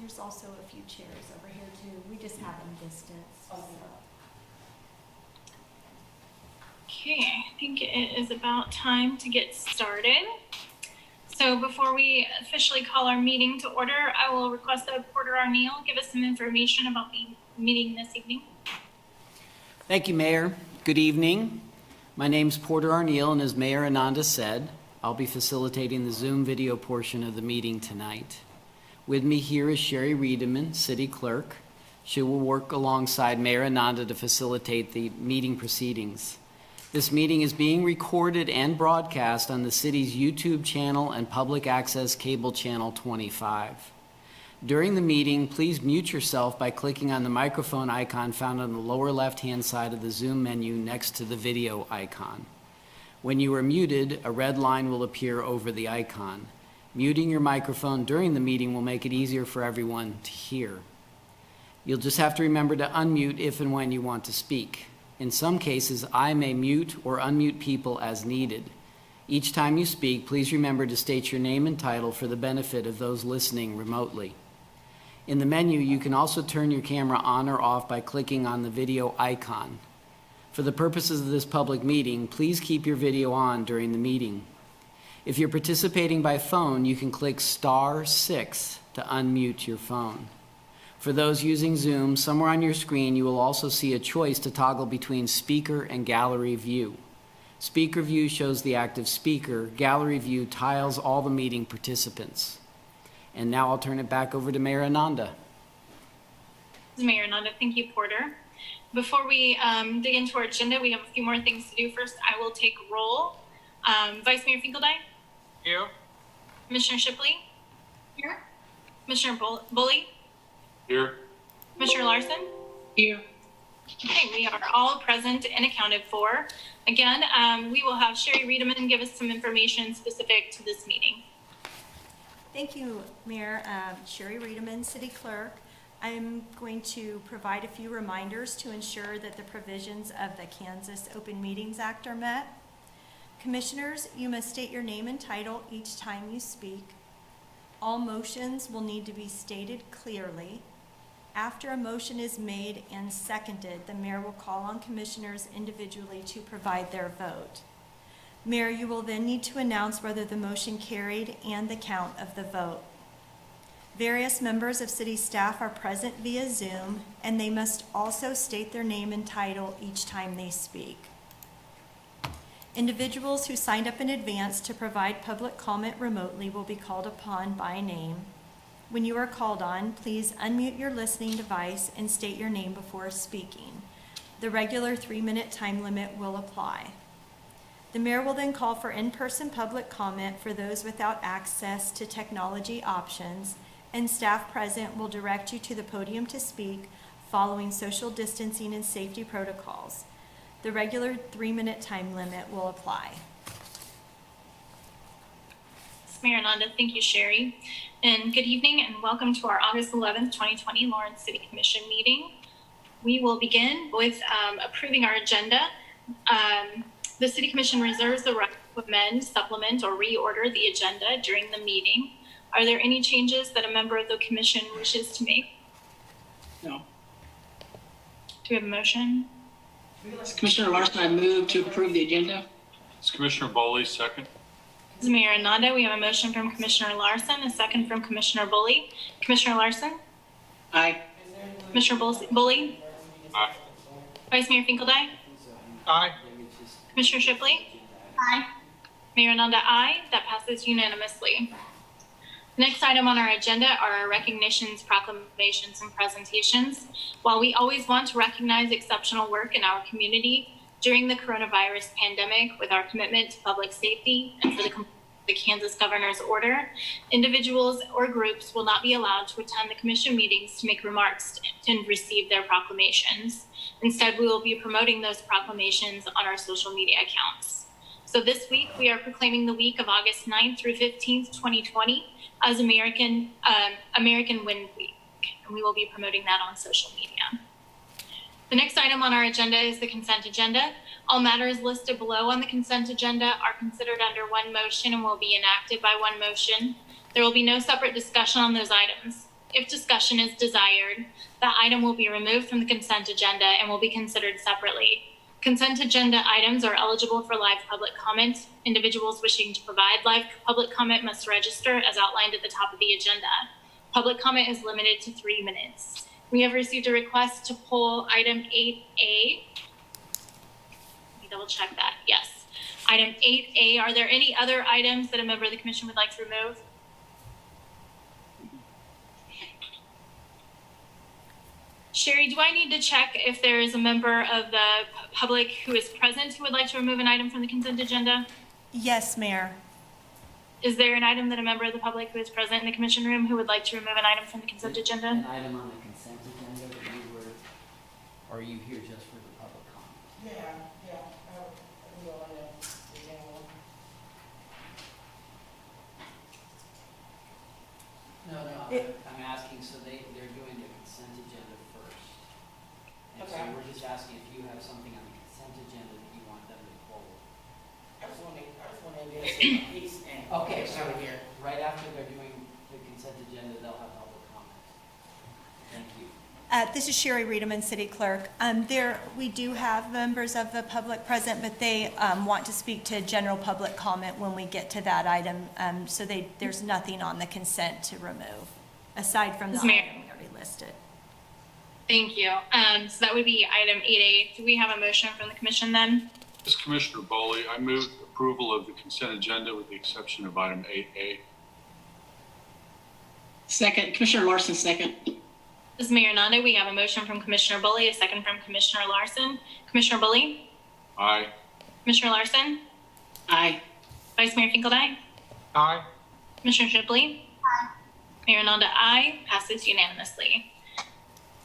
there's also a few chairs over here too. We just have them distanced. So. Okay, I think it is about time to get started. So before we officially call our meeting to order, I will request that Porter Arneal give us some information about the meeting this evening. Thank you, Mayor. Good evening. My name's Porter Arneal, and as Mayor Ananda said, I'll be facilitating the Zoom video portion of the meeting tonight. With me here is Sherry Riedemann, City Clerk. She will work alongside Mayor Ananda to facilitate the meeting proceedings. This meeting is being recorded and broadcast on the city's YouTube channel and public access cable channel 25. During the meeting, please mute yourself by clicking on the microphone icon found on the lower left-hand side of the Zoom menu next to the video icon. When you are muted, a red line will appear over the icon. Muting your microphone during the meeting will make it easier for everyone to hear. You'll just have to remember to unmute if and when you want to speak. In some cases, I may mute or unmute people as needed. Each time you speak, please remember to state your name and title for the benefit of those listening remotely. In the menu, you can also turn your camera on or off by clicking on the video icon. For the purposes of this public meeting, please keep your video on during the meeting. If you're participating by phone, you can click *6 to unmute your phone. For those using Zoom, somewhere on your screen you will also see a choice to toggle between speaker and gallery view. Speaker view shows the active speaker. Gallery view tiles all the meeting participants. And now I'll turn it back over to Mayor Ananda. Mayor Ananda, thank you, Porter. Before we dig into our agenda, we have a few more things to do. First, I will take roll. Vice Mayor Finkeldine? Here. Commissioner Shipley? Here. Commissioner Bully? Here. Commissioner Larson? Here. Okay, we are all present and accounted for. Again, we will have Sherry Riedemann give us some information specific to this meeting. Thank you, Mayor. Sherry Riedemann, City Clerk. I'm going to provide a few reminders to ensure that the provisions of the Kansas Open Meetings Act are met. Commissioners, you must state your name and title each time you speak. All motions will need to be stated clearly. After a motion is made and seconded, the mayor will call on commissioners individually to provide their vote. Mayor, you will then need to announce whether the motion carried and the count of the vote. Various members of city staff are present via Zoom, and they must also state their name and title each time they speak. Individuals who signed up in advance to provide public comment remotely will be called upon by name. When you are called on, please unmute your listening device and state your name before speaking. The regular 3-minute time limit will apply. The mayor will then call for in-person public comment for those without access to technology options, and staff present will direct you to the podium to speak following social distancing and safety protocols. The regular 3-minute time limit will apply. Mayor Ananda, thank you, Sherry. And good evening and welcome to our August 11th, 2020 Lawrence City Commission meeting. We will begin with approving our agenda. The City Commission reserves the right to amend, supplement, or reorder the agenda during the meeting. Are there any changes that a member of the commission wishes to make? No. Do we have a motion? Commissioner Larson, I move to approve the agenda. It's Commissioner Bowley, second. This is Mayor Ananda. We have a motion from Commissioner Larson, a second from Commissioner Bully. Commissioner Larson? Aye. Commissioner Bully? Aye. Vice Mayor Finkeldine? Aye. Commissioner Shipley? Aye. Mayor Ananda, aye. That passes unanimously. The next item on our agenda are our recognitions, proclamations, and presentations. While we always want to recognize exceptional work in our community, during the coronavirus pandemic, with our commitment to public safety and for the Kansas Governor's Order, individuals or groups will not be allowed to attend the commission meetings to make remarks and receive their proclamations. Instead, we will be promoting those proclamations on our social media accounts. So this week, we are proclaiming the week of August 9th through 15th, 2020 as American Wind Week, and we will be promoting that on social media. The next item on our agenda is the consent agenda. All matters listed below on the consent agenda are considered under one motion and will be enacted by one motion. There will be no separate discussion on those items. If discussion is desired, the item will be removed from the consent agenda and will be considered separately. Consent agenda items are eligible for live public comment. Individuals wishing to provide live public comment must register as outlined at the top of the agenda. Public comment is limited to 3 minutes. We have received a request to pull item 8A. Let me double check that. Yes. Item 8A. Are there any other items that a member of the commission would like to remove? Sherry, do I need to check if there is a member of the public who is present who would like to remove an item from the consent agenda? Yes, Mayor. Is there an item that a member of the public who is present in the commission room who would like to remove an item from the consent agenda? An item on the consent agenda that you were, or are you here just for the public comment? No, I'm asking, so they're doing the consent agenda first. And so we're just asking if you have something on the consent agenda that you want them to pull. I just want to get a piece and. Okay, so here. right after they're doing the consent agenda, they'll have public comment. Thank you. This is Sherry Reederman, City Clerk. We do have members of the public present, but they want to speak to general public comment when we get to that item. So there's nothing on the consent to remove, aside from the Ms. item Mayor. we already listed. Thank you. So that would be item 8A. Do we have a motion from the commission then? This is Commissioner Bowley. I move approval of the consent agenda with the exception of item 8A. Second, Commissioner Larson, second. This is Mayor Nanda. We have a motion from Commissioner Bully, a second from Commissioner Larson. Commissioner Bully? Aye. Commissioner Larson? Aye. Vice Mayor Finkeldine? Aye. Commissioner Shipley? Aye. Mayor Nanda, aye. Passes unanimously.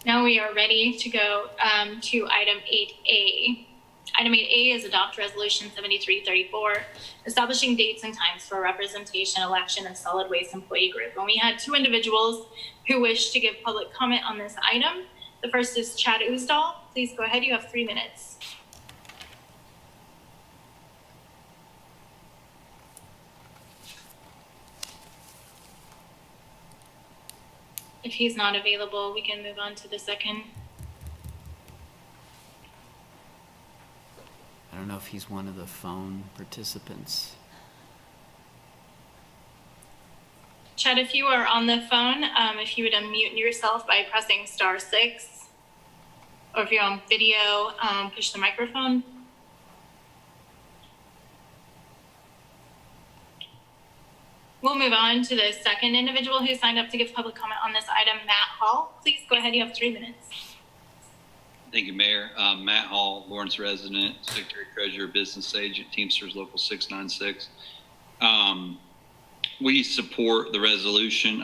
Now we are ready to go to item 8A. Item 8A is adopt resolution 7334, establishing dates and times for representation election of solid waste employee group. And we had 2 individuals who wish to give public comment on this item. The first is Chad Uzdal. Please go ahead. You have 3 minutes. If he's not available, we can move on to the second. I don't know if he's one of the phone participants. Chad, if you are on the phone, if you would unmute yourself by pressing *6, or if you're on video, push the microphone. We'll move on to the second individual who signed up to give public comment on this item, Matt Hall. Please go ahead. You have 3 minutes. Thank you, Mayor. Matt Hall, Lawrence resident, Secretary Treasurer, Business Agent, Teamsters Local 696. We support the resolution.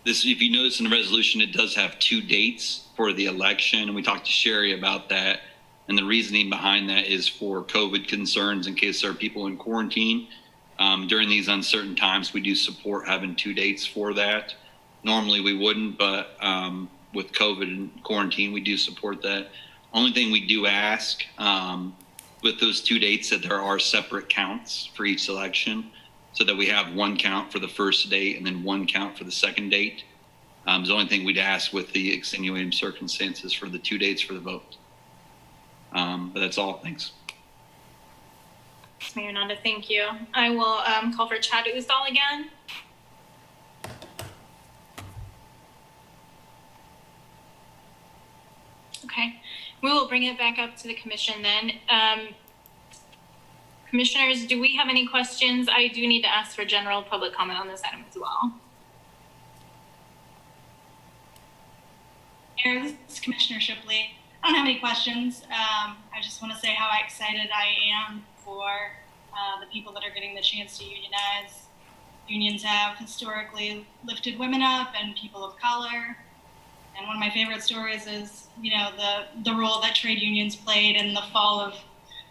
If you notice in the resolution, it does have 2 dates for the election, and we talked to Sherry about that. And the reasoning behind that is for COVID concerns in case there are people in quarantine. During these uncertain times, we do support having 2 dates for that. Normally we wouldn't, but with COVID and quarantine, we do support that. Only thing we do ask with those 2 dates that there are separate counts for each election, so that we have 1 count for the first date and then 1 count for the second date. It's the only thing we'd ask with the extenuating circumstances for the 2 dates for the vote. But that's all. Thanks. Mayor Nanda, thank you. I will call for Chad Uzdal again. Okay, we will bring it back up to the commission then. Commissioners, do we have any questions? I do need to ask for general public comment on this item as well. Mayor, this is Commissioner Shipley. I don't have any questions. I just want to say how excited I am for the people that are getting the chance to unionize. Unions have historically lifted women up and people of color. And one of my favorite stories is, the role that trade unions played in the fall of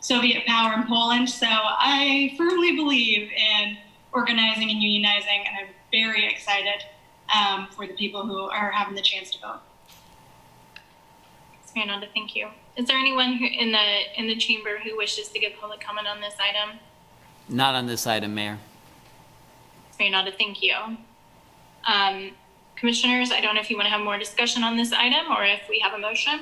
Soviet power in Poland. So I firmly believe in organizing and unionizing, and I'm very excited for the people who are having the chance to vote. Mayor Nanda, thank you. Is there anyone who in the chamber who wishes to give public comment on this item? Not on this item, Mayor. Mayor Nanda, thank you. Commissioners, I don't know if you want to have more discussion on this item or if we have a motion.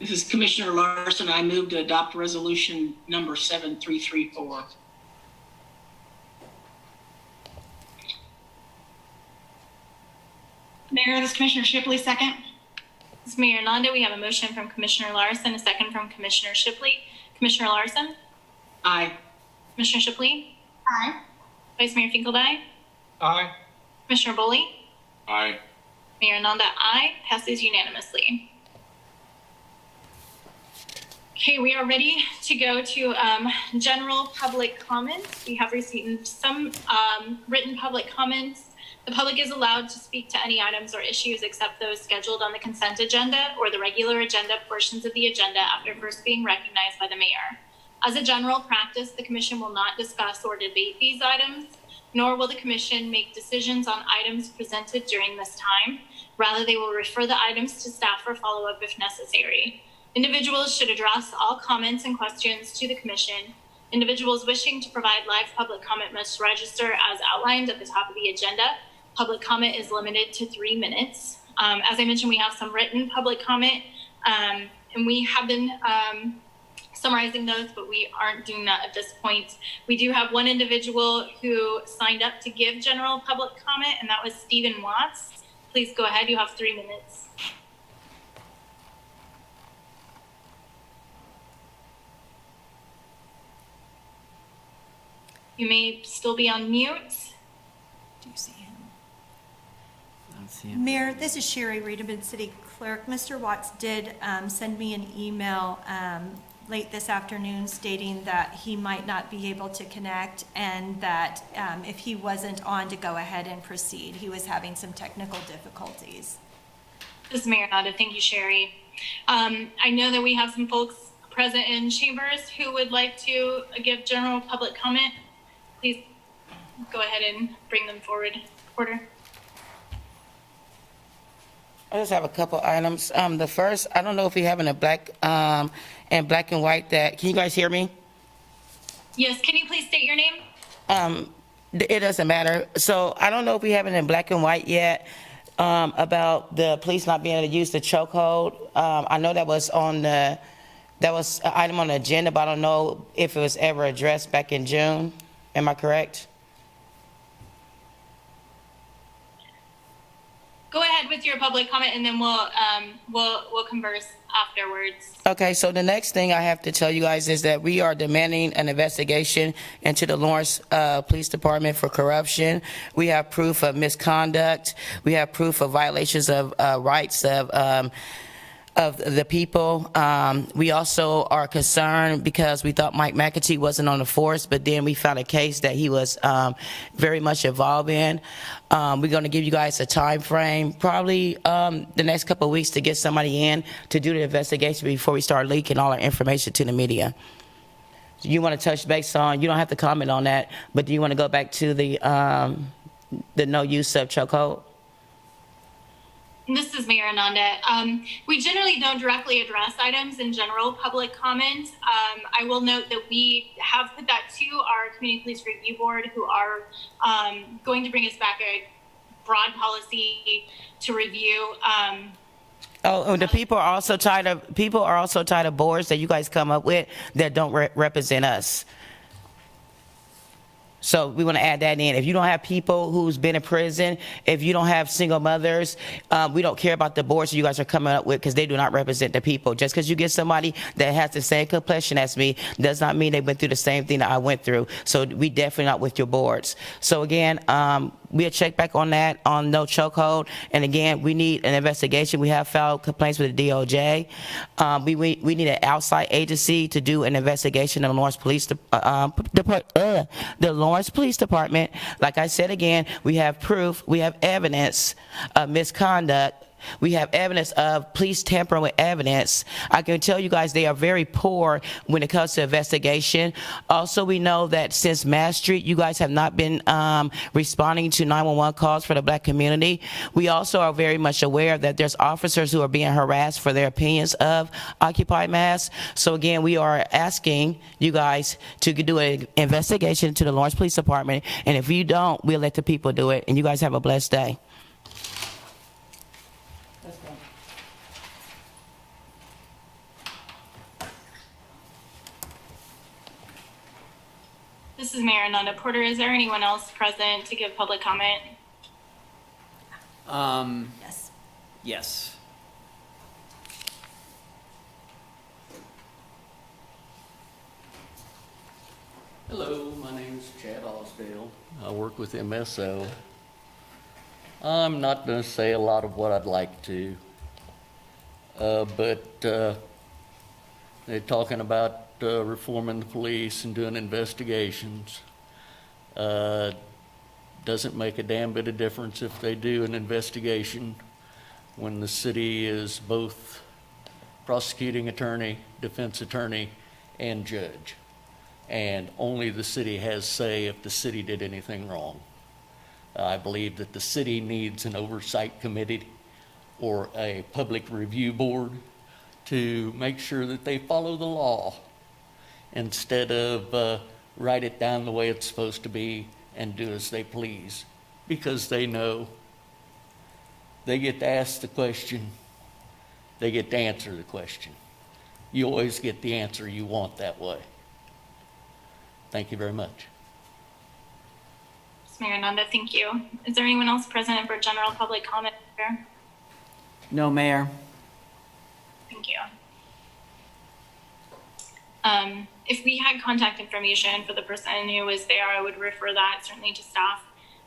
This is Commissioner Larson. I move to adopt resolution number 7334. Mayor, this is Commissioner Shipley, second. This is Mayor Nanda. We have a motion from Commissioner Larson, a second from Commissioner Shipley. Commissioner Larson? Aye. Commissioner Shipley? Aye. Vice Mayor Finkeldei? Aye. Commissioner Bully? Aye. Mayor Nanda, aye. Passes unanimously. Okay, we are ready to go to general public comments. We have received some written public comments. The public is allowed to speak to any items or issues except those scheduled on the consent agenda or the regular agenda portions of the agenda after first being recognized by the mayor. As a general practice, the commission will not discuss or debate these items, nor will the commission make decisions on items presented during this time. Rather, they will refer the items to staff for follow-up if necessary. Individuals should address all comments and questions to the commission. Individuals wishing to provide live public comment must register as outlined at the top of the agenda. Public comment is limited to 3 minutes. As I mentioned, we have some written public comment, and we have been summarizing those, but we aren't doing that at this point. We do have one individual who signed up to give general public comment, and that was Stephen Watts. Please go ahead. You have 3 minutes. You may still be on mute. Do you see him? I don't see him. Mayor, this is Sherry Reedman, City Clerk. Mr. Watts did send me an email late this afternoon stating that he might not be able to connect and that if he wasn't on to go ahead and proceed. He was having some technical difficulties. This is Mayor Nada. Thank you, Sherry. I know that we have some folks present in chambers who would like to give general public comment. Please go ahead and bring them forward. Porter. I just have a couple items. The first, I don't know if we have in a black and white that, can you guys hear me? Yes, can you please state your name? It doesn't matter. So I don't know if we have it in black and white yet about the police not being able to use the chokehold. I know that was an item on the agenda, but I don't know if it was ever addressed back in June. Am I correct? Go ahead with your public comment, and then we'll converse afterwards. Okay, so the next thing I have to tell you guys is that we are demanding an investigation into the Lawrence Police Department for corruption. We have proof of misconduct. We have proof of violations of rights of the people. We also are concerned because we thought Mike McAtee wasn't on the force, but then we found a case that he was very much involved in. We're going to give you guys a time frame, probably the next couple of weeks, to get somebody in to do the investigation before we start leaking all our information to the media. So you want to touch base on, you don't have to comment on that, but do you want to go back to the no use of chokehold? This is Mayor Ananda. We generally don't directly address items in general public comment. I will note that we have put that to our Community Police Review Board, who are going to bring us back a broad policy to review. The people are also tired of boards that you guys come up with that don't represent us. So we want to add that in. If you don't have people who's been in prison, if you don't have single mothers, we don't care about the boards you guys are coming up with because they do not represent the people. Just because you get somebody that has the same complexion as me does not mean they went through the same thing that I went through. So we definitely not with your boards. So again, we'll check back on that on no chokehold. And again, we need an investigation. We have filed complaints with the DOJ. We need an outside agency to do an investigation of the Lawrence Police Police Department. Like I said again, we have proof, we have evidence of misconduct We have evidence of police tampering with evidence. I can tell you guys they are very poor when it comes to investigation. Also, we know that since Mass Street, you guys have not been responding to 911 calls for the Black community. We also are very much aware that there's officers who are being harassed for their opinions of Occupy Mass. So again, we are asking you guys to do an investigation to the Lawrence Police Department, and if you don't, we'll let the people do it. And you guys have a blessed day. This is Mayor Ananda Porter. Is there anyone else present to give public comment? Yes. Yes. Hello, my name is Chad Osdale. I work with MSO. I'm not going to say a lot of what I'd like to, but they're talking about reforming the police and doing investigations. Doesn't make a damn bit of difference if they do an investigation when the city is both prosecuting attorney, defense attorney, and judge. And only the city has say if the city did anything wrong. I believe that the city needs an oversight committee or a public review board to make sure that they follow the law instead of write it down the way it's supposed to be and do as they please, because they know they get to ask the question, they get to answer the question. You always get the answer you want that way. Thank you very much. Mayor Ananda, thank you. Is there anyone else present for general public comment here? No, Mayor. Thank you. If we had contact information for the person who was there, I would refer that certainly to staff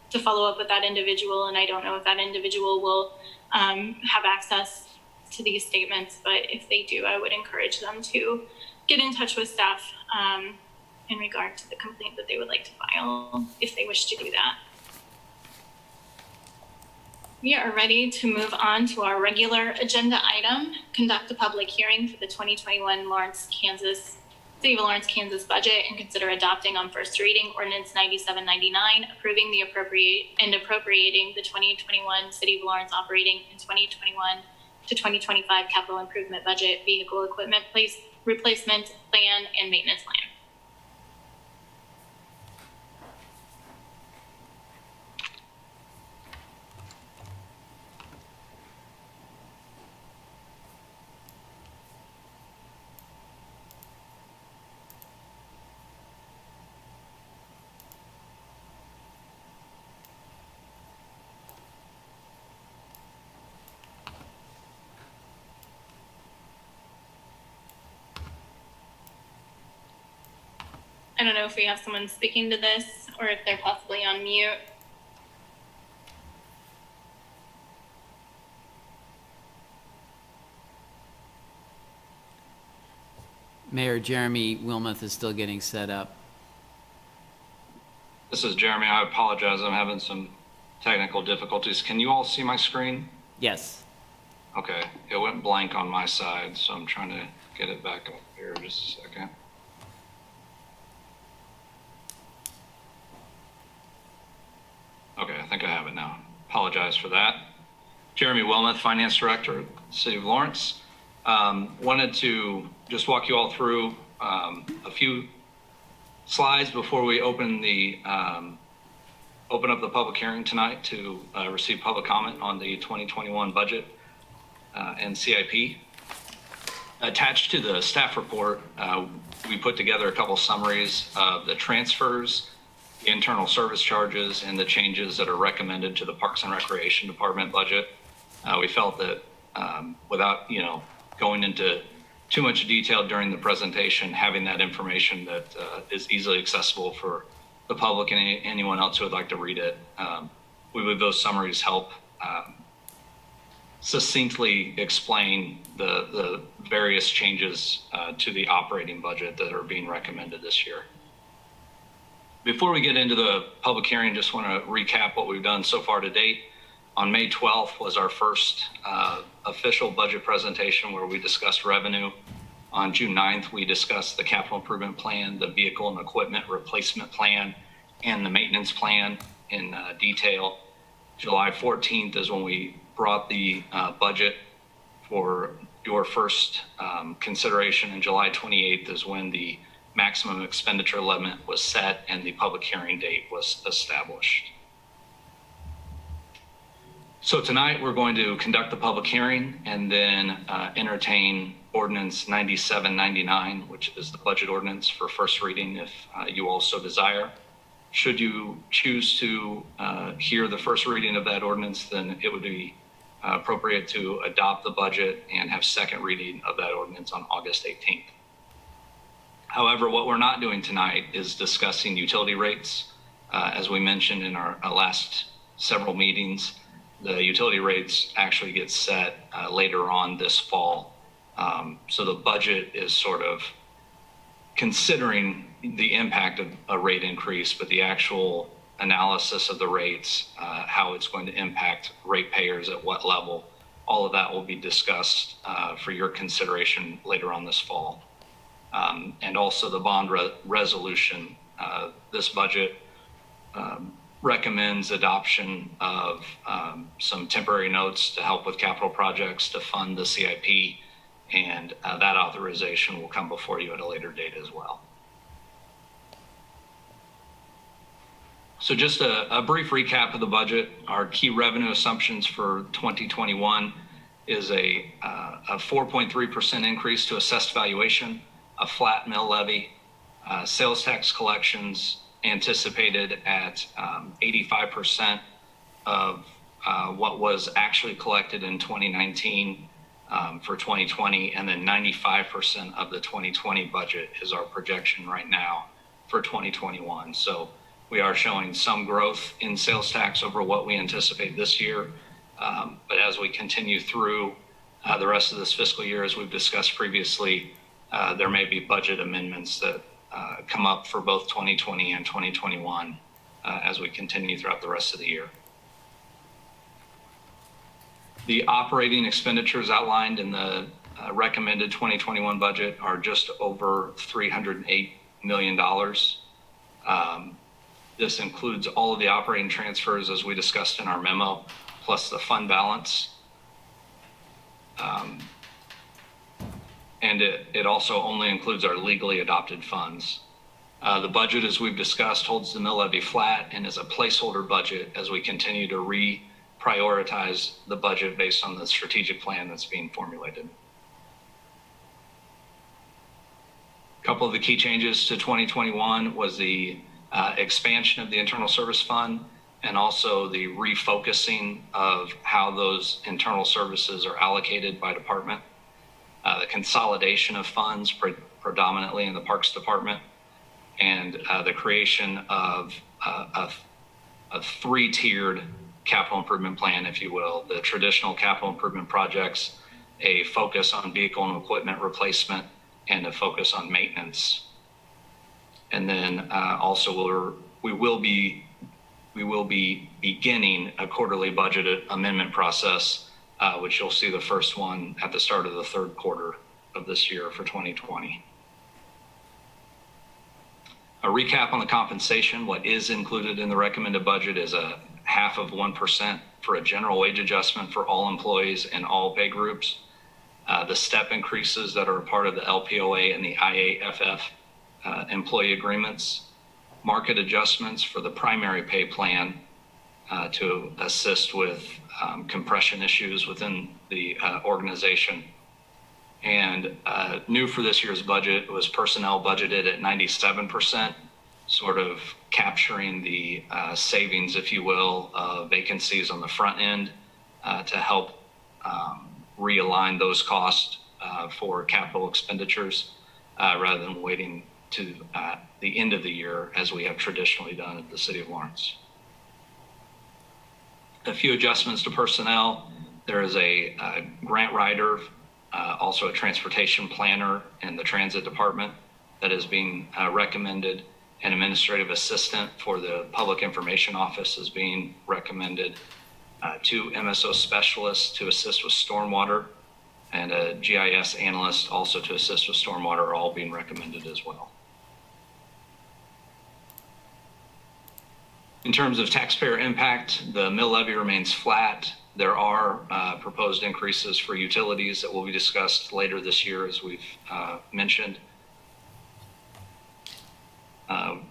to follow up with that individual. And I don't know if that individual will have access to these statements, but if they do, I would encourage them to get in touch with staff in regard to the complaint that they would like to file, if they wish to do that. We are ready to move on to our regular agenda item, conduct a public hearing for the 2021 City of Lawrence, Kansas budget and consider adopting on first reading Ordinance 9799, approving the appropriating the 2021 City of Lawrence operating in 2021 to 2025 capital improvement budget, vehicle equipment replacement plan, and maintenance plan. I don't know if we have someone speaking to this or if they're possibly on mute. Mayor Jeremy Wilmoth is still getting set up. This is Jeremy. I apologize. I'm having some technical difficulties. Can you all see my screen? Yes. Okay. It went blank on my side, so I'm trying to get it back up here just a second. Okay, I think I have it now. Apologize for that. Jeremy Wilmoth, Finance Director, City of Lawrence. Wanted to just walk you all through a few slides before we open up the public hearing tonight to receive public comment on the 2021 budget and CIP. Attached to the staff report, we put together a couple summaries of the transfers, the internal service charges, and the changes that are recommended to the Parks and Recreation Department budget. We felt that without going into too much detail during the presentation, having that information that is easily accessible for the public and anyone else who would like to read it, we believe those summaries help succinctly explain the various changes to the operating budget that are being recommended this year. Before we get into the public hearing, just want to recap what we've done so far to date. On May 12th was our first official budget presentation where we discussed revenue. On June 9th, we discussed the capital improvement plan, the vehicle and equipment replacement plan, and the maintenance plan in detail. July 14th is when we brought the budget for your first consideration, and July 28th is when the maximum expenditure limit was set and the public hearing date was established. So tonight we're going to conduct the public hearing and then entertain Ordinance 9799, which is the budget ordinance for first reading if you also desire. Should you choose to hear the first reading of that ordinance, then it would be appropriate to adopt the budget and have second reading of that ordinance on August 18th. However, what we're not doing tonight is discussing utility rates. As we mentioned in our last several meetings, the utility rates actually get set later on this fall. So the budget is sort of considering the impact of a rate increase, but the actual analysis of the rates, how it's going to impact ratepayers at what level, all of that will be discussed for your consideration later on this fall. And also the bond resolution. This budget recommends adoption of some temporary notes to help with capital projects to fund the CIP, and that authorization will come before you at a later date as well. So just a brief recap of the budget. Our key revenue assumptions for 2021 is a 4.3% increase to assessed valuation, a flat mill levy, sales tax collections anticipated at 85% of what was actually collected in 2019 for 2020, and then 95% of the 2020 budget is our projection right now for 2021. So we are showing some growth in sales tax over what we anticipate this year. But as we continue through the rest of this fiscal year, as we've discussed previously, there may be budget amendments that come up for both 2020 and 2021 as we continue throughout the rest of the year. The operating expenditures outlined in the recommended 2021 budget are just over $308 million. This includes all of the operating transfers as we discussed in our memo, plus the fund balance. And it also only includes our legally adopted funds. The budget, as we've discussed, holds the mill levy flat and is a placeholder budget as we continue to reprioritize the budget based on the strategic plan that's being formulated. A couple of the key changes to 2021 was the expansion of the internal service fund and also the refocusing of how those internal services are allocated by department. The consolidation of funds predominantly in the Parks Department, and the creation of a three-tiered capital improvement plan, if you will. The traditional capital improvement projects, a focus on vehicle and equipment replacement, and a focus on maintenance. And then also we will be beginning a quarterly budget amendment process, which you'll see the first one at the start of the third quarter of this year for 2020. A recap on the compensation. What is included in the recommended budget is a 0.5% for a general wage adjustment for all employees and all pay groups. The step increases that are a part of the LPOA and the IAFF employee agreements. Market adjustments for the primary pay plan to assist with compression issues within the organization. And new for this year's budget was personnel budgeted at 97%, sort of capturing the savings, if you will, of vacancies on the front end to help realign those costs for capital expenditures rather than waiting to the end of the year as we have traditionally done at the City of Lawrence. A few adjustments to personnel. There is a grant writer, also a transportation planner in the transit department that is being recommended. An administrative assistant for the public information office is being recommended. 2 MSO specialists to assist with stormwater, and a GIS analyst also to assist with stormwater are all being recommended as well. In terms of taxpayer impact, the mill levy remains flat. There are proposed increases for utilities that will be discussed later this year, as we've mentioned.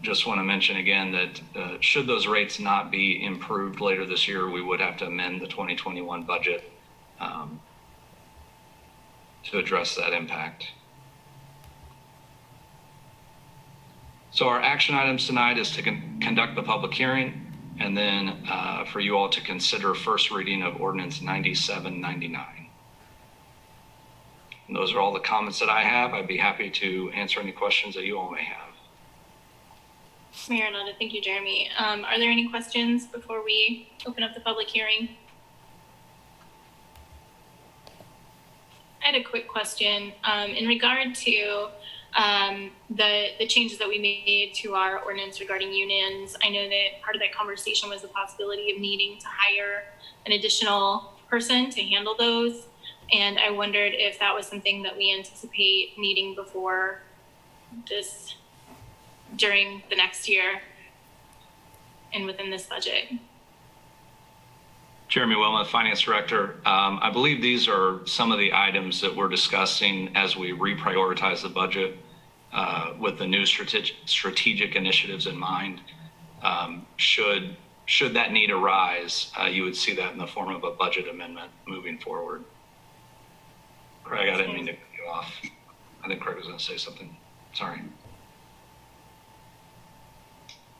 Just want to mention again that should those rates not be improved later this year, we would have to amend the 2021 budget to address that impact. So our action items tonight is to conduct the public hearing, and then for you all to consider first reading of Ordinance 9799. And those are all the comments that I have. I'd be happy to answer any questions that you all may have. Mayor Nanda, thank you, Jeremy. Are there any questions before we open up the public hearing? I had a quick question in regard to the changes that we made to our ordinance regarding unions. I know that part of that conversation was the possibility of needing to hire an additional person to handle those. And I wondered if that was something that we anticipate needing before this, during the next year and within this budget. Jeremy Wilma, Finance Director. I believe these are some of the items that we're discussing as we reprioritize the budget with the new strategic initiatives in mind. Should that need arise, you would see that in the form of a budget amendment moving forward. Craig, I didn't mean to cut you off. I think Craig was going to say something. Sorry.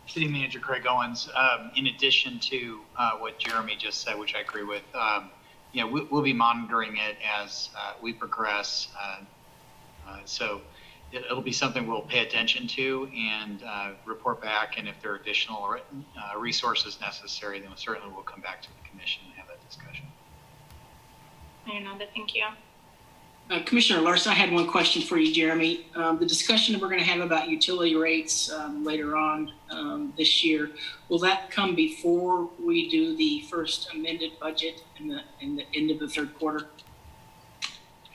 City Manager Craig Owens, in addition to what Jeremy just said, which I agree with, we'll be monitoring it as we progress. So it'll be something we'll pay attention to and report back. And if there are additional resources necessary, then certainly we'll come back to the commission and have that discussion. Mayor Nanda, thank you. Commissioner Larson, I had one question for you, Jeremy. The discussion that we're going to have about utility rates later on this year, will that come before we do the first amended budget in the end of the third quarter?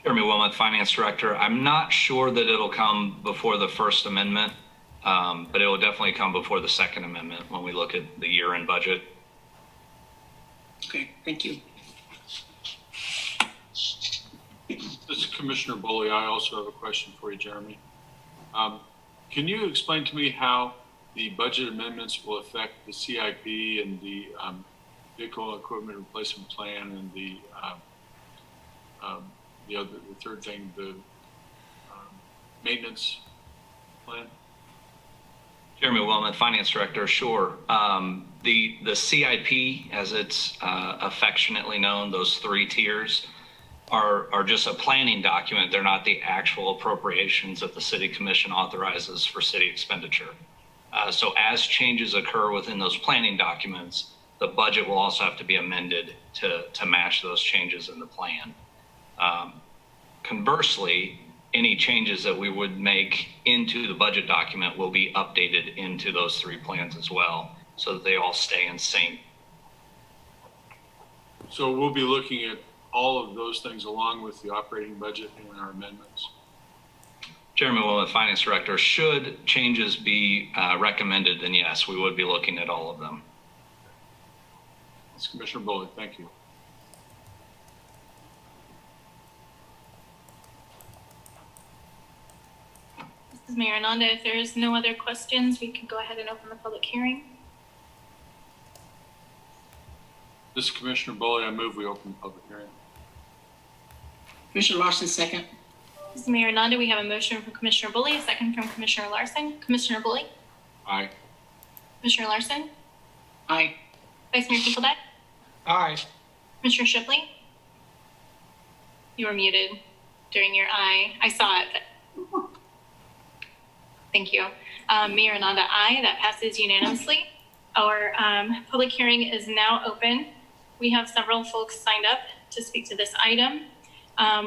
Jeremy Wilmot, Finance Director. I'm not sure that it'll come before the first amendment, but it will definitely come before the second amendment when we look at the year-end budget. Okay, thank you. This is Commissioner Bully. I also have a question for you, Jeremy. Can you explain to me how the budget amendments will affect the CIP and the vehicle equipment replacement plan and the third thing, the maintenance plan? Jeremy Wilmot, Finance Director. Sure. The CIP, as it's affectionately known, those 3 tiers, are just a planning document. They're not the actual appropriations that the City Commission authorizes for city expenditure. So as changes occur within those planning documents, the budget will also have to be amended to match those changes in the plan. Conversely, any changes that we would make into the budget document will be updated into those 3 plans as well, so that they all stay in sync. So we'll be looking at all of those things along with the operating budget and our amendments. Jeremy Wilmot, Finance Director. Should changes be recommended, then yes, we would be looking at all of them. That's Commissioner Bullock. Thank you. This is Mayor Nanda. If there's no other questions, we can go ahead and open the public hearing. This is Commissioner Bullock. I move we open the public hearing. Commissioner Larson, second. This is Mayor Nanda. We have a motion from Commissioner Bully, a second from Commissioner Larson. Commissioner Bully? Aye. Commissioner Larson? Aye. Vice Mayor Kufelbeck? Aye. Commissioner Shipley? You were muted during your aye. I saw it, but thank you. Mayor Nanda, aye. That passes unanimously. Our public hearing is now open. We have several folks signed up to speak to this item.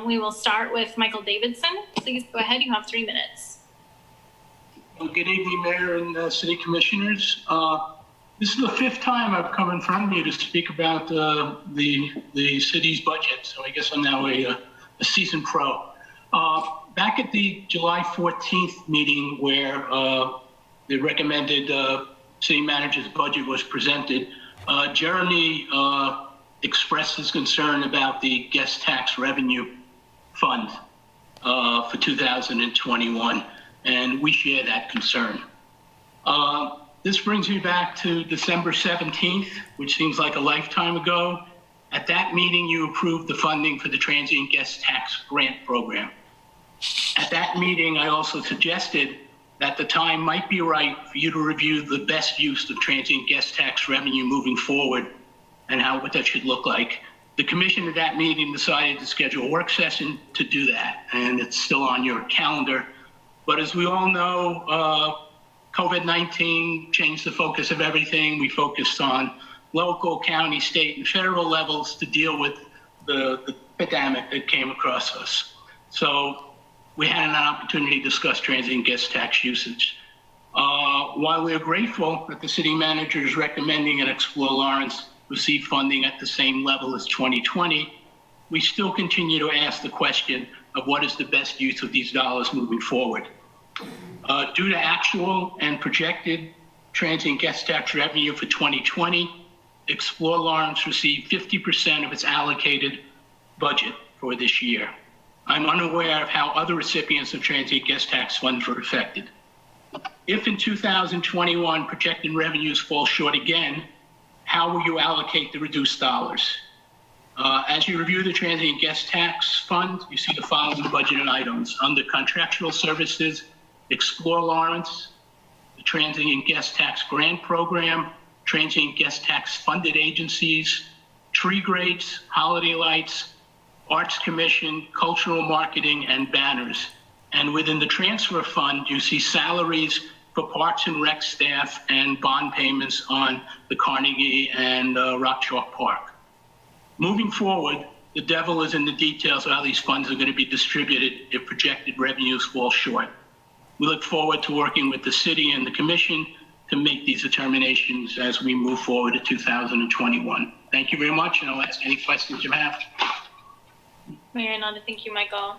We will start with Michael Davidson. Please go ahead. You have 3 minutes. Well, good evening, Mayor and City Commissioners. This is the fifth time I've come in front of you to speak about the city's budget, so I guess I'm now a seasoned pro. Back at the July 14th meeting where the recommended city manager's budget was presented, Jeremy expressed his concern about the guest tax revenue fund for 2021, and we share that concern. This brings me back to December 17th, which seems like a lifetime ago. At that meeting, you approved the funding for the Transient Guest Tax Grant Program. At that meeting, I also suggested that the time might be right for you to review the best use of transient guest tax revenue moving forward and what that should look like. The commission at that meeting decided to schedule a work session to do that, and it's still on your calendar. But as we all know, COVID-19 changed the focus of everything. We focused on local, county, state, and federal levels to deal with the pandemic that came across us. So we had an opportunity to discuss transient guest tax usage. While we are grateful that the city manager is recommending an Explore Lawrence receive funding at the same level as 2020, we still continue to ask the question of what is the best use of these dollars moving forward. Due to actual and projected transient guest tax revenue for 2020, Explore Lawrence received 50% of its allocated budget for this year. I'm unaware of how other recipients of transient guest tax funds were affected. If in 2021 projected revenues fall short again, how will you allocate the reduced dollars? As you review the transient guest tax fund, you see the following budgeted items. Under contractual services, Explore Lawrence, the Transient Guest Tax Grant Program, Transient Guest Tax Funded Agencies, Tree Grades, Holiday Lights, Arts Commission, Cultural Marketing, and Banners. And within the transfer fund, you see salaries for Parks and Rec staff and bond payments on the Carnegie and Rock Chalk Park. Moving forward, the devil is in the details of how these funds are going to be distributed if projected revenues fall short. We look forward to working with the city and the commission to make these determinations as we move forward to 2021. Thank you very much, and I'll ask any questions you have. Mayor Ananda, thank you, Michael.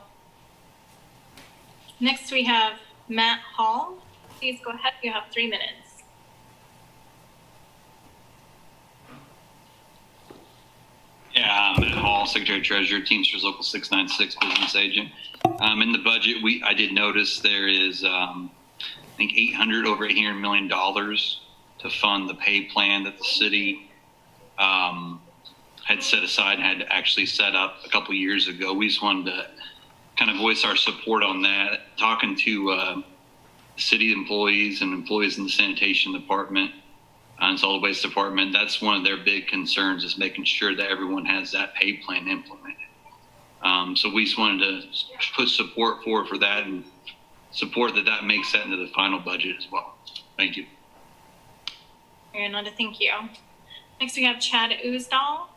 Next, we have Matt Hall. Please go ahead. You have 3 minutes. Yeah, Matt Hall, Secretary Treasurer, Teamsters Local 696 Business Agent. In the budget, I did notice there is, I think over $800 million to fund the pay plan that the city had set aside and had actually set up a couple years ago. We just wanted to kind of voice our support on that. Talking to city employees and employees in the sanitation department and solid waste department, that's one of their big concerns, is making sure that everyone has that pay plan implemented. So we just wanted to put support forward for that and support that makes that into the final budget as well. Thank you. Mayor Ananda, thank you. Next, we have Chad Uzdal.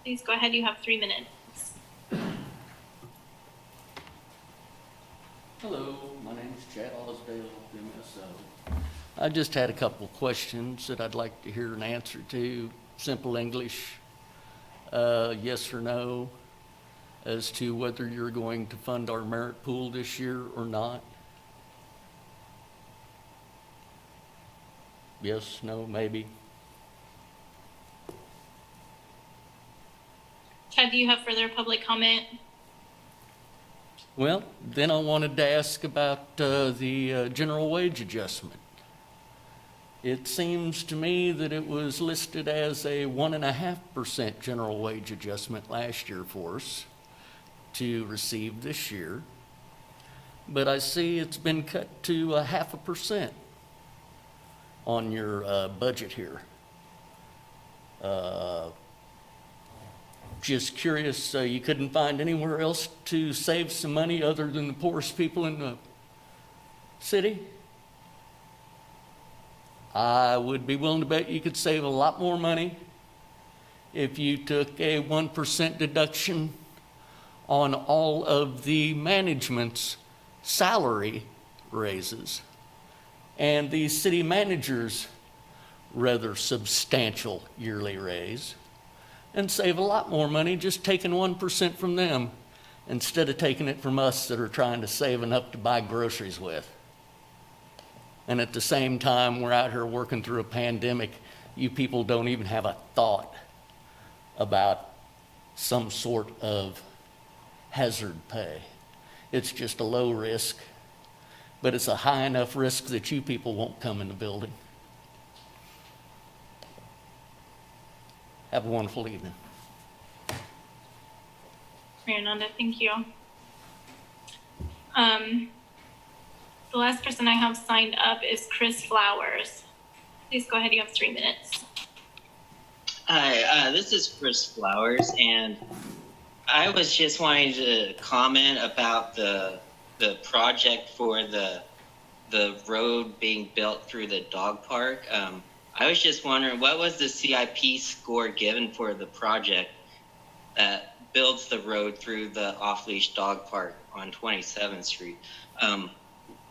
Please go ahead. You have 3 minutes. Hello, my name is Chad Osdale, MSO. I just had a couple questions that I'd like to hear an answer to. Simple English, yes or no, as to whether you're going to fund our merit pool this year or not. Yes, no, maybe. Chad, do you have further public comment? Well, then I wanted to ask about the general wage adjustment. It seems to me that it was listed as a 1.5% general wage adjustment last year for us to receive this year. But I see it's been cut to 0.5% on your budget here. Just curious, you couldn't find anywhere else to save some money other than the poorest people in the city? I would be willing to bet you could save a lot more money if you took a 1% deduction on all of the management's salary raises and the city manager's rather substantial yearly raise and save a lot more money just taking 1% from them instead of taking it from us that are trying to save enough to buy groceries with. And at the same time, we're out here working through a pandemic. You people don't even have a thought about some sort of hazard pay. It's just a low risk, but it's a high enough risk that you people won't come in the building. Have a wonderful evening. Mayor Nanda, thank you. The last person I have signed up is Chris Flowers. Please go ahead, you have 3 minutes. Hi, this is Chris Flowers, and I was just wanting to comment about the project for the road being built through the dog park. I was just wondering, what was the CIP score given for the project that builds the road through the off-leash dog park on 27th Street?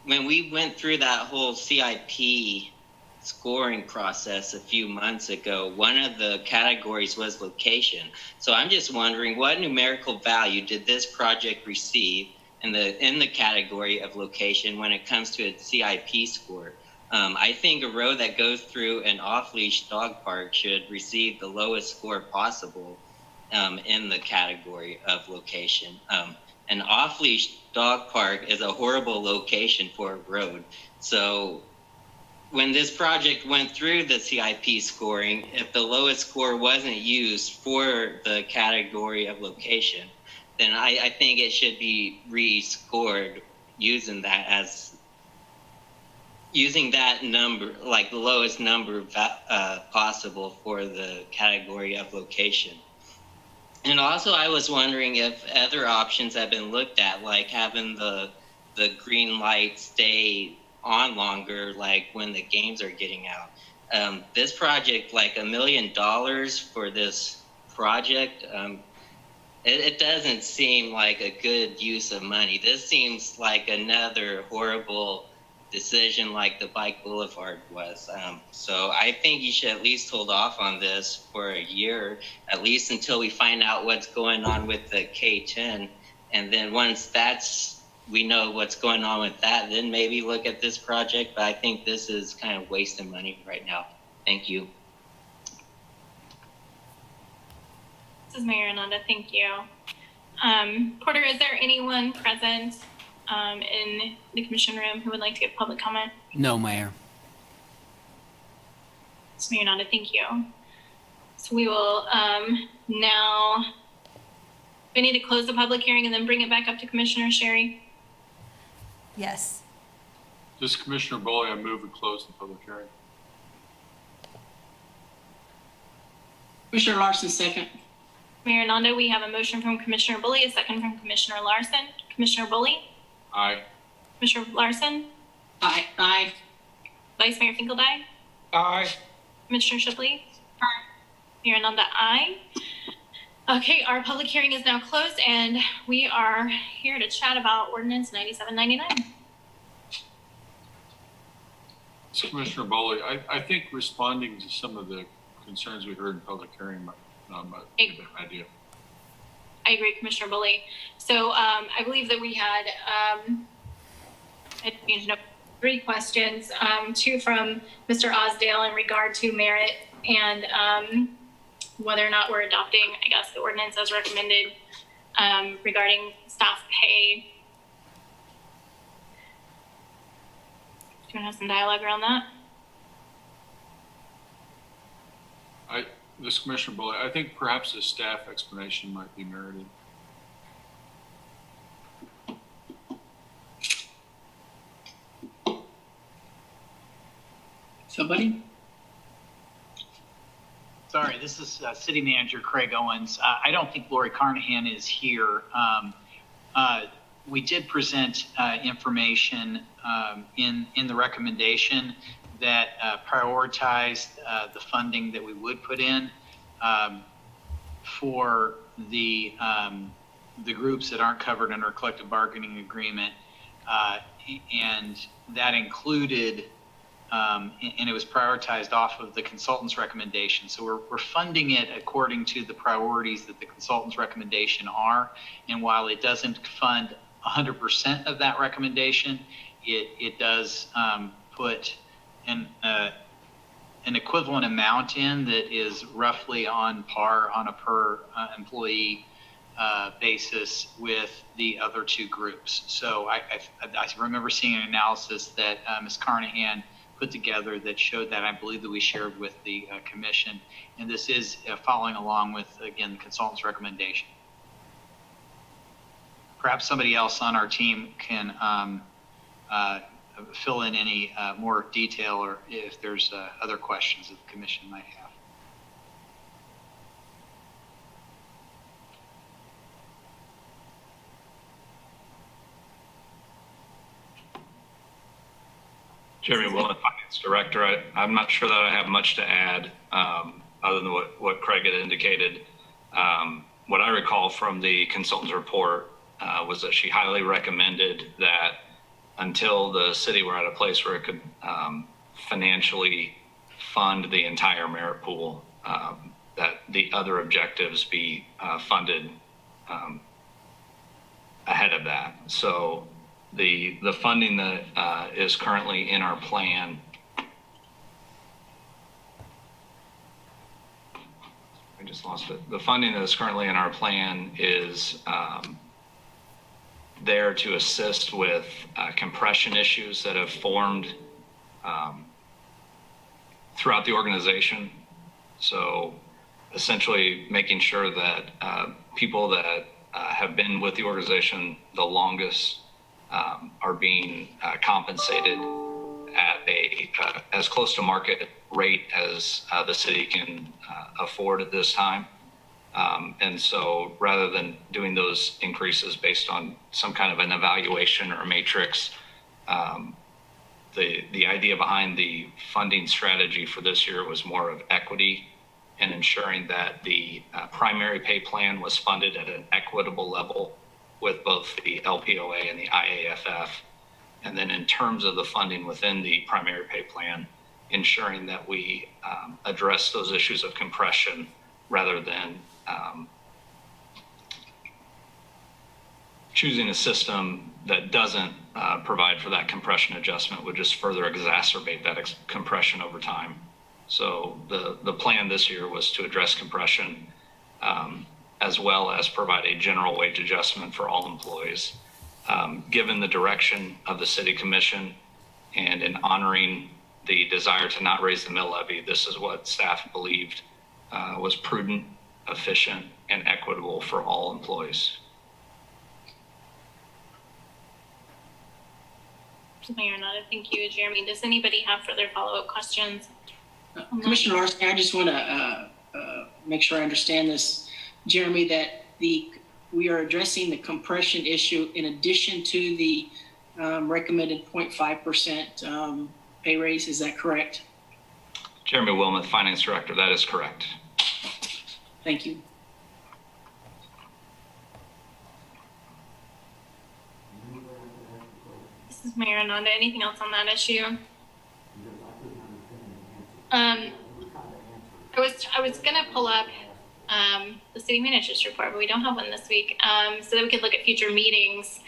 When we went through that whole CIP scoring process a few months ago, one of the categories was location. So I'm just wondering, what numerical value did this project receive in the category of location when it comes to its CIP score? I think a road that goes through an off-leash dog park should receive the lowest score possible in the category of location. An off-leash dog park is a horrible location for a road. So when this project went through the CIP scoring, if the lowest score wasn't used for the category of location, then I think it should be rescored using that number, like the lowest number possible for the category of location. And also, I was wondering if other options have been looked at, like having the green light stay on longer, like when the games are getting out. This project, like $1 million for this project, it doesn't seem like a good use of money. This seems like another horrible decision like the Bike Boulevard was. So I think you should at least hold off on this for a year, at least until we find out what's going on with the K10. And then once we know what's going on with that, then maybe look at this project. But I think this is kind of wasting money right now. Thank you. This is Mayor Ananda, thank you. Porter, is there anyone present in the commission room who would like to give public comment? No, Mayor. This is Mayor Ananda, thank you. So we will now, we need to close the public hearing and then bring it back up to Commissioner Sherry. Yes. This is Commissioner Boley. I move to close the public hearing. Commissioner Larson, second. Mayor Nanda, we have a motion from Commissioner Bully, a second from Commissioner Larson. Commissioner Bully? Aye. Commissioner Larson? Aye. Aye. Vice Mayor Finkeldine? Aye. Commissioner Shipley? Aye. Mayor Nanda, aye. Okay, our public hearing is now closed and we are here to chat about Ordinance 9799. This is Commissioner Boley. I think responding to some of the concerns we heard in public hearing might be a good idea. I agree, Commissioner Bully. So I believe that we had 3 questions, 2 from Mr. Osdale in regard to merit and whether or not we're adopting, I guess, the ordinance as recommended regarding staff pay. Do you want to have some dialogue around that? This is Commissioner Boley. I think perhaps a staff explanation might be merited. Somebody? Sorry, this is City Manager Craig Owens. I don't think Lori Carnahan is here. We did present information in the recommendation that prioritized the funding that we would put in for the groups that aren't covered under a collective bargaining agreement, and that included and it was prioritized off of the consultant's recommendation. So we're funding it according to the priorities that the consultant's recommendation are. And while it doesn't fund 100% of that recommendation, it does put an equivalent amount in that is roughly on par on a per employee basis with the other two groups. So I remember seeing an analysis that Ms. Carnahan put together that showed that. I believe that we shared with the commission, and this is following along with, again, the consultant's recommendation. Perhaps somebody else on our team can fill in any more detail, or if there's other questions that the commission might have. Jeremy Willen, Finance Director. I'm not sure that I have much to add other than what Craig had indicated. What I recall from the consultant's report was that she highly recommended that until the city were at a place where it could financially fund the entire merit pool, that the other objectives be funded ahead of that. So the funding that is currently in our plan I just lost it. The funding that is currently in our plan is there to assist with compression issues that have formed throughout the organization. So essentially making sure that people that have been with the organization the longest are being compensated at a as close to market rate as the city can afford at this time. And so rather than doing those increases based on some kind of an evaluation or a matrix, the idea behind the funding strategy for this year was more of equity and ensuring that the primary pay plan was funded at an equitable level with both the LPOA and the IAFF. And then in terms of the funding within the primary pay plan, ensuring that we address those issues of compression rather than choosing a system that doesn't provide for that compression adjustment would just further exacerbate that compression over time. So the plan this year was to address compression as well as provide a general wage adjustment for all employees. Given the direction of the City Commission and in honoring the desire to not raise the mill levy, this is what staff believed was prudent, efficient, and equitable for all employees. Mayor Nada, thank you, Jeremy. Does anybody have further follow-up questions? Commissioner Larson, I just want to make sure I understand this, Jeremy, that we are addressing the compression issue in addition to the recommended 0.5% pay raise. Is that correct? Jeremy Wilmoth, Finance Director, that is correct. Thank you. This is Mayor Nada. Anything else on that issue? I was gonna pull up the city manager's report, but we don't have one this week, so that we could look at future meetings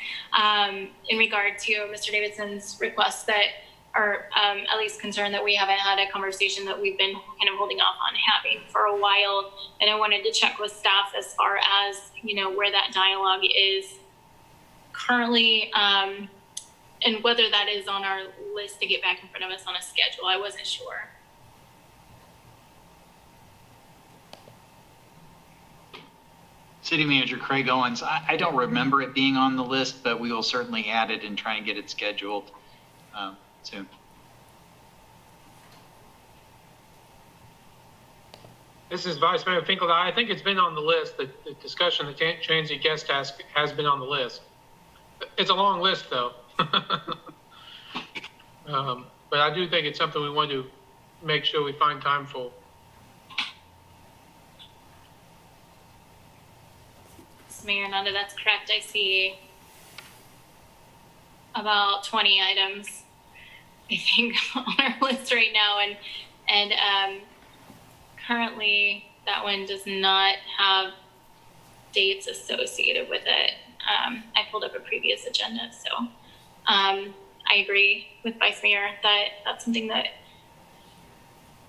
in regard to Mr. Davidson's request that are at least concerned that we haven't had a conversation that we've been kind of holding off on having for a while. And I wanted to check with staff as far as, where that dialogue is currently and whether that is on our list to get back in front of us on a schedule. I wasn't sure. City Manager Craig Owens, I don't remember it being on the list, but we will certainly add it and try and get it scheduled soon. This is Vice Mayor Finkel. I think it's been on the list. The discussion, the transient guest task has been on the list. It's a long list, though. But I do think it's something we want to make sure we find time for. Mayor Nanda, that's correct. I see about 20 items I think, on our list right now, and currently that one does not have dates associated with it. I pulled up a previous agenda, so I agree with Vice Mayor that that's something that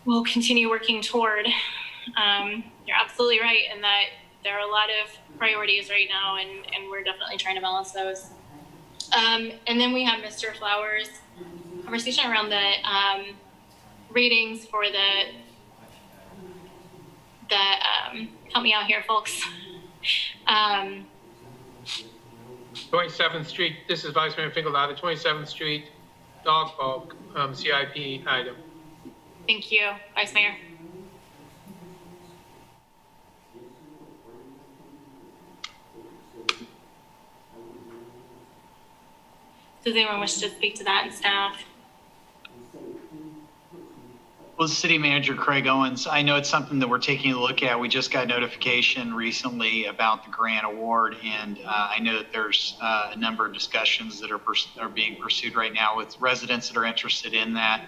we'll continue working toward. You're absolutely right in that there are a lot of priorities right now, and we're definitely trying to balance those. And then we have Mr. Flowers' conversation around the ratings for the help me out here, folks. 27th Street, this is Vice Mayor Finkeldine, the 27th Street dog park CIP item. Thank you, Vice Mayor. Does anyone wish to speak to that in staff? Well, City Manager Craig Owens, I know it's something that we're taking a look at. We just got notification recently about the grant award, and I know that there's a number of discussions that are being pursued right now with residents that are interested in that.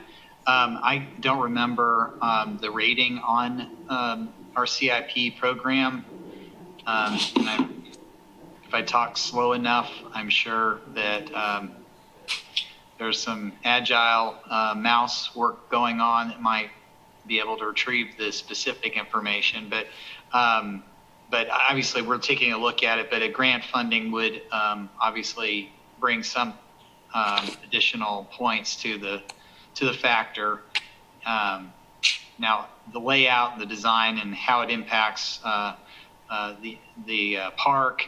I don't remember the rating on our CIP program. If I talk slow enough, I'm sure that there's some agile mouse work going on that might be able to retrieve the specific information. But obviously, we're taking a look at it. But a grant funding would obviously bring some additional points to the factor. Now, the layout, the design, and how it impacts the park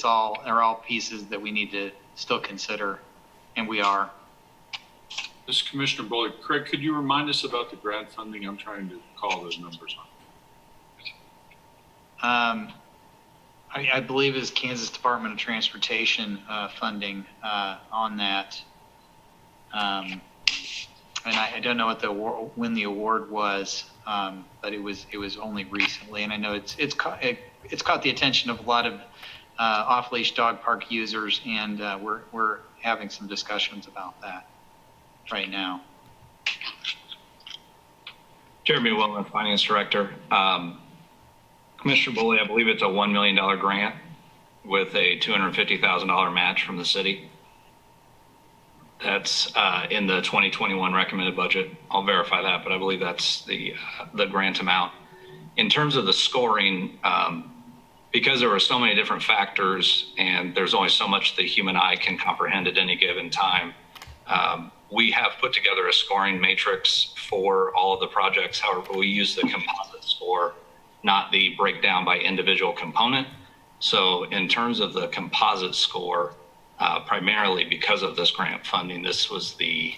are all pieces that we need to still consider, and we are. This is Commissioner Bullock. Craig, could you remind us about the grant funding? I'm trying to call those numbers on. I believe it's Kansas Department of Transportation funding on that. And I don't know what when the award was, but it was only recently. And I know it's caught the attention of a lot of off-leash dog park users, and we're having some discussions about that right now. Jeremy Willen, Finance Director. Commissioner Bully, I believe it's a $1 million grant with a $250,000 match from the city. That's in the 2021 recommended budget. I'll verify that, but I believe that's the grant amount. In terms of the scoring, because there were so many different factors and there's only so much the human eye can comprehend at any given time, we have put together a scoring matrix for all of the projects. However, we use the composite score, not the breakdown by individual component. So in terms of the composite score, primarily because of this grant funding, this was the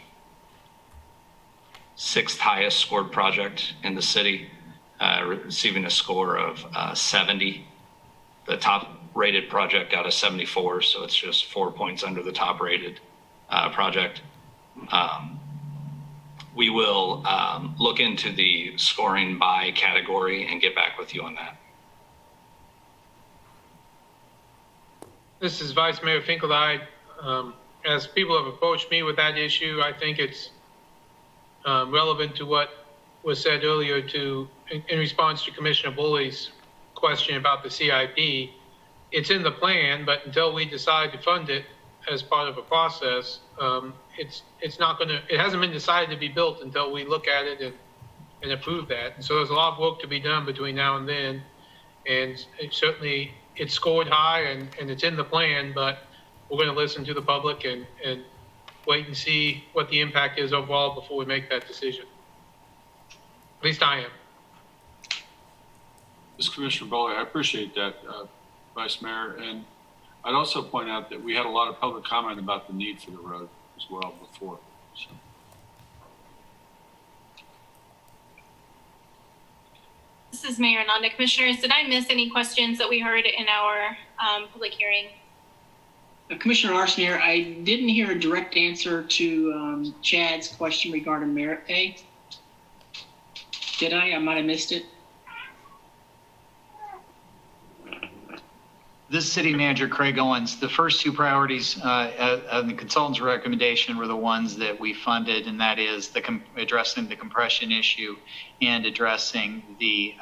6th highest scored project in the city, receiving a score of 70. The top rated project got a 74, so it's just 4 points under the top rated project. We will look into the scoring by category and get back with you on that. This is Vice Mayor Finkeldine. As people have approached me with that issue, I think it's relevant to what was said earlier in response to Commissioner Bully's question about the CIP. It's in the plan, but until we decide to fund it as part of a process, it hasn't been decided to be built until we look at it and approve that. And so there's a lot of work to be done between now and then. And certainly it's scored high and it's in the plan, but we're going to listen to the public and wait and see what the impact is overall before we make that decision. At least I am. This is Commissioner Bullock. I appreciate that, Vice Mayor. And I'd also point out that we had a lot of public comment about the need for the road as well before. So. This is Mayor Ananda. Commissioners, did I miss any questions that we heard in our public hearing? Commissioner Larson, I didn't hear a direct answer to Chad's question regarding merit pay. Did I? I might have missed it. This is City Manager Craig Owens. The first two priorities of the consultant's recommendation were the ones that we funded, and that is addressing the compression issue and addressing the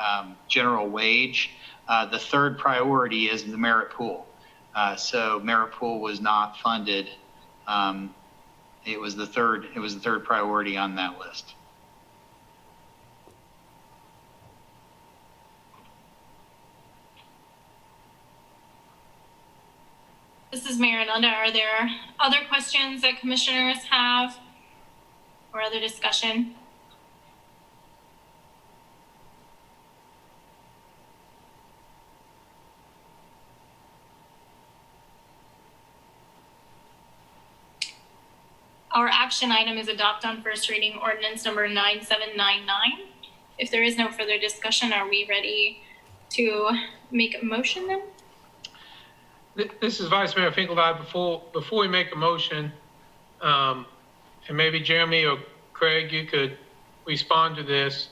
general wage. The third priority is the merit pool. So merit pool was not funded. It was the third priority on that list. This is Mayor Nanda. Are there other questions that commissioners have or other discussion? Our action item is adopt on first reading ordinance number 9799. If there is no further discussion, are we ready to make a motion then? This is Vice Mayor Finkeldine. Before we make a motion, and maybe Jeremy or Craig, you could respond to this.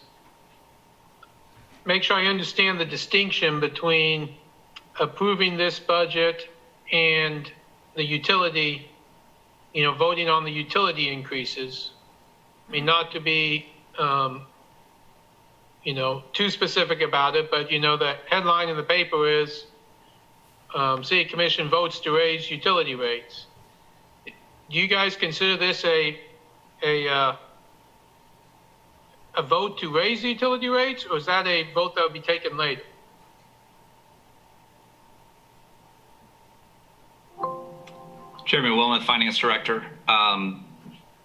Make sure I understand the distinction between approving this budget and the utility, voting on the utility increases. I mean, not to be, too specific about it, but the headline in the paper is, City Commission votes to raise utility rates. Do you guys consider this a vote to raise the utility rates, or is that a vote that will be taken later? Jeremy Wilmoth, Finance Director.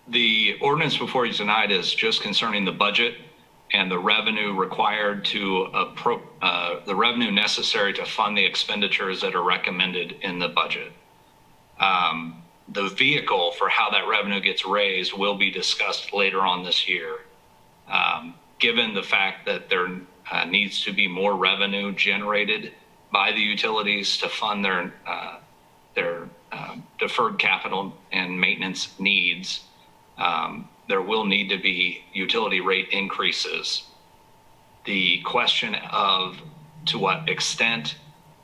The ordinance before you tonight is just concerning the budget and the revenue required to the revenue necessary to fund the expenditures that are recommended in the budget. The vehicle for how that revenue gets raised will be discussed later on this year. Given the fact that there needs to be more revenue generated by the utilities to fund their deferred capital and maintenance needs, there will need to be utility rate increases. The question of to what extent,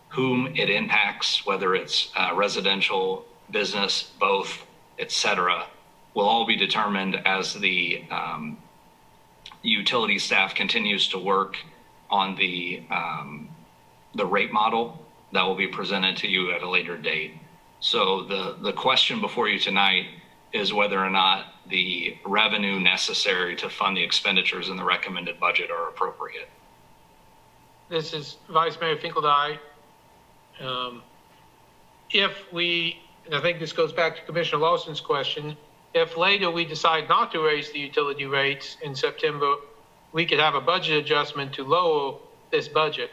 whom it impacts, whether it's residential, business, both, etc., will all be determined as the utility staff continues to work on the rate model that will be presented to you at a later date. So the question before you tonight is whether or not the revenue necessary to fund the expenditures in the recommended budget are appropriate. This is Vice Mayor Finkeldine. If we, and I think this goes back to Commissioner Lawson's question, if later we decide not to raise the utility rates in September, we could have a budget adjustment to lower this budget.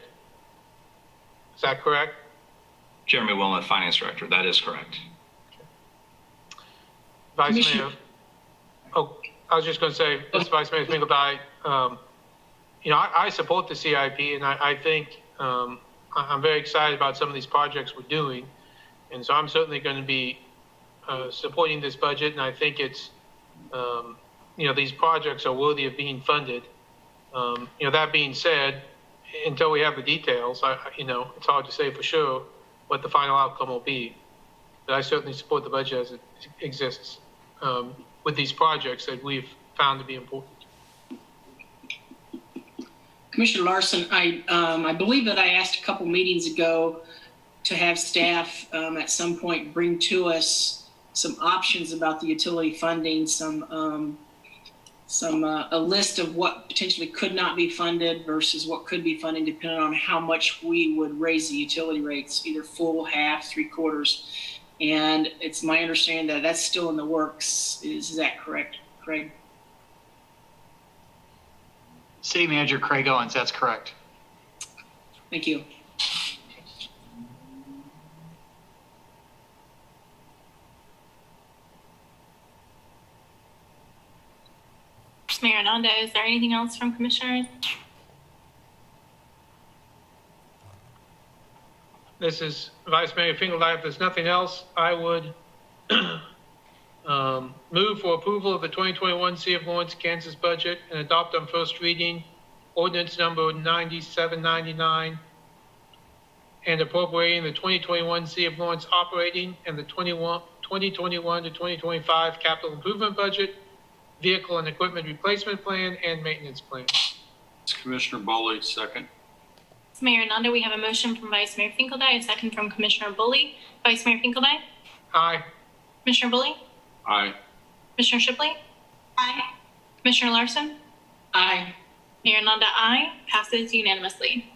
Is that correct? Jeremy Wilmoth, Finance Director. That is correct. Vice Mayor. Oh, I was just going to say, this Vice Mayor Finkeldine, I support the CIP, and I think I'm very excited about some of these projects we're doing. And so I'm certainly going to be supporting this budget, and I think it's, these projects are worthy of being funded. That being said, until we have the details, it's hard to say for sure what the final outcome will be. But I certainly support the budget as it exists with these projects that we've found to be important. Commissioner Larson, I believe that I asked a couple meetings ago to have staff at some point bring to us some options about the utility funding, a list of what potentially could not be funded versus what could be funded, depending on how much we would raise the utility rates, either full, half, 3/4. And it's my understanding that that's still in the works. Is that correct, Craig? City Manager Craig Owens, that's correct. Thank you. Mayor Nanda, is there anything else from commissioners? This is Vice Mayor Finkeldine. If there's nothing else, I would move for approval of the 2021 City of Lawrence, Kansas budget and adopt on first reading ordinance number 9799 and appropriating the 2021 City of Lawrence operating and the 2021 to 2025 capital improvement budget, vehicle and equipment replacement plan, and maintenance plan. Commissioner Boley, second. Mayor Nanda, we have a motion from Vice Mayor Finkeldye, a second from Commissioner Bully. Vice Mayor Finkeldye? Aye. Commissioner Bully? Aye. Commissioner Shipley? Aye. Commissioner Larson? Aye. Mayor Nanda, aye. Passes unanimously.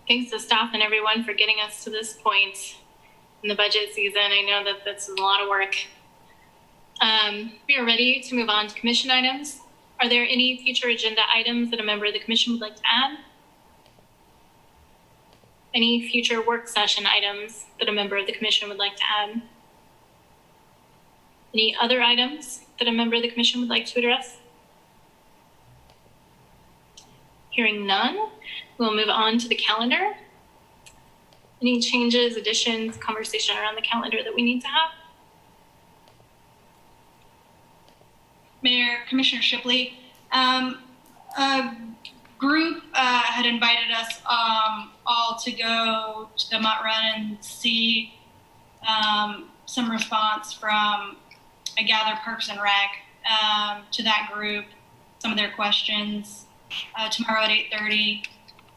Thanks to staff and everyone for getting us to this point in the budget season. I know that this is a lot of work. We are ready to move on to commission items. Are there any future agenda items that a member of the commission would like to add? Any future work session items that a member of the commission would like to add? Any other items that a member of the commission would like to address? Hearing none, we'll move on to the calendar. Any changes, additions, conversation around the calendar that we need to have? Mayor, Commissioner Shipley, a group had invited us all to go to the Mutt Run and see some response from, I gather, Parks and Rec to that group, some of their questions tomorrow at 8:30.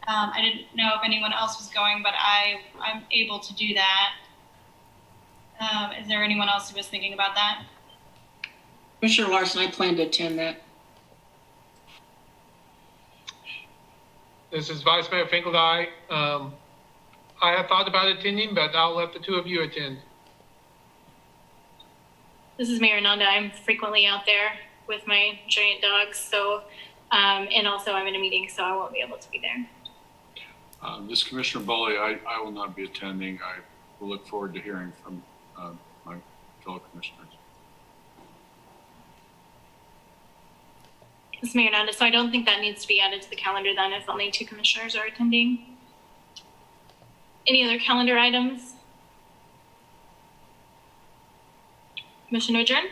I didn't know if anyone else was going, but I'm able to do that. Is there anyone else who was thinking about that? Commissioner Larson, I plan to attend that. This is Vice Mayor Finkeldye. I have thought about attending, but I'll let the two of you attend. This is Mayor Nanda. I'm frequently out there with my giant dogs, so and also I'm in a meeting, so I won't be able to be there. This Commissioner Boley, I will not be attending. I will look forward to hearing from my fellow commissioners. This is Mayor Nanda, so I don't think that needs to be added to the calendar then if only 2 commissioners are attending. Any other calendar items? Motion to adjourn?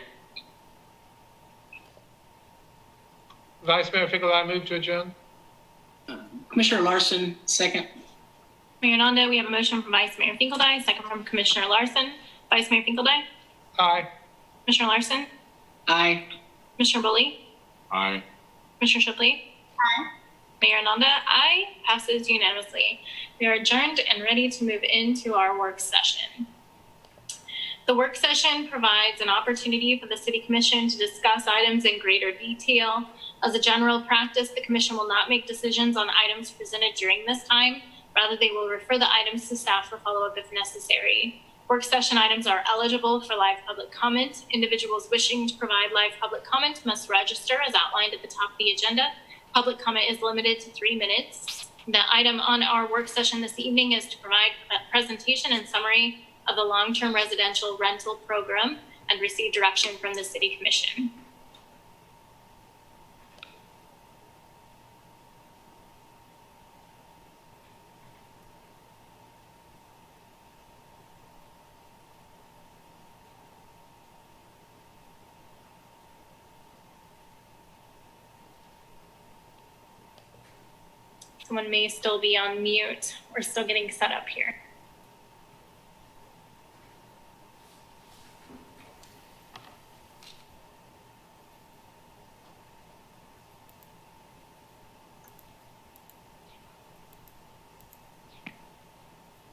Vice Mayor Finkeldye, move to adjourn. Commissioner Larson, second. Mayor Nanda, we have a motion from Vice Mayor Finkeldye, second from Commissioner Larson. Vice Mayor Finkeldye? Aye. Commissioner Larson? Aye. Commissioner Bully? Aye. Commissioner Shipley? Aye. Mayor Nanda, aye. Passes unanimously. We are adjourned and ready to move into our work session. The work session provides an opportunity for the City Commission to discuss items in greater detail. As a general practice, the Commission will not make decisions on items presented during this time. Rather, they will refer the items to staff for follow-up if necessary. Work session items are eligible for live public comment. Individuals wishing to provide live public comment must register as outlined at the top of the agenda. Public comment is limited to 3 minutes. The item on our work session this evening is to provide a presentation and summary of the long-term residential rental program and receive direction from the City Commission. Someone may still be on mute. We're still getting set up here.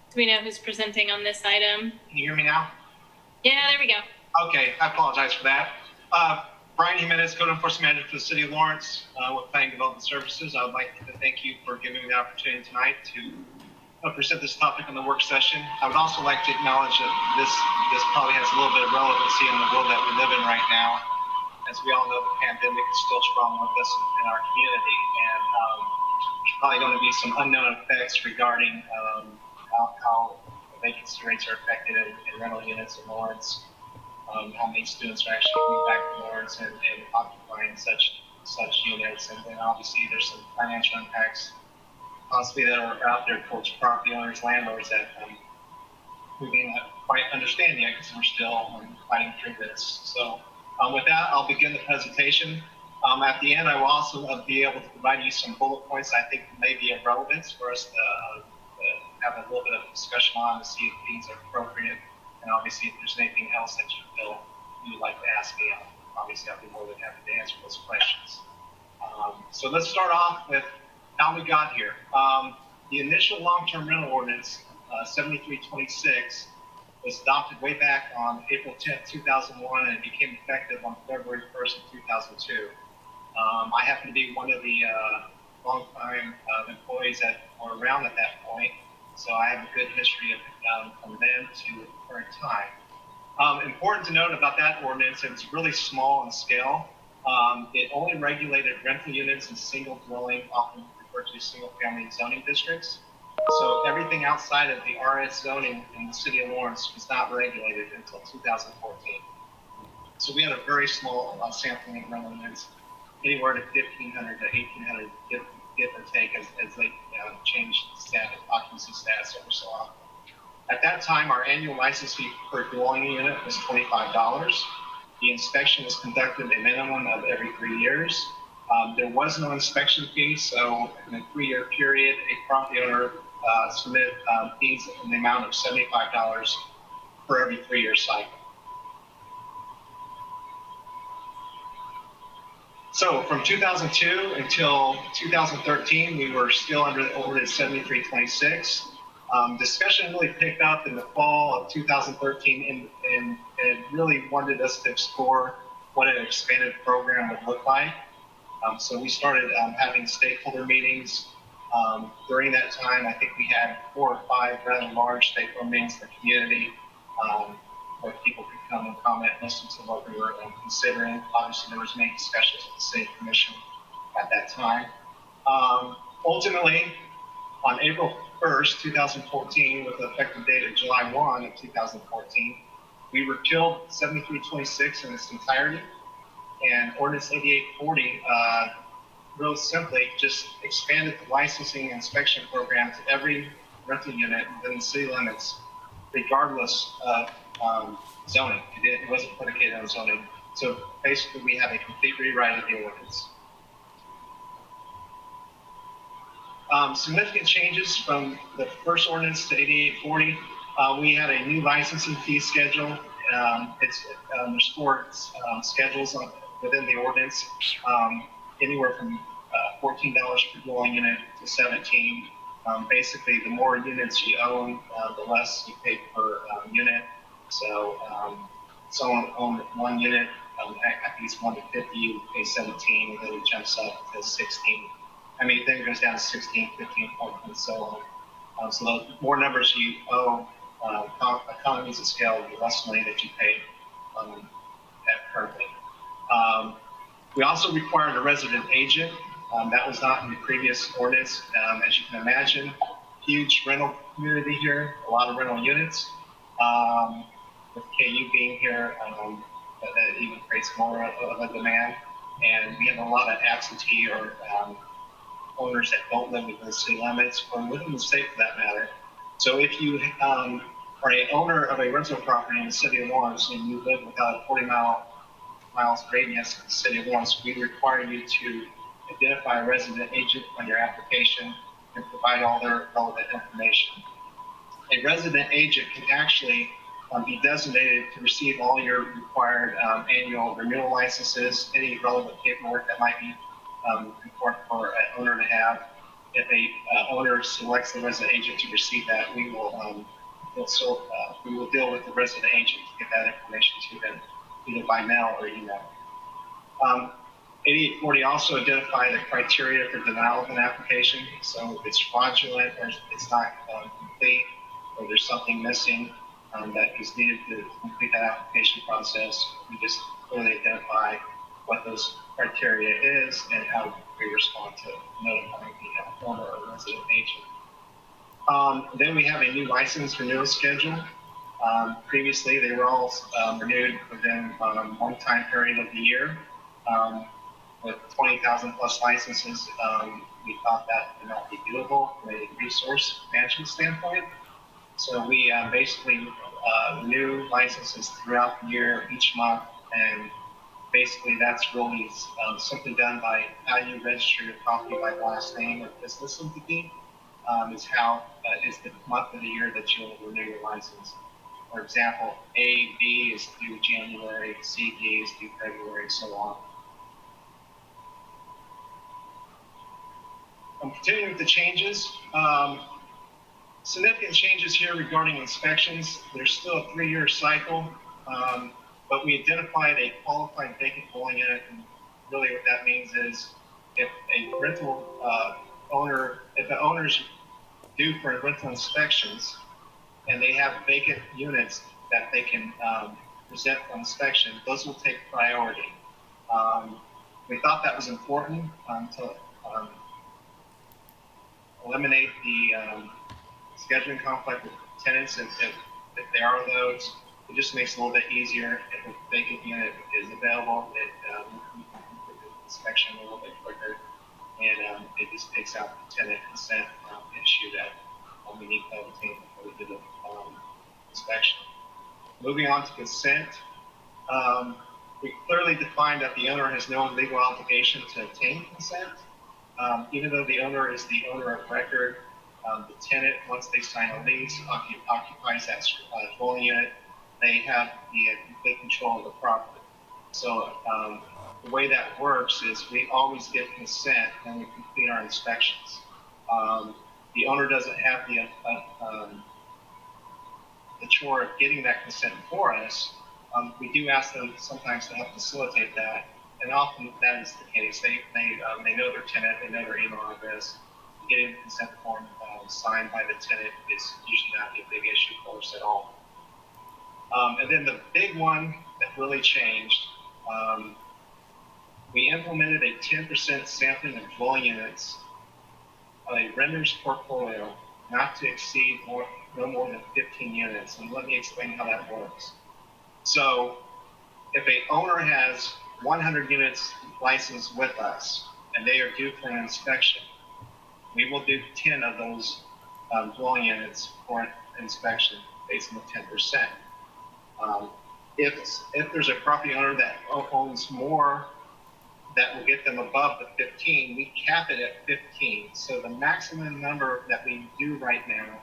Do we know who's presenting on this item? Can you hear me now? Yeah, there we go. Okay, I apologize for that. Brian Jimenez, Code Enforcement Manager for the City of Lawrence with Planning Development Services. I would like to thank you for giving me the opportunity tonight to present this topic in the work session. I would also like to acknowledge that this probably has a little bit of relevancy in the world that we live in right now. As we all know, the pandemic is still strong with us in our community, and there's probably going to be some unknown effects regarding how vacancy rates are affected in rental units in Lawrence. How many students are actually coming back to Lawrence and occupying such units, and then obviously there's some financial impacts possibly that are out there towards property owners, landlords that we may not quite understand yet because we're still fighting through this. So with that, I'll begin the presentation. At the end, I will also be able to provide you some bullet points I think may be of relevance for us to have a little bit of discussion on to see if these are appropriate. And obviously, if there's anything else that you feel you'd like to ask me, obviously I'll be more than happy to answer those questions. So let's start off with how we got here. The initial long-term rental ordinance, 7326, was adopted way back on April 10th, 2001, and it became effective on February 1st of 2002. I happen to be one of the long-time employees that were around at that point, so I have a good history of from then to the current time. Important to note about that ordinance, it was really small in scale. It only regulated rental units in single dwelling, often referred to as single-family zoning districts. So everything outside of the RS zoning in the city of Lawrence was not regulated until 2014. So we had a very small sampling of rental units, anywhere to 1,500 to 1,800, give or take, as they changed occupancy stats every so often. At that time, our annual license fee per dwelling unit was $25. The inspection was conducted a minimum of every 3 years. There was no inspection fee, so in a 3-year period, a property owner submitted fees in the amount of $75 for every 3-year cycle. So from 2002 until 2013, we were still under the Ordinance 7326. Discussion really picked up in the fall of 2013 and it really wanted us to explore what an expanded program would look like. So we started having stakeholder meetings. During that time, I think we had 4 or 5 rather large stakeholder meetings in the community where people could come and comment, listen to what we were considering. Obviously, there was many discussions with the City Commission at that time. Ultimately, on April 1st, 2014, with the effective date of July 1 of 2014, we repealed 7326 in its entirety, and Ordinance 8840 real simply just expanded the licensing and inspection program to every rental unit within the city limits, regardless of zoning. It wasn't predicated on zoning. So basically, we have a complete rewrite of the ordinance. Significant changes from the first ordinance to 8840. We had a new licensing fee schedule. There's 4 schedules within the ordinance, anywhere from $14 per dwelling unit to $17. Basically, the more units you own, the less you pay per unit. So someone owned 1 unit, I think it's 1 to 50, you pay 17, and then it jumps up to 16. Then it goes down to 16, 15, 14, and so on. So the more numbers you owe, economies of scale, the less money that you pay currently. We also required a resident agent. That was not in the previous ordinance. As you can imagine, huge rental community here, a lot of rental units. With KU being here, that even creates more of a demand. And we have a lot of absentee or owners that don't live within the city limits or within the state for that matter. So if you are an owner of a rental property in the city of Lawrence and you live without a 40 miles radius of the city of Lawrence, we require you to identify a resident agent on your application and provide all their relevant information. A resident agent can actually be designated to receive all your required annual renewal licenses, any relevant paperwork that might be important for an owner to have. If a owner selects the resident agent to receive that, we will deal with the resident agent to get that information to them, either by mail or email. 8840 also identified the criteria for denial of an application. So if it's fraudulent or it's not complete or there's something missing that is needed to complete that application process, we just clearly identify what those criteria is and how we respond to notifying the owner or resident agent. Then we have a new license renewal schedule. Previously, they were all renewed within one time period of the year. With 20,000 plus licenses, we thought that would not be doable from a resource management standpoint. So we basically renew licenses throughout the year, each month, and Basically, that's really simply done by how you register your property by last name or business entity. Is how is the month of the year that you'll renew your license. For example, A, B is due January, C, D is due February, so on. I'm continuing with the changes. Significant changes here regarding inspections. There's still a 3-year cycle, but we identified a qualified vacant dwelling unit, and really what that means is if a rental if the owner's due for rental inspections and they have vacant units that they can present for inspection, those will take priority. We thought that was important to eliminate the scheduling conflict with tenants if there are those. It just makes it a little bit easier if a vacant unit is available. It we can complete the inspection a little bit quicker, and it just takes out the tenant consent issue that we need to obtain before we do the inspection. Moving on to consent, we clearly defined that the owner has no legal obligation to obtain consent. Even though the owner is the owner of record, the tenant, once they sign a lease, occupies that dwelling unit, they have the complete control of the property. So the way that works is we always get consent when we complete our inspections. The owner doesn't have the chore of getting that consent for us. We do ask them sometimes to help facilitate that, and often that is the case. They know their tenant, they know their email address. Getting the consent form signed by the tenant is usually not a big issue for us at all. And then the big one that really changed, we implemented a 10% sampling of dwelling units of a renter's portfolio not to exceed no more than 15 units. And let me explain how that works. So if a owner has 100 units licensed with us and they are due for an inspection, we will do 10 of those dwelling units for inspection based on the 10%. If there's a property owner that owns more that will get them above the 15, we cap it at 15. So the maximum number that we do right now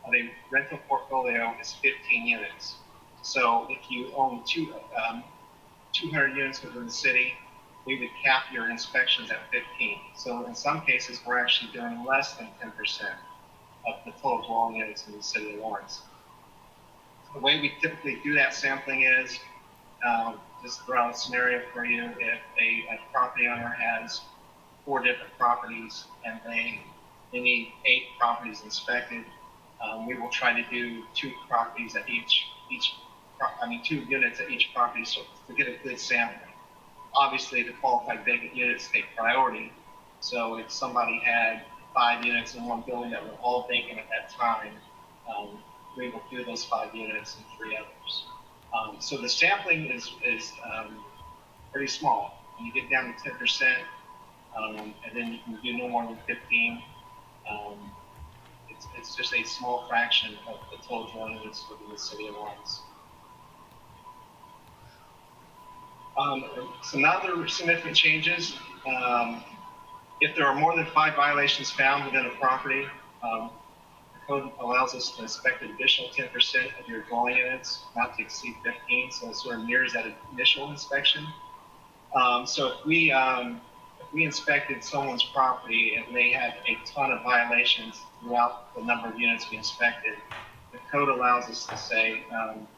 of a rental portfolio is 15 units. So if you own 200 units within the city, we would cap your inspections at 15. So in some cases, we're actually doing less than 10% of the total dwelling units in the city of Lawrence. The way we typically do that sampling is, just throw out a scenario for you. If a property owner has 4 different properties and they need 8 properties inspected, we will try to do 2 properties at 2 units at each property, so to get a good sampling. Obviously, the qualified vacant units take priority. So if somebody had 5 units in one building that were all vacant at that time, we will do those 5 units and 3 others. So the sampling is pretty small. When you get down to 10%, and then you can do no more than 15, it's just a small fraction of the total dwelling units within the city of Lawrence. Some other significant changes. If there are more than 5 violations found within a property, the code allows us to inspect an additional 10% of your dwelling units, not to exceed 15, so it sort of mirrors that initial inspection. So if we inspected someone's property and they had a ton of violations throughout the number of units we inspected, the code allows us to say,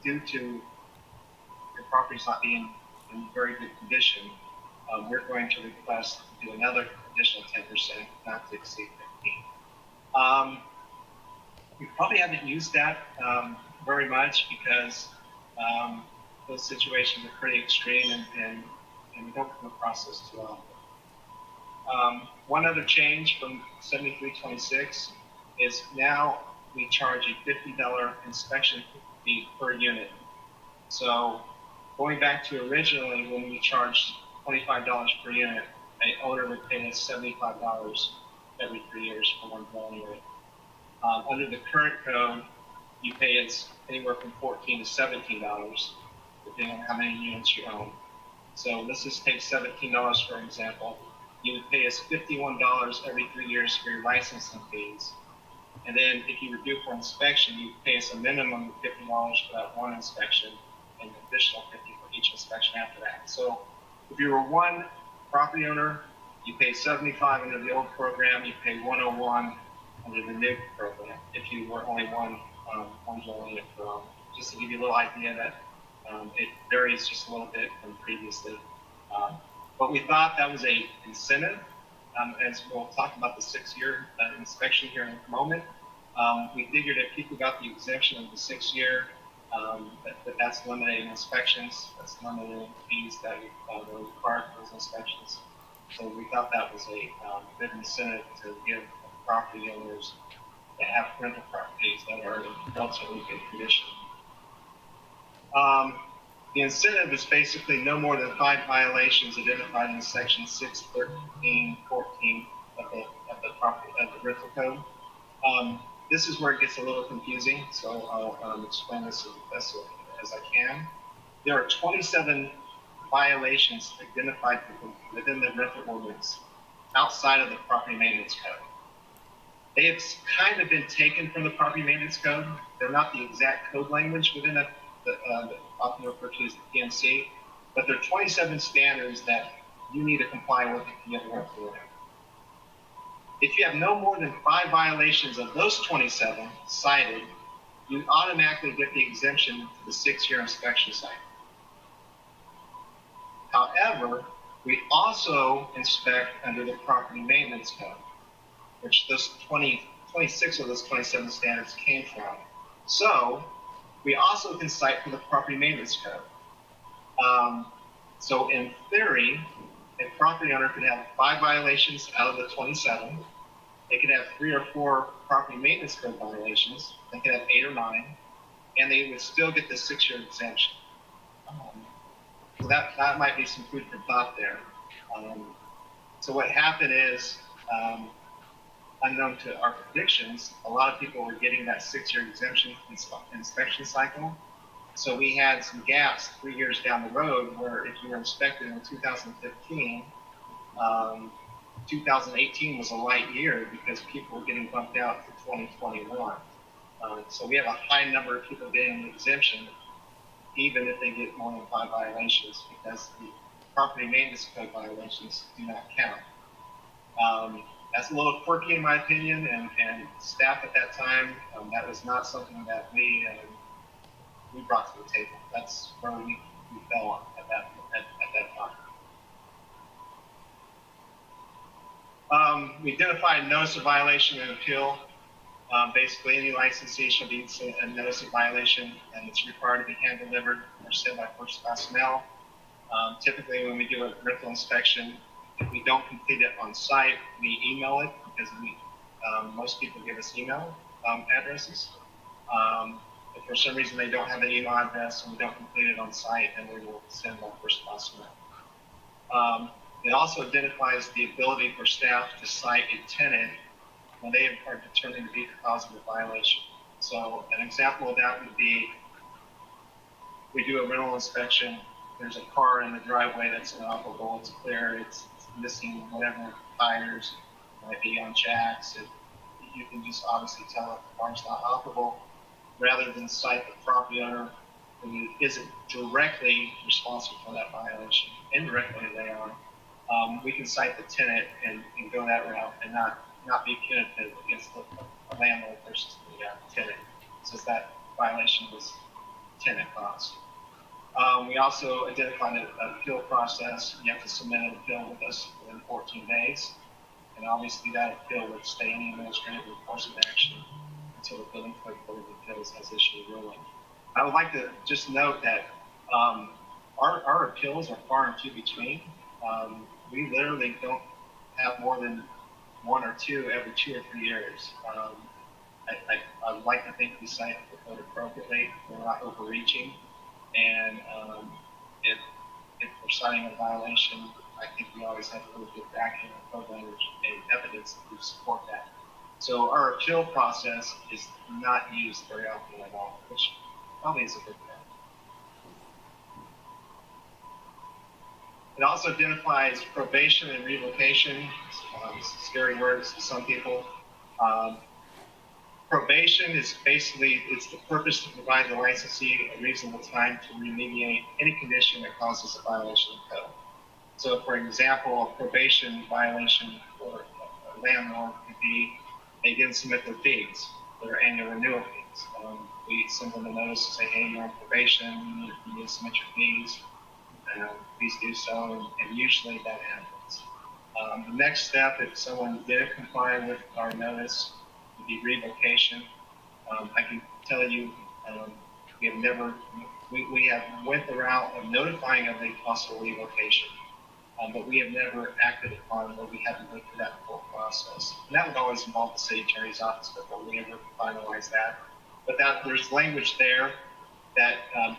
due to your property's not being in very good condition, we're going to request to do another additional 10%, not to exceed 15. We probably haven't used that very much because those situations are pretty extreme and we don't come across this too often. One other change from 7326 is now we charge a $50 inspection fee per unit. So going back to originally when we charged $25 per unit, an owner would pay us $75 every 3 years for one dwelling unit. Under the current code, you pay us anywhere from $14 to $17, depending on how many units you own. So let's just take $17 for example. You would pay us $51 every 3 years for your licensing fees. And then if you were due for inspection, you pay us a minimum of $50 for that one inspection and an additional $50 for each inspection after that. So if you were one property owner, you pay $75 under the old program, you pay $101 under the new program. If you were only one dwelling unit per owner. Just to give you a little idea that it varies just a little bit from previously. But we thought that was a incentive. As we'll talk about the 6-year inspection here in a moment. We figured if people got the exemption of the 6-year, that's eliminating inspections, that's eliminating fees that were required for those inspections. So we thought that was a good incentive to give property owners that have rental properties that are in relatively good condition. The incentive is basically no more than 5 violations identified in section 6, 13, 14 of the rental code. This is where it gets a little confusing, so I'll explain this as best as I can. There are 27 violations identified within the rental ordinance outside of the property maintenance code. They have kind of been taken from the property maintenance code. They're not the exact code language within the often referred to as the PMC, but there are 27 standards that you need to comply with if you have a rental unit. If you have no more than 5 violations of those 27 cited, you automatically get the exemption to the 6-year inspection cycle. However, we also inspect under the property maintenance code, which those 26 of those 27 standards came from. So we also can cite for the property maintenance code. So in theory, a property owner could have 5 violations out of the 27. They could have 3 or 4 property maintenance code violations. They could have 8 or 9, and they would still get the 6-year exemption. So that might be some food for thought there. So what happened is, unknown to our predictions, a lot of people were getting that 6-year exemption inspection cycle. So we had some gaps 3 years down the road where if you were inspected in 2015, 2018 was a light year because people were getting bumped out to 2021. So we have a high number of people getting an exemption, even if they get more than 5 violations, because the property maintenance code violations do not count. That's a little quirky in my opinion, and staff at that time, that was not something that we brought to the table. That's where we fell on at that time. We identified notice of violation and appeal. Basically, any licensee shall be a notice of violation, and it's required to be hand-delivered or sent by first-class mail. Typically, when we do a rental inspection, if we don't complete it on site, we email it because most people give us email addresses. If for some reason they don't have an email address and we don't complete it on site, then we will send them first-class mail. It also identifies the ability for staff to cite a tenant when they are determined to be the cause of the violation. So an example of that would be, we do a rental inspection, there's a car in the driveway that's inoperable, it's clear, it's missing whatever tires, might be on jacks, you can just obviously tell if the car's not operable, rather than cite the property owner who isn't directly responsible for that violation. Indirectly they are. We can cite the tenant and go that route and not be punitive against the landlord versus the tenant, since that violation was tenant caused. We also identified an appeal process. You have to submit an appeal with us within 14 days. And obviously that appeal would stay in the administrative enforcement action until the Building Code Board of Appeals has issued a ruling. I would like to just note that our appeals are far and few between. We literally don't have more than 1 or 2 every 2 or 3 years. I would like to think we cite the code appropriately. We're not overreaching. And if we're citing a violation, I think we always have a little bit backing of code language and evidence to support that. So our appeal process is not used very often at all, which probably is a good thing. It also identifies probation and relocation, scary words to some people. Probation is basically, it's the purpose to provide the licensee a reasonable time to remediate any condition that causes a violation of code. So for example, a probation violation for a landlord could be they didn't submit their fees, their annual renewal fees. We send them a notice to say, hey, you're on probation, you need to submit your fees. Please do so, and usually that happens. The next step, if someone did comply with our notice, would be revocation. I can tell you, we have never, we have went the route of notifying of a possible revocation, but we have never acted upon where we haven't went through that full process. And that would always involve the city attorney's office before we ever finalize that. But there's language there that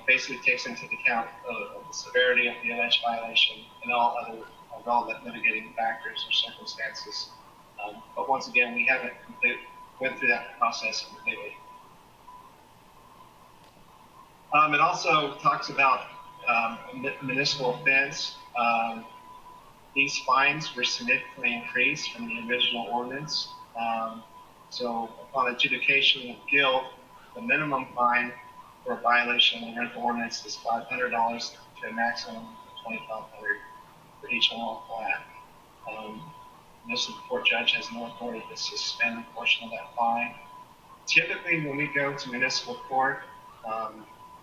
basically takes into account the severity of the alleged violation and all the mitigating factors or circumstances. But once again, we haven't went through that process completely. It also talks about municipal offense. These fines were significantly increased from the original ordinance. So upon adjudication of guilt, the minimum fine for a violation of the rental ordinance is $500 to a maximum of $2,500 for each unlawful flat. Municipal court judge has no authority to suspend a portion of that fine. Typically, when we go to municipal court,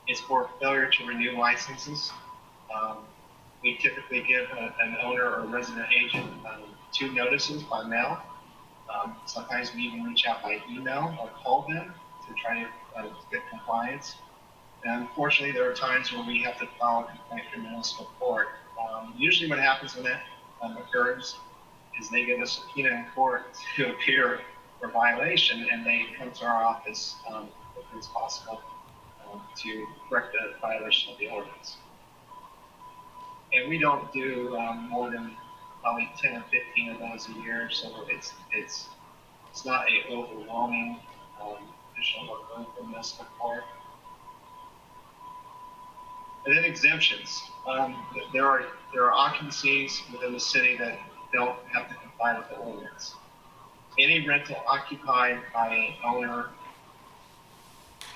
it's for failure to renew licenses. We typically give an owner or resident agent 2 notices by mail. Sometimes we even reach out by email or call them to try to get compliance. And unfortunately, there are times where we have to file a complaint through municipal court. Usually what happens when that occurs is they give us a subpoena in court to appear for violation, and they come to our office if it's possible to correct the violation of the ordinance. And we don't do more than probably 10 or 15 of those a year, so it's not a overwhelming additional workload for municipal court. And then exemptions. There are occupancies within the city that don't have to comply with the ordinance. Any rental occupied by an owner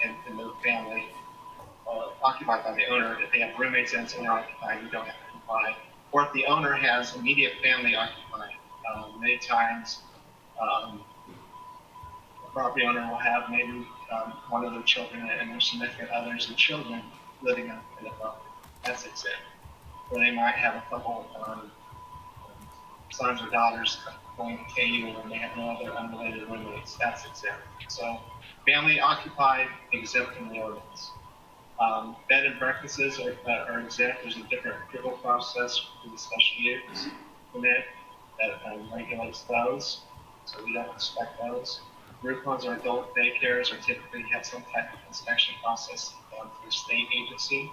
and their family, occupied by the owner, if they have roommates and it's owner occupied, you don't have to comply. Or if the owner has immediate family occupied, many times the property owner will have maybe one of their children and their significant others and children living in the property. That's exempt. Or they might have a couple sons or daughters going to KU and they have no other unrelated roommates. That's exempt. So family occupied, exempt from the ordinance. Bed and breakfasts are exempt. There's a different approval process for the special use permit that regulates those. So we don't inspect those. Group homes or adult daycares are typically have some type of inspection process through the state agency,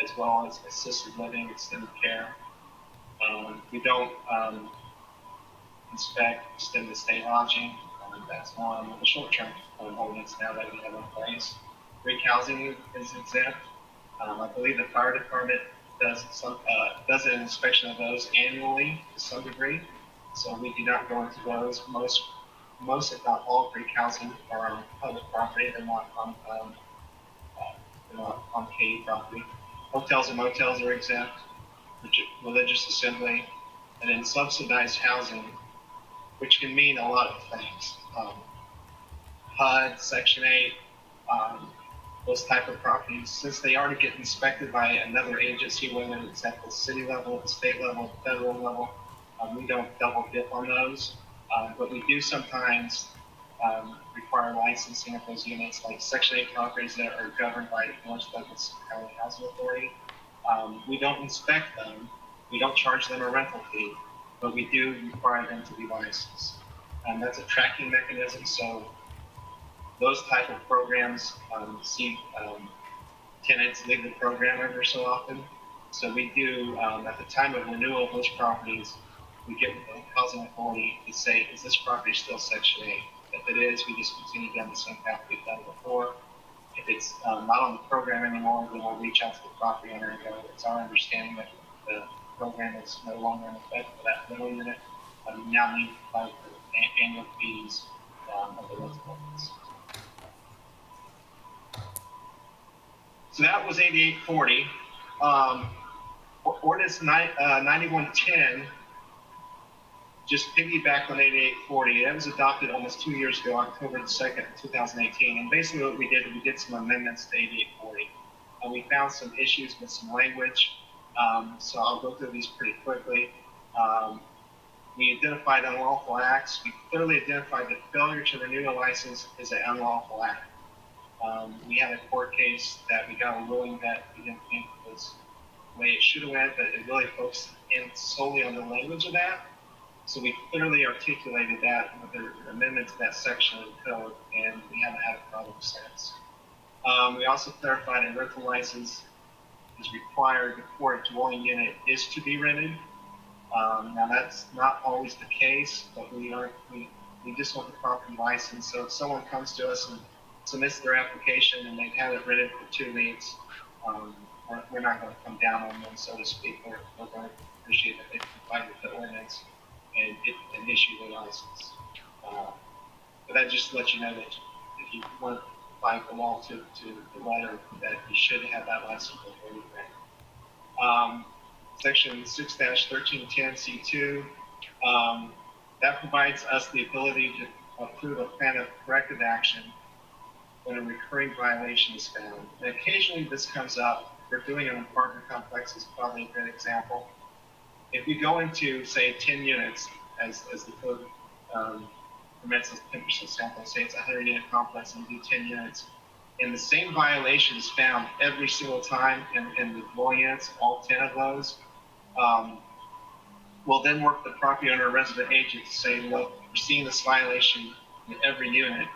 as well as assisted living, extended care. We don't inspect extended stay lodging. That's one of the short-term ordinance now that we have in place. Greek housing is exempt. I believe the fire department does an inspection of those annually to some degree. So we do not go into those. Most if not all Greek housing are on public property. They're not on KU property. Hotels and motels are exempt. Religious assembly, and then subsidized housing, which can mean a lot of things. HUD, Section 8, those type of properties, since they already get inspected by another agency, whether it's at the city level, the state level, federal level, we don't double dip on those. But we do sometimes require licensing of those units, like Section 8 properties that are governed by the North Douglas County Housing Authority. We don't inspect them. We don't charge them a rental fee, but we do require them to be licensed. That's a tracking mechanism, so those type of programs see tenants leave the program every so often. So we do, at the time of renewal of those properties, we get the housing authority to say, is this property still Section 8? If it is, we just continue down the same path we've done before. If it's not on the program anymore, then we'll reach out to the property owner and go, it's our understanding that the program is no longer in effect for that middle unit. You now need to provide the annual fees of the rental ordinance. So that was 8840. Ordinance 9110 just piggybacked on 8840. That was adopted almost 2 years ago, October 2nd, 2018. And basically what we did some amendments to 8840. We found some issues with some language. So I'll go through these pretty quickly. We identified unlawful acts. We clearly identified that failure to renew a license is an unlawful act. We had a court case that we got a ruling that we didn't think was the way it should have went, but it really focused in solely on the language of that. So we clearly articulated that with the amendment to that section of the code, and we haven't had a problem since. We also clarified a rental license is required before a dwelling unit is to be rented. Now that's not always the case, but we just want the property license. So if someone comes to us and submits their application and they've had it rented for 2 weeks, we're not going to come down on them, so to speak. We're going to appreciate that they comply with the ordinance and issue the license. But that just lets you know that if you want to apply for the law to the letter, that you should have that license before you rent. Section 6-1310 C2, that provides us the ability to approve a plan of corrective action when a recurring violation is found. And occasionally this comes up. We're doing an apartment complex is probably a good example. If you go into, say, 10 units, as the code permits us 10% sample, say it's a 100-unit complex and you do 10 units, and the same violation is found every single time in the dwelling units, all 10 of those, we'll then work the property owner or resident agent to say, look, we're seeing this violation in every unit.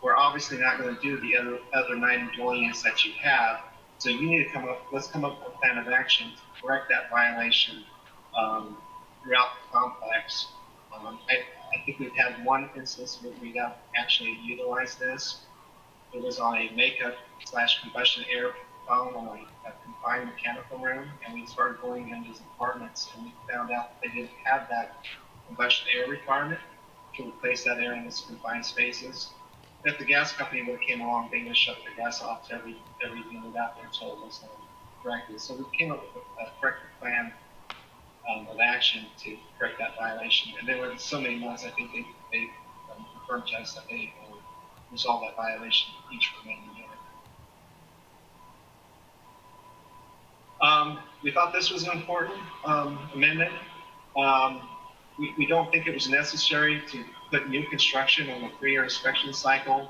We're obviously not going to do the other 90 dwelling units that you have. So you need to let's come up with a plan of action to correct that violation throughout the complex. I think we've had one instance where we have actually utilized this. It was on a makeup/combustion air found on a confined mechanical room, and we started going into these apartments, and we found out that they didn't have that combustion air requirement to replace that air in these confined spaces. If the gas company would have came along, they would have shut the gas off to every unit out there until it was corrected. So we came up with a corrective plan of action to correct that violation. And there were so many months, I think they confirmed to us that they resolved that violation each remaining unit. We thought this was an important amendment. We don't think it was necessary to put new construction on the 3-year inspection cycle.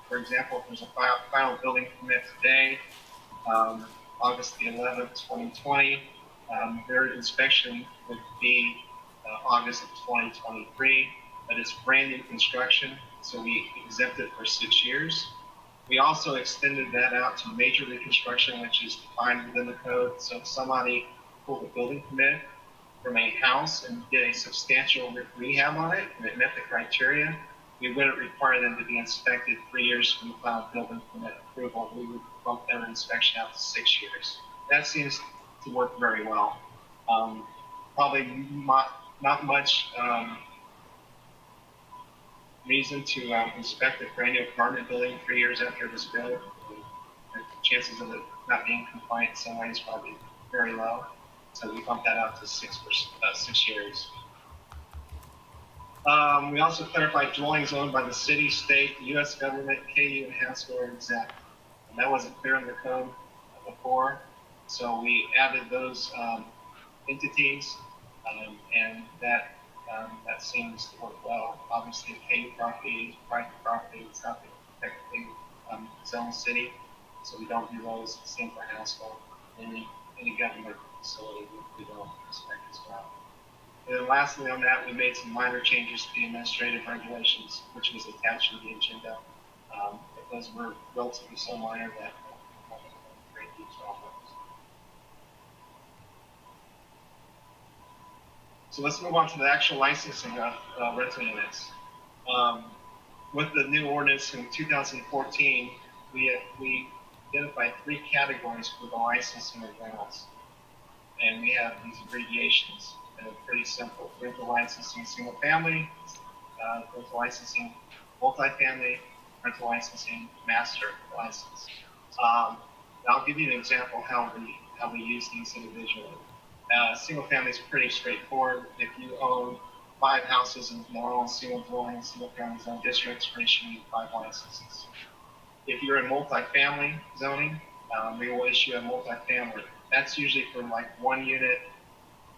For example, if there's a final building permit today, August the 11th, 2020, their inspection would be August of 2023, but it's brand new construction, so we exempt it for 6 years. We also extended that out to major reconstruction, which is defined within the code. So if somebody pulled a building permit from a house and did a substantial rehab on it, and it met the criteria, we wouldn't require them to be inspected 3 years from the final building permit approval. We would bump their inspection out to 6 years. That seems to work very well. Probably not much reason to inspect a brand new apartment building 3 years after it was built. The chances of it not being compliant in some way is probably very low. So we bumped that out to 6 years. We also clarified dwellings owned by the city, state, U.S. government, KU, and Haskell are exempt. And that wasn't clear in the code before. So we added those entities, and that seems to work well. Obviously, KU property is private property. It's not technically its own city, so we don't do those. Same for Haskell. Any government facility we don't inspect as well. And then lastly on that, we made some minor changes to the administrative regulations, which was attached to the agenda. But those were relatively so minor that I'm not going to go into great detail on those. So let's move on to the actual licensing of rental units. With the new ordinance in 2014, we identified 3 categories for the licensing of rentals. and we have these abbreviations. And they're pretty simple: rental licensing, single family, rental licensing, multifamily, rental licensing, master license. I'll give you an example how we use these individually. Single family is pretty straightforward. If you own 5 houses and they're all single dwelling, single family zone districts, we're issuing you 5 licenses. If you're in multifamily zoning, we will issue a multifamily. That's usually for like 1 unit.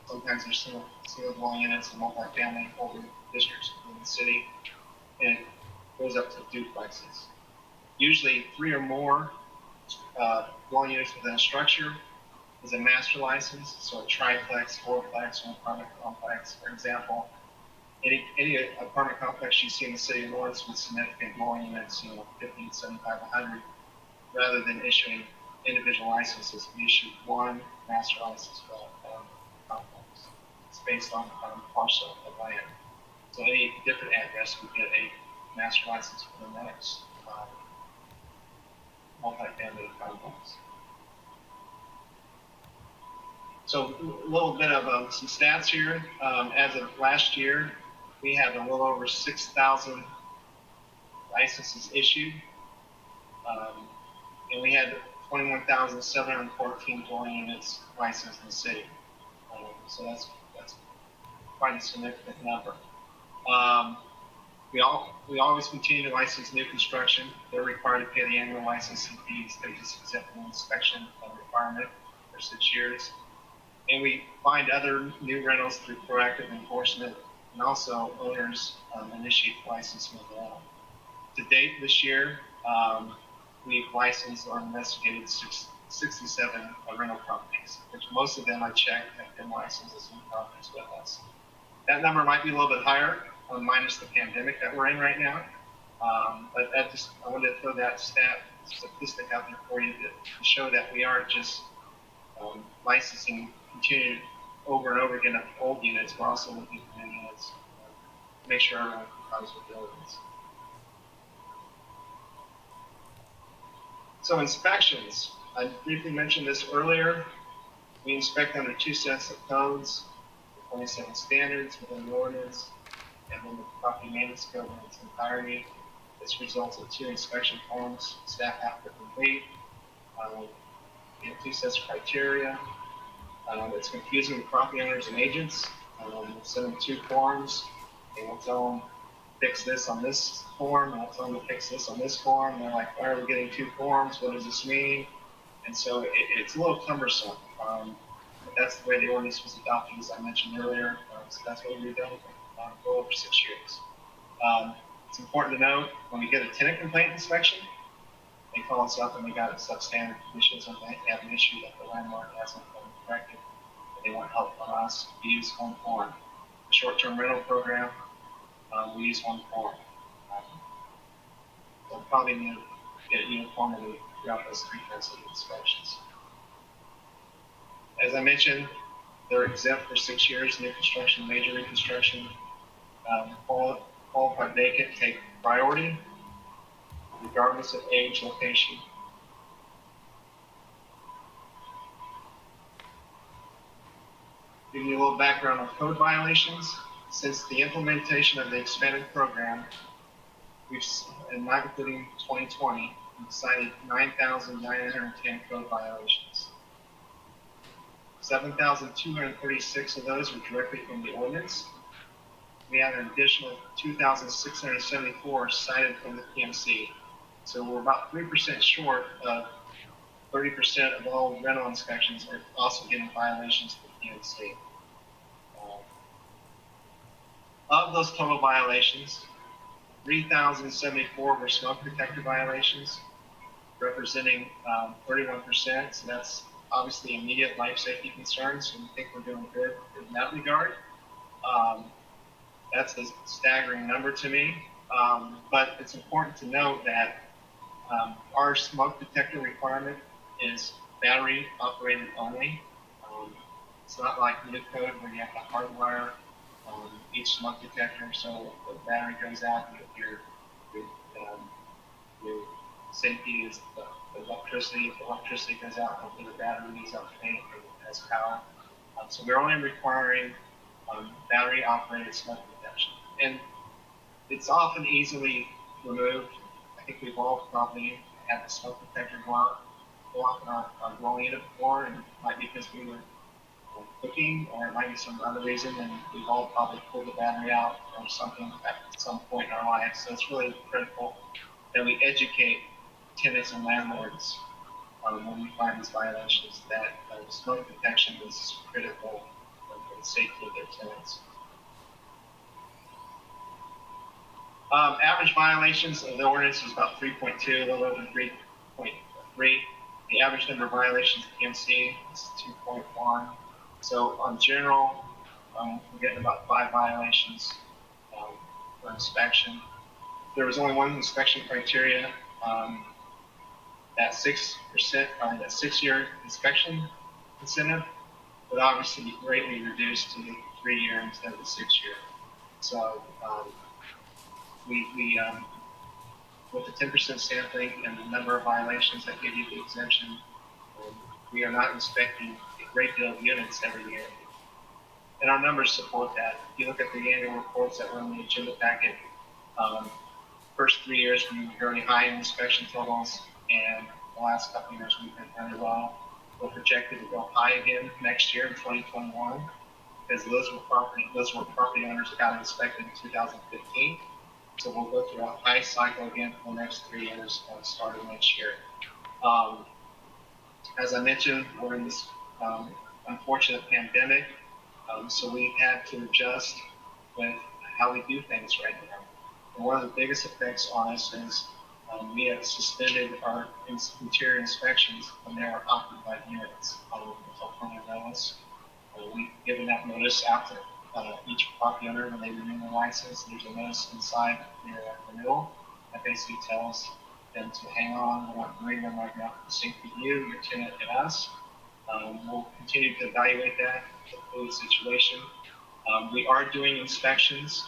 Sometimes there's single dwelling units and multifamily over districts in the city, and it goes up to duplexes. Usually 3 or more dwelling units within a structure is a master license, so a triplex, fourplex, or apartment complex, for example. Any apartment complex you see in the city of Lawrence with significant dwelling units, 50, 75, 100, rather than issuing individual licenses, we issue 1 master license for that complex. It's based on parcel of land. So any different address would get a master license for the next multifamily complex. So a little bit of some stats here. As of last year, we had a little over 6,000 licenses issued, and we had 21,714 dwelling units licensed in the city. So that's quite a significant number. We always continue to license new construction. They're required to pay the annual licensing fees. They just exempt an inspection requirement for 6 years. And we find other new rentals through proactive enforcement, and also owners initiate licensing as well. To date this year, we've licensed or investigated 67 rental properties, which most of them I checked have been licensed as new properties with us. That number might be a little bit higher, minus the pandemic that we're in right now. But I wanted to throw that statistic out there for you to show that we aren't just licensing continue over and over again of old units. We're also looking for new units to make sure everyone complies with the ordinance. So inspections, I briefly mentioned this earlier. We inspect under 2 sets of codes, the 27 standards within the ordinance, and then the property maintenance code in its entirety. This results in 2 inspection forms staff have to complete. We have 2 sets of criteria. It's confusing with property owners and agents. We'll send them 2 forms, and we'll tell them fix this on this form, and I'll tell them to fix this on this form. And they're like, why are we getting 2 forms? What does this mean? And so it's a little cumbersome. But that's the way the ordinance was adopted, as I mentioned earlier. So that's what we've done for over 6 years. It's important to note, when we get a tenant complaint inspection, they call us up and we got substandard conditions, or they have an issue that the landlord hasn't been corrected. They want help from us. We use one form. The short-term rental program, we use one form. So we'll probably need to get uniformity throughout those 3 kinds of inspections. As I mentioned, they're exempt for 6 years, new construction, major reconstruction. Qualified vacant take priority, regardless of age, location. Give you a little background on code violations. Since the implementation of the expanded program, and not including 2020, we've cited 9,910 code violations. 7,236 of those were directly from the ordinance. We had an additional 2,674 cited from the PMC. So we're about 3% short of 30% of all rental inspections are also getting violations from the PMC. Of those total violations, 3,074 were smoke detector violations, representing 31%. So that's obviously immediate life safety concerns, and we think we're doing good in that regard. That's a staggering number to me, but it's important to note that our smoke detector requirement is battery operated only. It's not like new code where you have to hardwire each smoke detector, so the battery goes out, your safety is the electricity. If the electricity goes out, hopefully the battery needs up to date and has power. So we're only requiring battery operated smoke detection. And it's often easily removed. I think we've all probably had the smoke detector go off in our dwelling unit before, and it might be because we were cooking, or it might be some other reason, and we've all probably pulled the battery out or something at some point in our life. So it's really critical that we educate tenants and landlords when we find these violations, that smoke detection is critical for the safety of their tenants. Average violations of the ordinance is about 3.2, a little over 3.3. The average number of violations at PMC is 2.1. So on general, we're getting about 5 violations for inspection. There was only one inspection criteria, that 6%, that 6-year inspection incentive, but obviously greatly reduced to 3-year instead of the 6-year. So we with the 10% sampling and the number of violations that give you the exemption, we are not inspecting a great deal of units every year. And our numbers support that. If you look at the annual reports that were in the agenda packet, first 3 years we were very high in inspection totals, and the last couple of years we've been very low. We're projected to go high again next year in 2021, because those were property owners that got inspected in 2015. So we'll go through a high cycle again for the next 3 years, starting next year. As I mentioned, we're in this unfortunate pandemic, so we've had to adjust with how we do things right now. And one of the biggest effects on us is we have suspended our interior inspections when there are occupied units until further notice. We've given that notice out to each property owner when they renew their license. There's a notice inside their renewal that basically tells them to hang on. We're not doing them right now for the safety of you, your tenant, and us. We'll continue to evaluate that, the fluid situation. We are doing inspections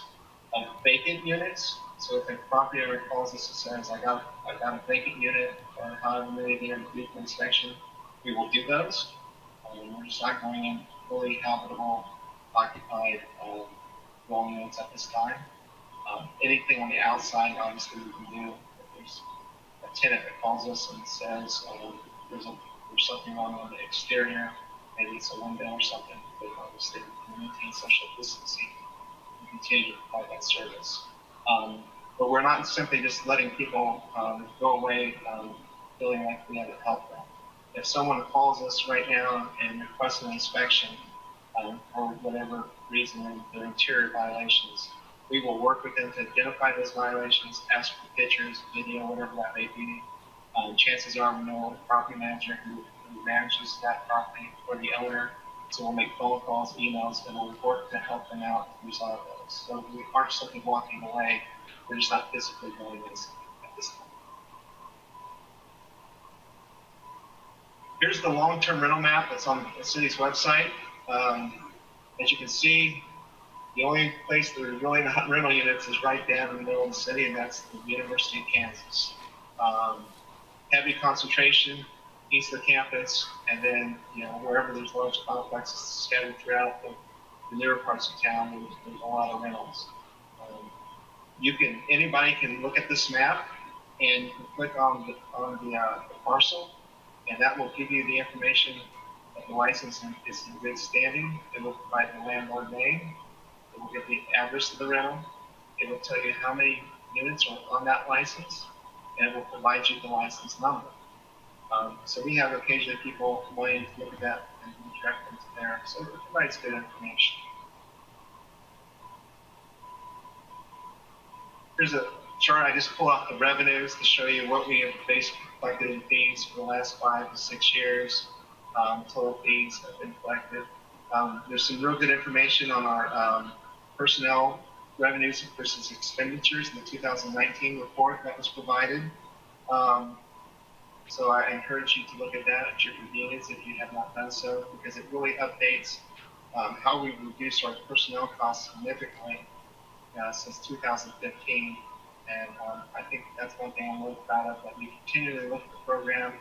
of vacant units. So if a property owner calls us and says, I got a vacant unit, or however many they're due for inspection, we will do those. We're just not going in fully habitable, occupied dwelling units at this time. Anything on the outside, obviously, we can do. If there's a tenant that calls us and says there's something wrong on the exterior, maybe it's a window or something, but obviously we maintain social distancing and continue to provide that service. But we're not simply just letting people go away feeling like we haven't helped them. If someone calls us right now and requests an inspection for whatever reason, their interior violations, we will work with them to identify those violations, ask for pictures, video, whatever that may be. Chances are we know the property manager who manages that property, or the owner, so we'll make phone calls, emails, and we'll work to help them out to resolve those. So we aren't simply walking away, we're just not physically going in at this time. Here's the long-term rental map that's on the city's website. As you can see, the only place that are really not rental units is right down in the middle of the city, and that's the University of Kansas. Heavy concentration east of the campus, and then wherever there's large complexes scattered throughout the newer parts of town, there's a lot of rentals. Anybody can look at this map and you can click on the parcel, and that will give you the information that the license is in good standing. It will provide the landlord name. It will give the address of the rental. It will tell you how many units are on that license, and it will provide you the license number. So we have occasionally people wanting to look at that and direct them to there. So it provides good information. Here's a chart. I just pulled off the revenues to show you what we have basically collected in fees for the last 5 to 6 years. Total fees have been collected. There's some real good information on our personnel revenues versus expenditures in the 2019 report that was provided. So I encourage you to look at that at your convenience if you have not done so, because it really updates how we've reduced our personnel costs significantly since 2015. And I think that's one thing I'm really proud of, that we continually look at the program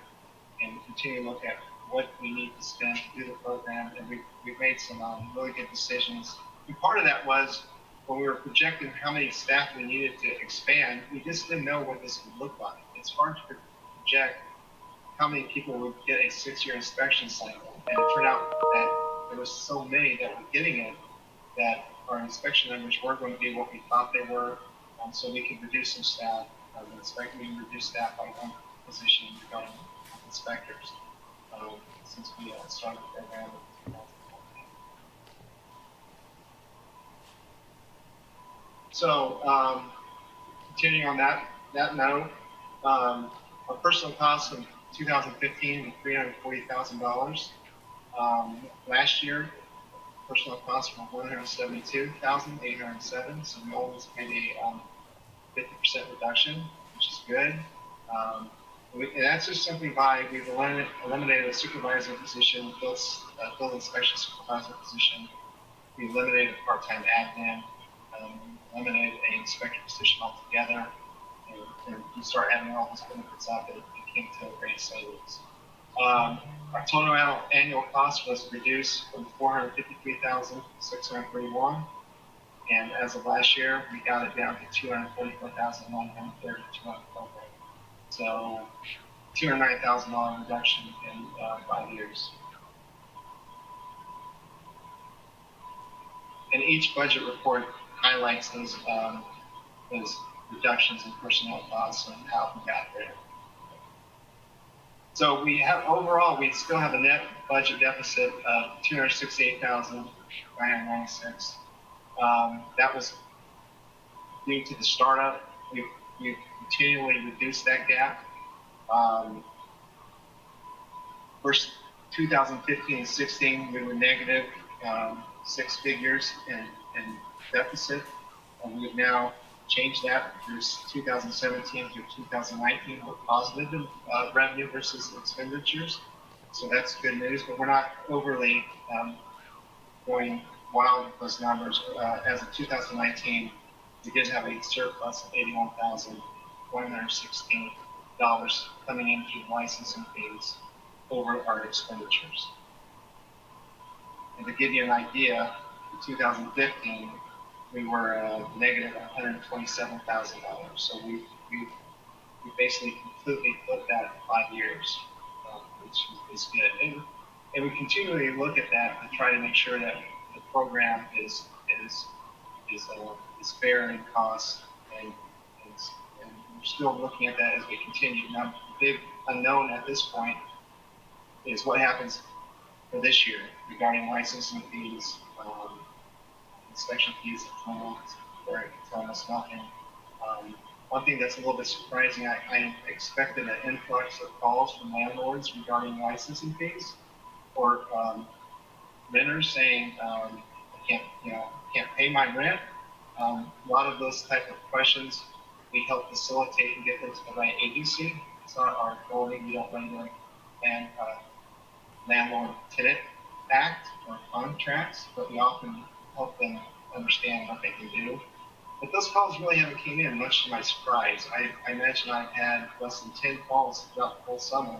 and continue to look at what we need to spend to do the program, and we've made some really good decisions. And part of that was when we were projecting how many staff we needed to expand, we just didn't know what this would look like. It's hard to project how many people would get a 6-year inspection cycle, and it turned out that there was so many that were getting it that our inspection numbers weren't going to be what we thought they were, so we could reduce some staff. We can reduce staff by 1 position regarding inspectors since we started the program in 2014. So continuing on that note, our personal costs in 2015 were $340,000. Last year, personal costs were $172,807, so we almost made a 50% reduction, which is good. And that's just simply by we've eliminated a supervisor position, field inspection supervisor position. We eliminated part-time admin, eliminated an inspector position altogether, and you start adding all these benefits up, it came to a great savings. Our total annual cost was reduced from $453,631, and as of last year, we got it down to $244,930. So $209,000 reduction in 5 years. And each budget report highlights those reductions in personnel costs and how we got there. So we have overall, we still have a net budget deficit of $268,996. That was due to the startup. We've continually reduced that gap. First, 2015 and 16, we were negative 6 figures in deficit, and we've now changed that. There's 2017 through 2019, we're positive in revenue versus expenditures, so that's good news. But we're not overly going wild with those numbers. As of 2019, we did have a surplus of $81,116 coming in through licensing fees over our expenditures. And to give you an idea, in 2015, we were negative $127,000. So we basically completely flipped that in 5 years, which is good. And we continually look at that and try to make sure that the program is fair in cost, and we're still looking at that as we continue. Now, the big unknown at this point is what happens for this year regarding licensing fees, inspection fees at Tenant. They're telling us nothing. One thing that's a little bit surprising, I expected an influx of calls from landlords regarding licensing fees, or renters saying, I can't pay my rent. A lot of those type of questions we help facilitate and get them to the right agency. It's not our authority. We don't regulate landlord-tenant act or contracts, but we often help them understand what they can do. But those calls really haven't came in, much to my surprise. I imagine I've had less than 10 calls throughout the whole summer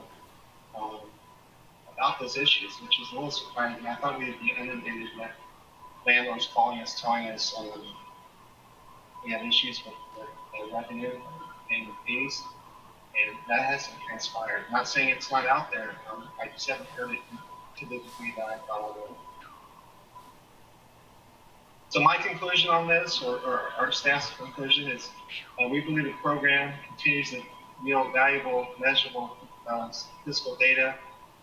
about those issues, which is a little surprising. I thought we would be inundated with landlords calling us, telling us we have issues with the revenue, paying the fees, and that hasn't transpired. I'm not saying it's not out there. I just haven't heard it to the degree that I thought I would. So my conclusion on this, or our staff's conclusion, is we believe the program continues to yield valuable, measurable statistical data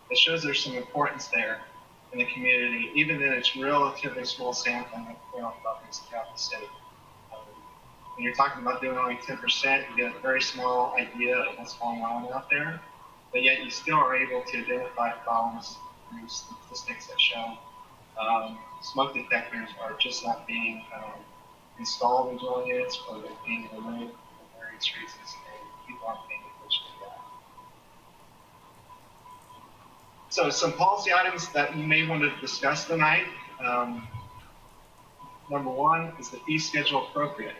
that shows there's some importance there in the community, even in its relatively small sampling of criminal properties throughout the state. When you're talking about doing only 10%, you get a very small idea of what's going on out there, but yet you still are able to identify problems through statistics that show smoke detectors are just not being installed in dwelling units, or they're being removed for various reasons, and people aren't paying attention to that. So some policy items that you may want to discuss tonight. Number one, is the fee schedule appropriate?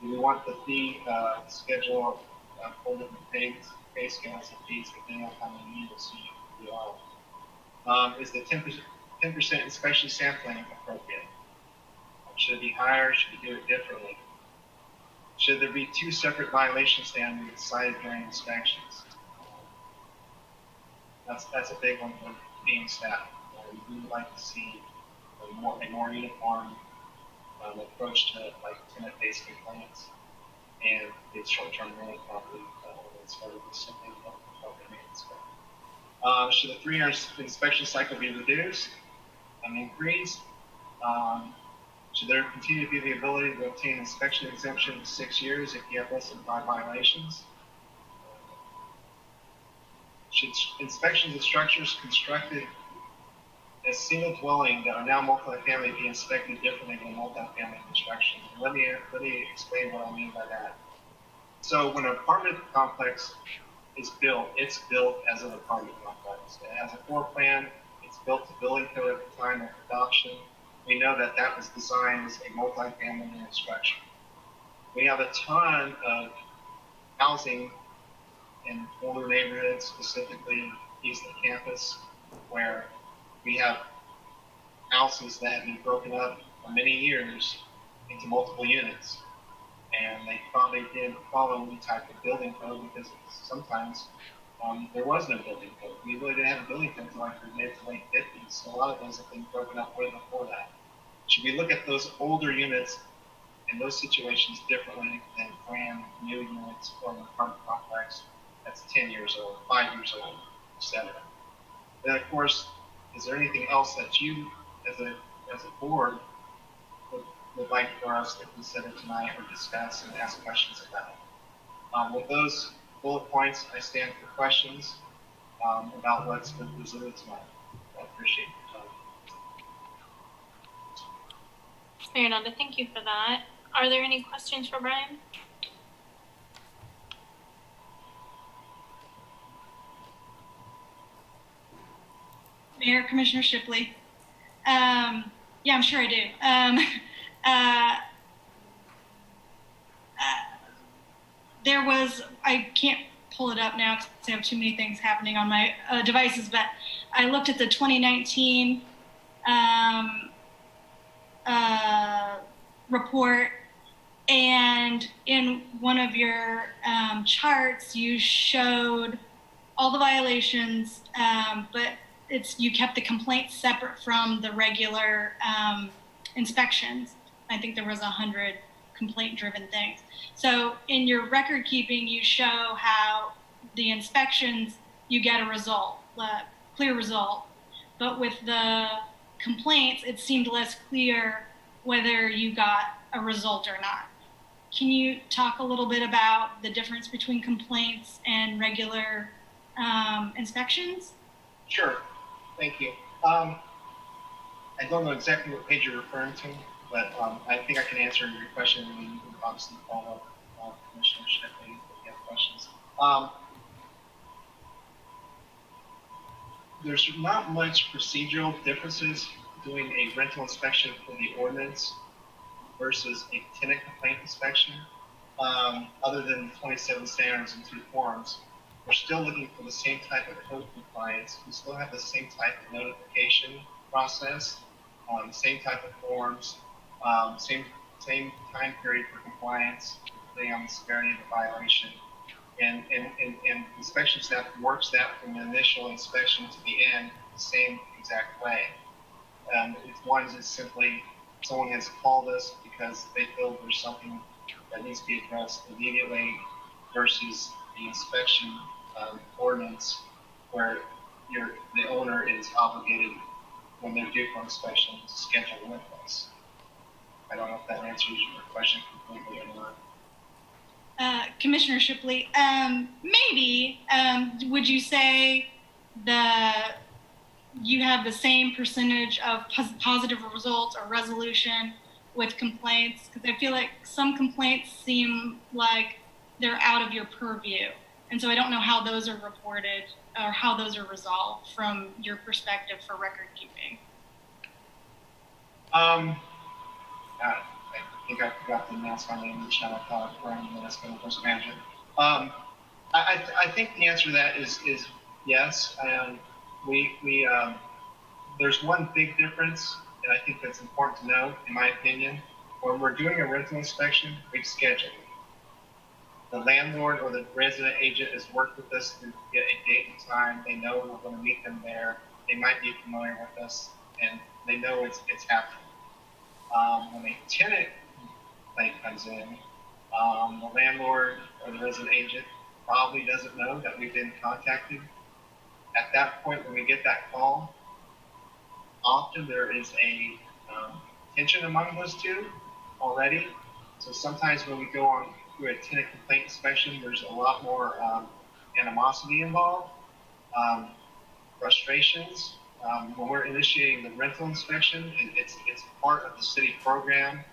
Do we want the fee schedule 4 different pay scales and fees depending on how many units you own. Is the 10% inspection sampling appropriate? Should it be higher? Should we do it differently? Should there be 2 separate violation standards cited during inspections? That's a big one for being staff. We would like to see a more uniform approach to like tenant-based complaints and the short-term rental property instead of simply property maintenance. Should the 3-year inspection cycle be reduced and increased? Should there continue to be the ability to obtain inspection exemption in 6 years if you have less than 5 violations? Should inspections of structures constructed as single dwelling that are now multifamily be inspected differently than multifamily construction? Let me explain what I mean by that. So when an apartment complex is built, it's built as an apartment complex. It has a floor plan. It's built to building code at the time of adoption. We know that that was designed as a multifamily structure. We have a ton of housing in older neighborhoods, specifically east of campus, where we have houses that have been broken up for many years into multiple units. And they probably didn't follow any type of building code because sometimes there was no building code. We really didn't have a building code until like the mid to late 50s. So a lot of those have been broken up way before that. Should we look at those older units in those situations differently than brand new units or an apartment complex that's 10 years old, 5 years old, etc.? Then of course, is there anything else that you as a board would like for us to consider tonight or discuss and ask questions about? With those bullet points, I stand for questions about what's been presented tonight. I appreciate your time. Mayor Nanda, thank you for that. Are there any questions for Brian? Mayor, Commissioner Shipley. Yeah, I'm sure I do. There was, I can't pull it up now because I have too many things happening on my devices, but I looked at the 2019 report, and in one of your charts, you showed all the violations, but you kept the complaints separate from the regular inspections. I think there was 100 complaint-driven things. So in your record keeping, you show how the inspections, you get a result, a clear result. But with the complaints, it seemed less clear whether you got a result or not. Can you talk a little bit about the difference between complaints and regular inspections? Sure. Thank you. I don't know exactly what page you're referring to, but I think I can answer your question, and you can obviously follow up Commissioner Shipley if you have questions. There's not much procedural differences doing a rental inspection for the ordinance versus a tenant complaint inspection, other than the 27 standards and 2 forms. We're still looking for the same type of code compliance. We still have the same type of notification process, same type of forms, same time period for compliance, depending on the severity of the violation. And inspection staff works that from the initial inspection to the end the same exact way. If one is simply someone has called us because they feel there's something that needs to be addressed immediately versus the inspection ordinance where the owner is obligated when they're due for inspection to schedule with us. I don't know if that answers your question completely or not. Commissioner Shipley, maybe, would you say that you have the same percentage of positive results or resolution with complaints? Because I feel like some complaints seem like they're out of your purview. And so I don't know how those are reported or how those are resolved from your perspective for record keeping. I think I forgot to announce my name in the channel. I thought Brian, that's going to first manager. I think the answer to that is yes. There's one big difference, and I think that's important to know, in my opinion. When we're doing a rental inspection, we schedule it. The landlord or the resident agent has worked with us to get a date and time. They know we're going to meet them there. They might be familiar with us, and they know it's happening. When a tenant complaint comes in, the landlord or the resident agent probably doesn't know that we've been contacted. At that point, when we get that call, often there is a tension among those two already. So sometimes when we go on through a tenant complaint inspection, there's a lot more animosity involved, frustrations. When we're initiating the rental inspection, it's part of the city program.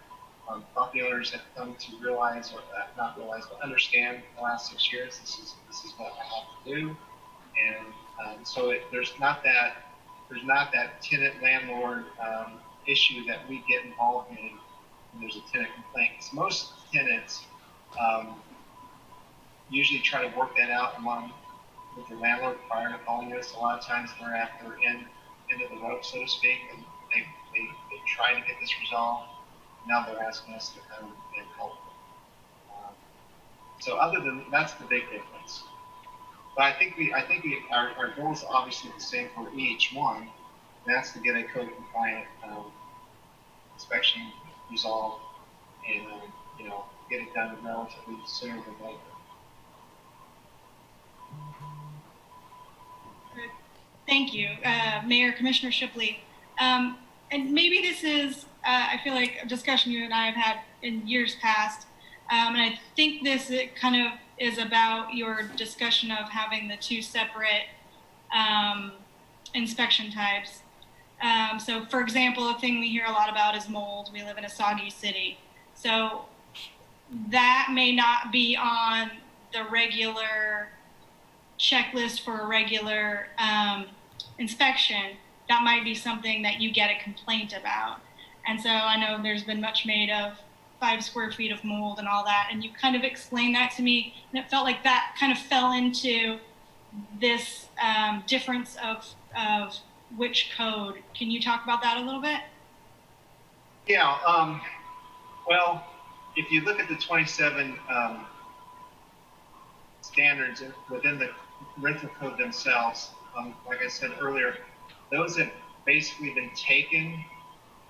Property owners have come to realize, or not realize, but understand the last 6 years, this is what I have to do. And so there's not that tenant landlord issue that we get involved in when there's a tenant complaint. So most tenants usually try to work that out with the landlord prior to calling us. A lot of times they're at their end of the rope, so to speak, and they try to get this resolved. Now they're asking us to come and help. So that's the big difference. But I think our goal is obviously the same for each one. And that's to get a code compliant inspection resolved and get it done relatively sooner than later. Thank you, Mayor, Commissioner Shipley. And maybe this is, I feel like a discussion you and I have had in years past. And I think this kind of is about your discussion of having the two separate inspection types. So for example, a thing we hear a lot about is mold. We live in a soggy city. So that may not be on the regular checklist for a regular inspection. That might be something that you get a complaint about. And so I know there's been much made of 5 square feet of mold and all that. And you kind of explained that to me. And it felt like that kind of fell into this difference of which code. Can you talk about that a little bit? Yeah. Well, if you look at the 27 standards within the rental code themselves, like I said earlier, those have basically been taken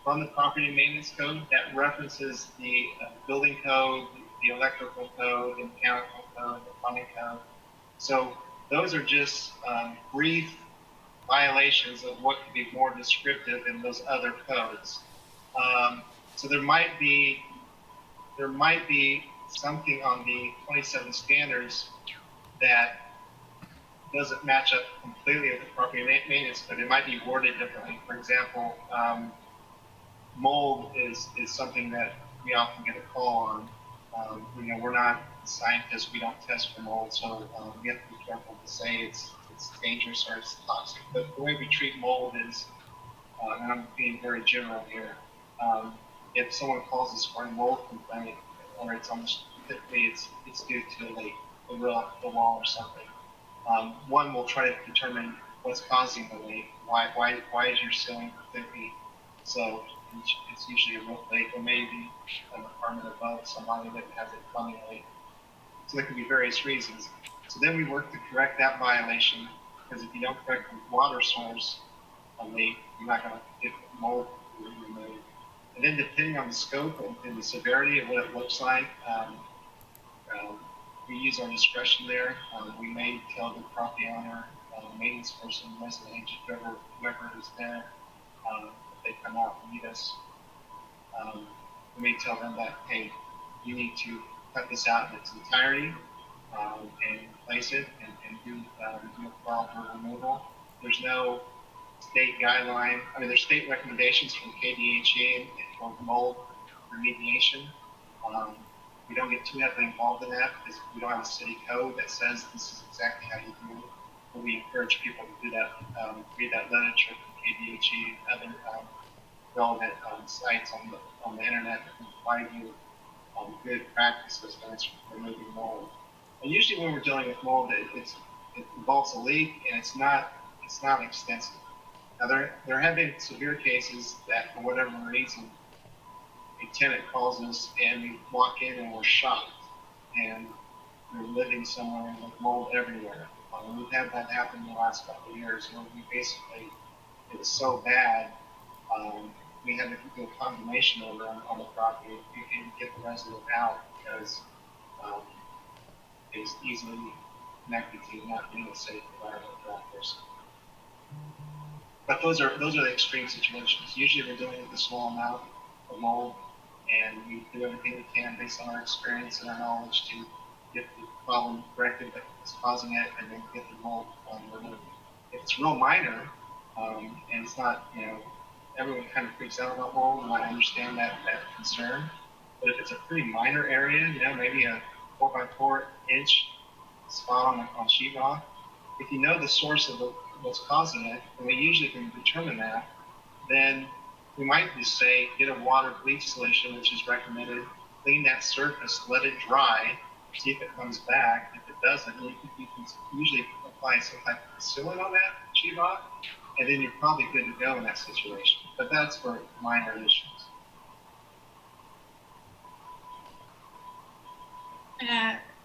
from the property maintenance code that references the building code, the electrical code, the mechanical code, the plumbing code. So those are just brief violations of what could be more descriptive in those other codes. So there might be something on the 27 standards that doesn't match up completely with the property maintenance, but it might be worded differently. For example, mold is something that we often get a call on. We're not scientists; we don't test for mold, so we have to be careful to say it's dangerous or it's toxic. But the way we treat mold is, and I'm being very general here. If someone calls us for a mold complaint, or it's almost typically it's due to the wall or something. One will try to determine what's causing the leak. Why is your ceiling leaky? So it's usually a roof leak, or maybe an apartment above somebody that has a plumbing leak. So there could be various reasons. So then we work to correct that violation, because if you don't correct the water source leak, you're not going to get mold removed. And then depending on the scope and the severity of what it looks like, we use our discretion there. We may tell the property owner, maintenance person, resident agent, whoever is there, if they come out and meet us, we may tell them that, hey, you need to cut this out in its entirety and replace it and do a proper removal. There's no state guideline. I mean, there's state recommendations from KDHE for mold remediation. We don't get too heavily involved in that because we don't have a city code that says this is exactly how you do it. But we encourage people to do that, read that literature from KDHE and other relevant sites on the internet that can provide you good practices for removing mold. And usually when we're dealing with mold, it involves a leak and it's not extensive. Now there have been severe cases that for whatever reason, a tenant calls us and we walk in and we're shocked and we're living somewhere with mold everywhere. We've had that happen in the last couple of years where we basically, it was so bad, we had to do a condemnation order on the property and get the resident out because it was easily connected to not being a safe environment for that person. But those are the extreme situations. Usually we're dealing with a small amount of mold, and we do everything we can based on our experience and our knowledge to get the problem corrected that's causing it, and then get the mold removed. If it's real minor, and it's not, everyone kind of freaks out about mold, and I understand that concern. But if it's a pretty minor area, maybe a 4x4 inch spot on sheetrock, if you know the source of what's causing it, and we usually can determine that, then we might just say, get a water bleach solution, which is recommended, clean that surface, let it dry, see if it comes back. If it doesn't, you can usually apply some type of sealant on that sheetrock, and then you're probably good to go in that situation. But that's for minor issues.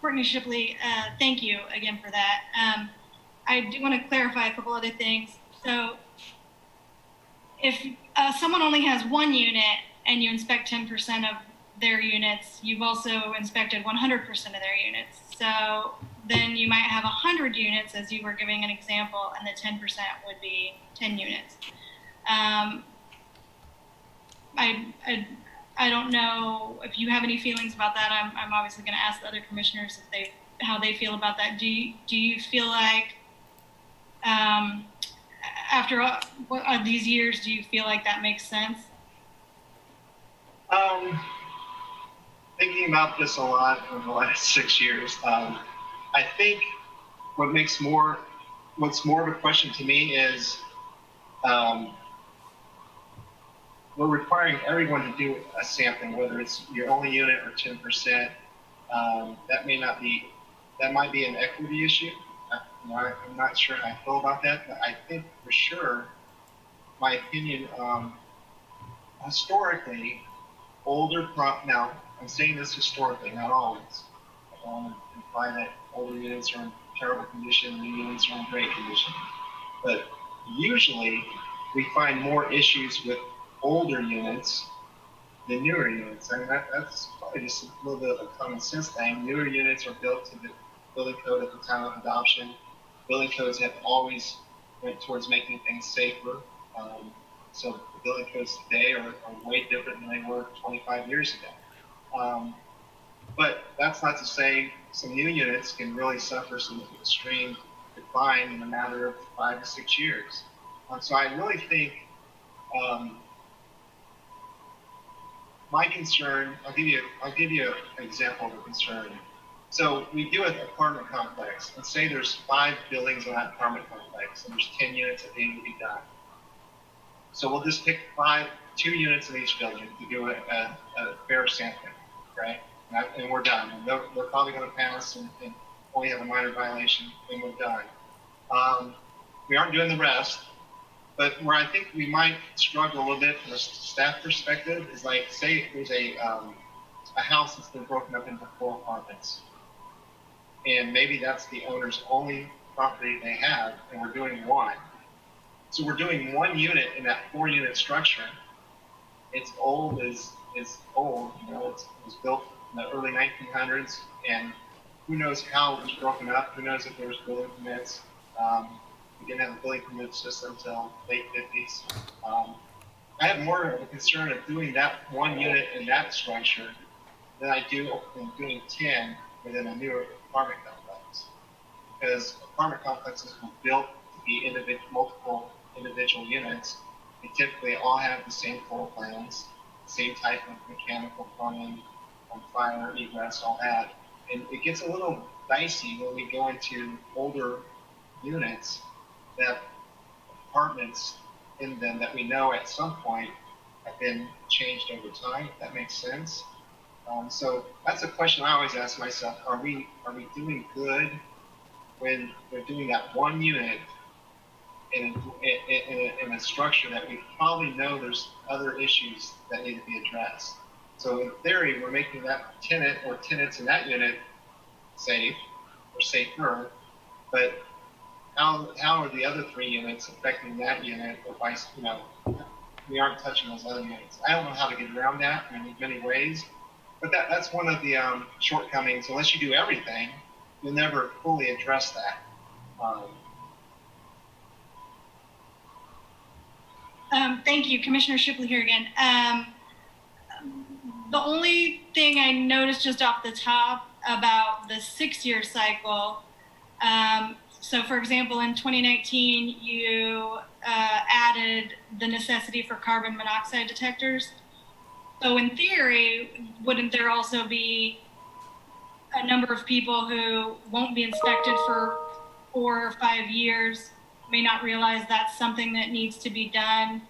Courtney Shipley, thank you again for that. I do want to clarify a couple other things. So if someone only has one unit and you inspect 10% of their units, you've also inspected 100% of their units. So then you might have 100 units, as you were giving an example, and the 10% would be 10 units. I don't know if you have any feelings about that. I'm obviously going to ask the other commissioners how they feel about that. Do you feel like after these years, do you feel like that makes sense? Thinking about this a lot over the last 6 years, I think what's more of a question to me is we're requiring everyone to do a sampling, whether it's your only unit or 10%. That might be an equity issue. I'm not sure how I feel about that, but I think for sure, my opinion, historically, now I'm saying this historically, not always. I don't want to imply that older units are in terrible condition, new units are in great condition. But usually, we find more issues with older units than newer units. I mean, that's probably just a little bit of a common sense thing. Newer units are built to the building code at the time of adoption. Building codes have always went towards making things safer. So the building codes today are way different than they were 25 years ago. But that's not to say some new units can really suffer some extreme decline in a matter of 5 to 6 years. So I really think my concern, I'll give you an example of a concern. So we do an apartment complex, and say there's 5 buildings in that apartment complex, and there's 10 units that need to be done. So we'll just pick 2 units in each building to do a fair sampling, right? And we're done. And they're probably going to pass and only have a minor violation, and we're done. We aren't doing the rest, but where I think we might struggle a little bit from a staff perspective is like, say there's a house that's been broken up into 4 apartments. And maybe that's the owner's only property they have, and we're doing 1. So we're doing 1 unit in that 4-unit structure. It's old is old, it was built in the early 1900s, and who knows how it was broken up, who knows if there was building permits. We didn't have a building permit system until late 50s. I have more of a concern of doing that 1 unit in that structure than I do in doing 10 within a newer apartment complex. Because apartment complexes were built to be multiple individual units. They typically all have the same floor plans, the same type of mechanical plumbing, fire, egress, all that. And it gets a little dicey when we go into older units that apartments in them that we know at some point have been changed over time, if that makes sense. So that's a question I always ask myself: Are we doing good when we're doing that one unit in a structure that we probably know there's other issues that need to be addressed? So in theory, we're making that tenant or tenants in that unit safe or safer, but how are the other 3 units affecting that unit, or vice? We aren't touching those other units. I don't know how to get around that in many ways, but that's one of the shortcomings. Unless you do everything, you'll never fully address that. Thank you, Commissioner Shipley here again. The only thing I noticed just off the top about the 6-year cycle, so for example, in 2019, you added the necessity for carbon monoxide detectors. So in theory, wouldn't there also be a number of people who won't be inspected for 4 or 5 years, may not realize that's something that needs to be done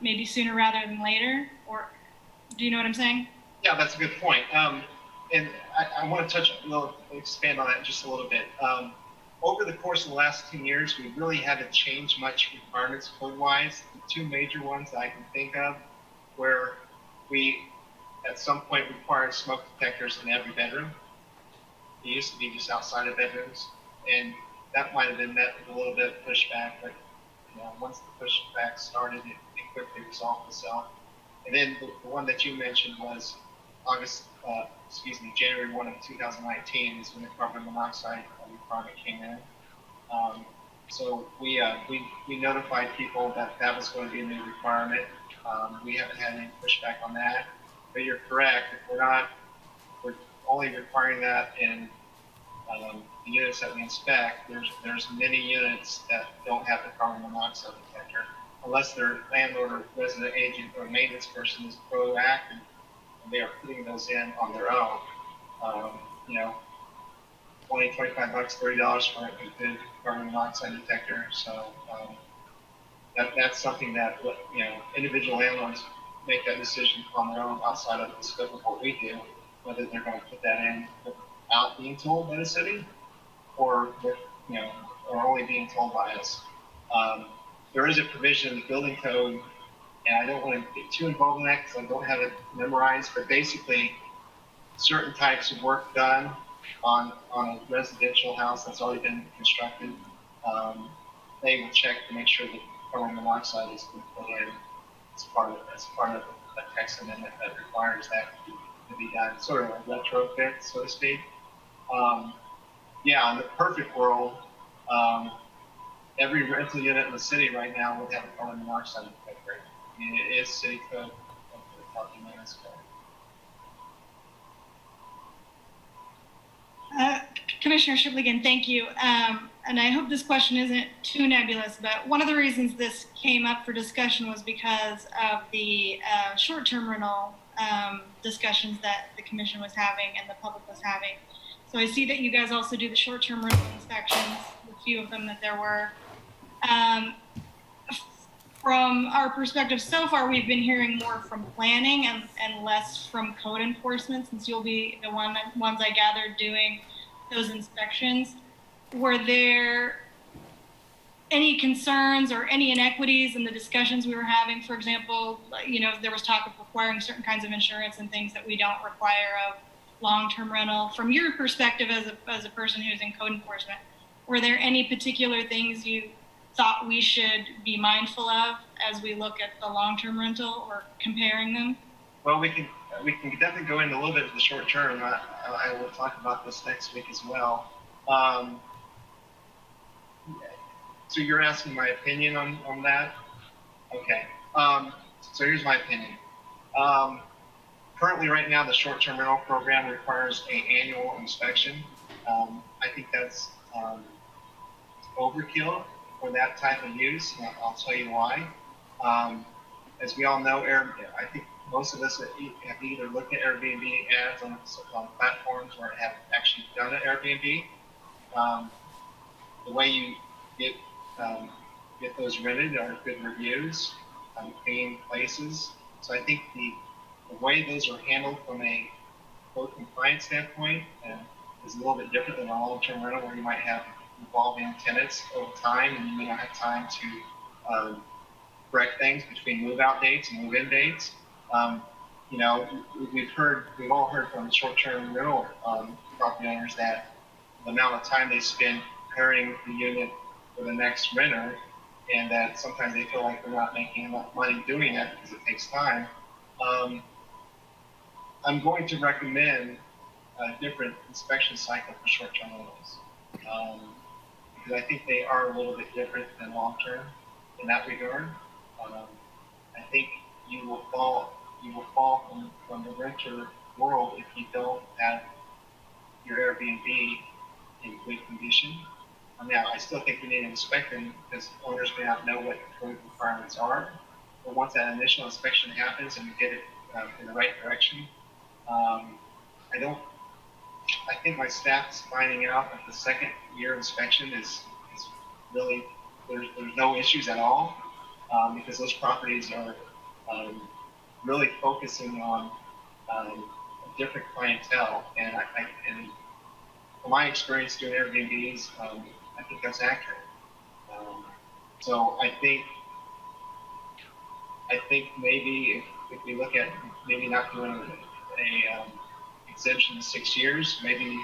maybe sooner rather than later? Or do you know what I'm saying? Yeah, that's a good point. And I want to expand on that just a little bit. Over the course of the last 10 years, we really haven't changed much requirements code-wise. The 2 major ones that I can think of, where we at some point required smoke detectors in every bedroom. It used to be just outside of bedrooms, and that might have been met with a little bit of pushback, but once the pushback started, it quickly resolved itself. And then the one that you mentioned was January 1 of 2019 is when the carbon monoxide requirement came in. So we notified people that was going to be a new requirement. We haven't had any pushback on that, but you're correct. If we're only requiring that in the units that we inspect. There's many units that don't have the carbon monoxide detector, unless their landlord or resident agent or maintenance person is proactive and they are putting those in on their own. $20, $25, $30 for a good carbon monoxide detector. So that's something that individual landlords make that decision on their own outside of the scope of what we do, whether they're going to put that in without being told by the city, or or only being told by us. There is a provision in the building code, and I don't want to get too involved in that because I don't have it memorized, but basically certain types of work done on a residential house that's already been constructed, they will check to make sure that carbon monoxide is put in as part of a text amendment that requires that to be done, sort of a retrofit, so to speak. In the perfect world, every rental unit in the city right now would have a carbon monoxide detector. I mean, it is city code of the parking maintenance code. Commissioner Shipley, again, thank you. And I hope this question isn't too nebulous, but one of the reasons this came up for discussion was because of the short-term rental discussions that the commission was having and the public was having. So I see that you guys also do the short-term rental inspections, a few of them that there were. From our perspective so far, we've been hearing more from planning and less from code enforcement, since you'll be the ones I gathered doing those inspections. Were there any concerns or any inequities in the discussions we were having? For example, there was talk of requiring certain kinds of insurance and things that we don't require of long-term rental. From your perspective as a person who's in code enforcement, were there any particular things you thought we should be mindful of as we look at the long-term rental or comparing them? Well, we can definitely go into a little bit of the short term. I will talk about this next week as well. So you're asking my opinion on that? Okay. So here's my opinion. Currently, right now, the short-term rental program requires an annual inspection. I think that's overkill for that type of use, and I'll tell you why. As we all know, I think most of us have either looked at Airbnb ads on platforms or have actually done an Airbnb. The way you get those rented are good reviews, clean places. So I think the way those are handled from a code compliance standpoint is a little bit different than a long-term rental where you might have evolving tenants over time and you may not have time to correct things between move-out dates and move-in dates. You know, we've all heard from short-term rental property owners that the amount of time they spend preparing the unit for the next renter, and that sometimes they feel like they're not making enough money doing it because it takes time. I'm going to recommend a different inspection cycle for short-term rentals because I think they are a little bit different than long-term in that regard. I think you will fall from the renter world if you don't have your Airbnb in good condition. Now, I still think we need to inspect them because owners may not know what the code requirements are. But once that initial inspection happens and we get it in the right direction, I think my staff is finding out that the second year inspection is really, there's no issues at all because those properties are really focusing on a different clientele. And from my experience doing Airbnbs, I think that's accurate. So I think maybe if we look at maybe not doing a exemption in 6 years, maybe you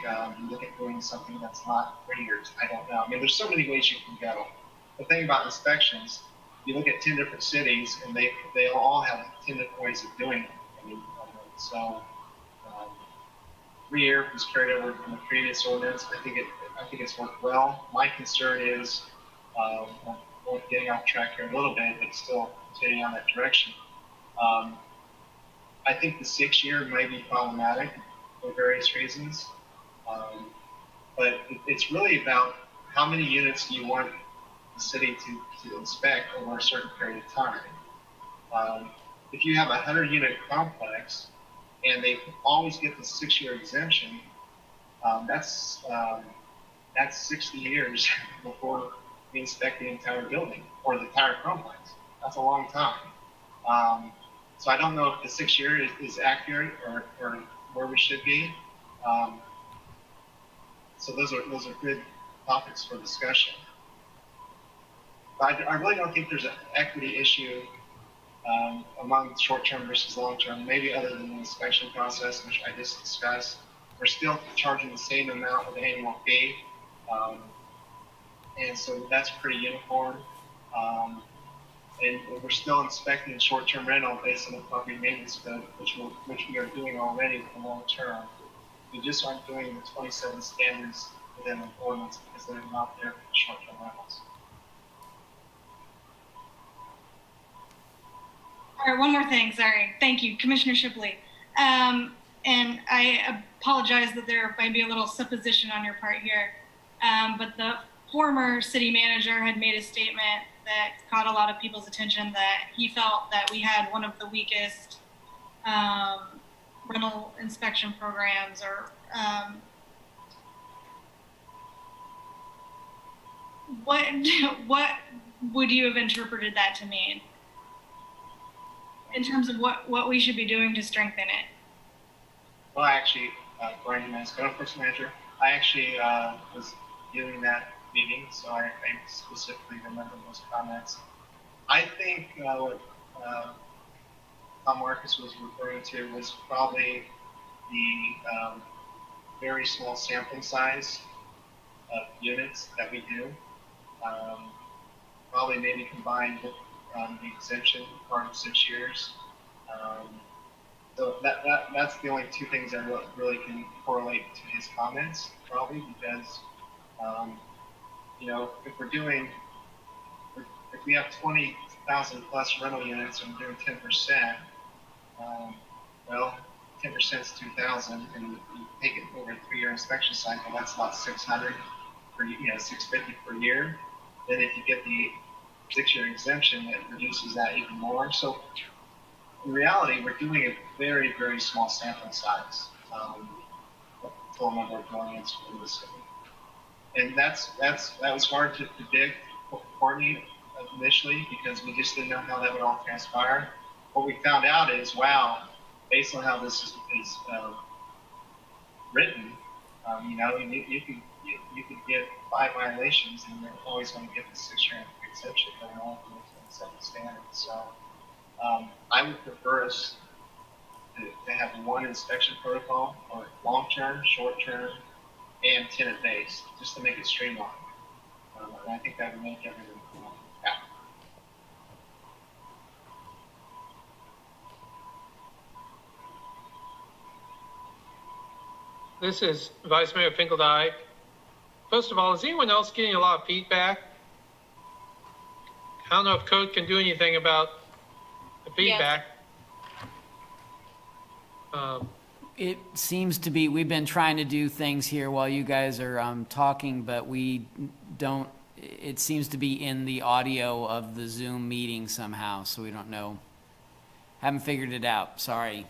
look at doing something that's not 3 years. I don't know. I mean, there's so many ways you can go. The thing about inspections, you look at 10 different cities and they all have 10 different ways of doing it. I mean, so 3 years was carried over from the previous ordinance. I think it's worked well. My concern is, we're getting off track here a little bit, but still continuing on that direction. I think the 6 year may be problematic for various reasons, but it's really about how many units do you want the city to inspect over a certain period of time. If you have a 100-unit complex and they always get the 6 year exemption, that's 60 years before we inspect the entire building or the entire complex. That's a long time. So I don't know if the 6 year is accurate or where we should be. So those are good topics for discussion. But I really don't think there's an equity issue among short-term versus long-term, maybe other than the inspection process, which I just discussed. We're still charging the same amount of annual fee. And so that's pretty uniform. And we're still inspecting short-term rental based on the property maintenance code, which we are doing already for long-term. We just aren't doing the 27 standards within the ordinance because they're not there for short-term rentals. All right, one more thing, sorry. Thank you, Commissioner Shipley. And I apologize that there might be a little supposition on your part here, but the former city manager had made a statement that caught a lot of people's attention that he felt that we had one of the weakest rental inspection programs or what would you have interpreted that to mean in terms of what we should be doing to strengthen it? Well, I actually, Brian Manscott, first manager, I actually was doing that meeting, so I specifically remember those comments. I think what Tom Marcus was referring to was probably the very small sampling size of units that we do. Probably maybe combined with the exemption part of 6 years. So that's the only two things I really can correlate to his comments, probably, because if we have 20,000 plus rental units and we're doing 10%, well, 10% is 2,000, and you take it over a 3 year inspection cycle, that's about 600 per, 650 per year. Then if you get the 6 year exemption, it reduces that even more. So in reality, we're doing a very, very small sample size, total number of dwellings for the city. And that was hard to predict for me initially because we just didn't know how that would all transpire. What we found out is, wow, based on how this is written, you can get 5 violations, and you're always going to get the 6-year exception going on for the 27 standards. So I would prefer us to have one inspection protocol, or long-term, short-term, and tenant-based, just to make it streamlined. And I think that would make everything happen. This is Vice Mayor Finkeldye. First of all, is anyone else getting a lot of feedback? I don't know if code can do anything about the feedback. It seems to be, we've been trying to do things here while you guys are talking, but we don't, it seems to be in the audio of the Zoom meeting somehow, so we don't know. Haven't figured it out, sorry.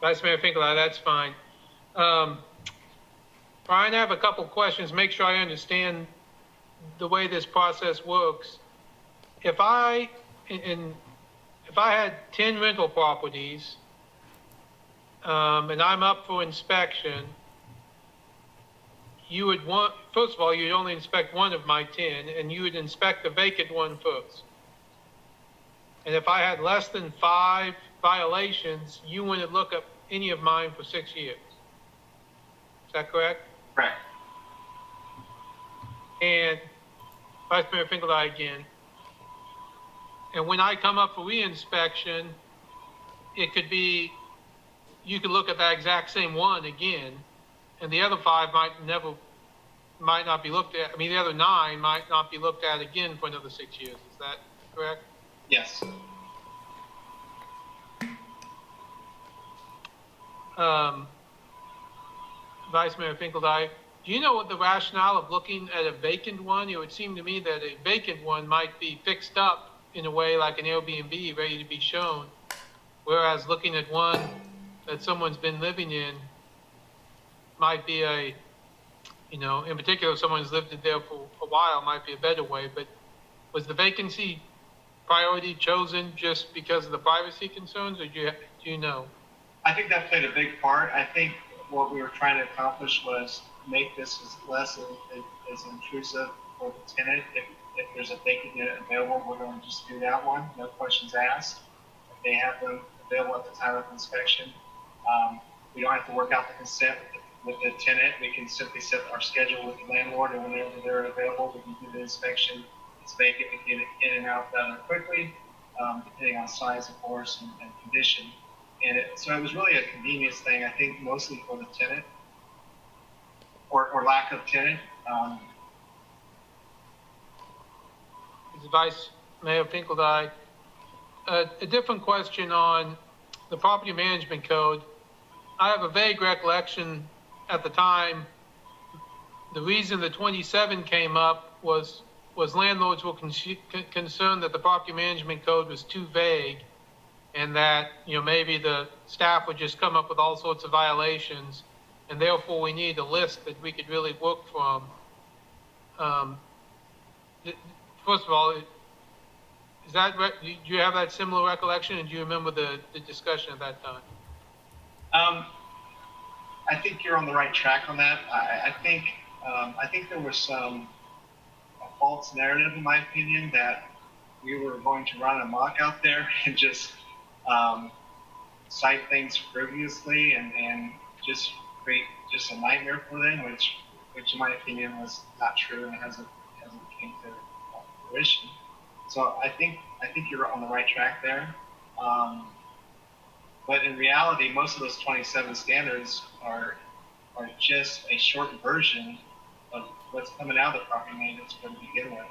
Vice Mayor Finkeldye, that's fine. Brian, I have a couple questions, make sure I understand the way this process works. If I had 10 rental properties, and I'm up for inspection, you would want, first of all, you'd only inspect one of my 10, and you would inspect the vacant one first. And if I had less than 5 violations, you wouldn't look up any of mine for 6 years. Is that correct? Correct. And Vice Mayor Finkeldye again. And when I come up for reinspection, it could be, you could look at that exact same one again, and the other 5 might not be looked at. I mean, the other 9 might not be looked at again for another 6 years. Is that correct? Yes. Vice Mayor Finkeldye, do you know what the rationale of looking at a vacant one? It would seem to me that a vacant one might be fixed up in a way like an Airbnb, ready to be shown, whereas looking at one that someone's been living in might be a, in particular, if someone's lived there for a while, might be a better way. But was the vacancy priority chosen just because of the privacy concerns, or do you know? I think that played a big part. I think what we were trying to accomplish was make this as intrusive for the tenant. If there's a vacant unit available, we're going to just do that one, no questions asked. If they have them available at the time of inspection, we don't have to work out the consent with the tenant. We can simply set our schedule with the landlord, and whenever they're available, we can do the inspection. It's vacant, we can get it in and out rather quickly, depending on size, of course, and condition. And so it was really a convenience thing, I think, mostly for the tenant, or lack of tenant. Vice Mayor Finkeldye, a different question on the property management code. I have a vague recollection at the time. The reason the 27 came up was landlords were concerned that the property management code was too vague, and that, maybe the staff would just come up with all sorts of violations, and therefore we need a list that we could really work from. First of all, do you have that similar recollection, and do you remember the discussion at that time? I think you're on the right track on that. I think there was some false narrative, in my opinion, that we were going to run amok out there and just cite things frivolously and just create just a nightmare for them, which in my opinion was not true and hasn't came to fruition. So I think you're on the right track there. But in reality, most of those 27 standards are just a short version of what's coming out of the property maintenance code to begin with.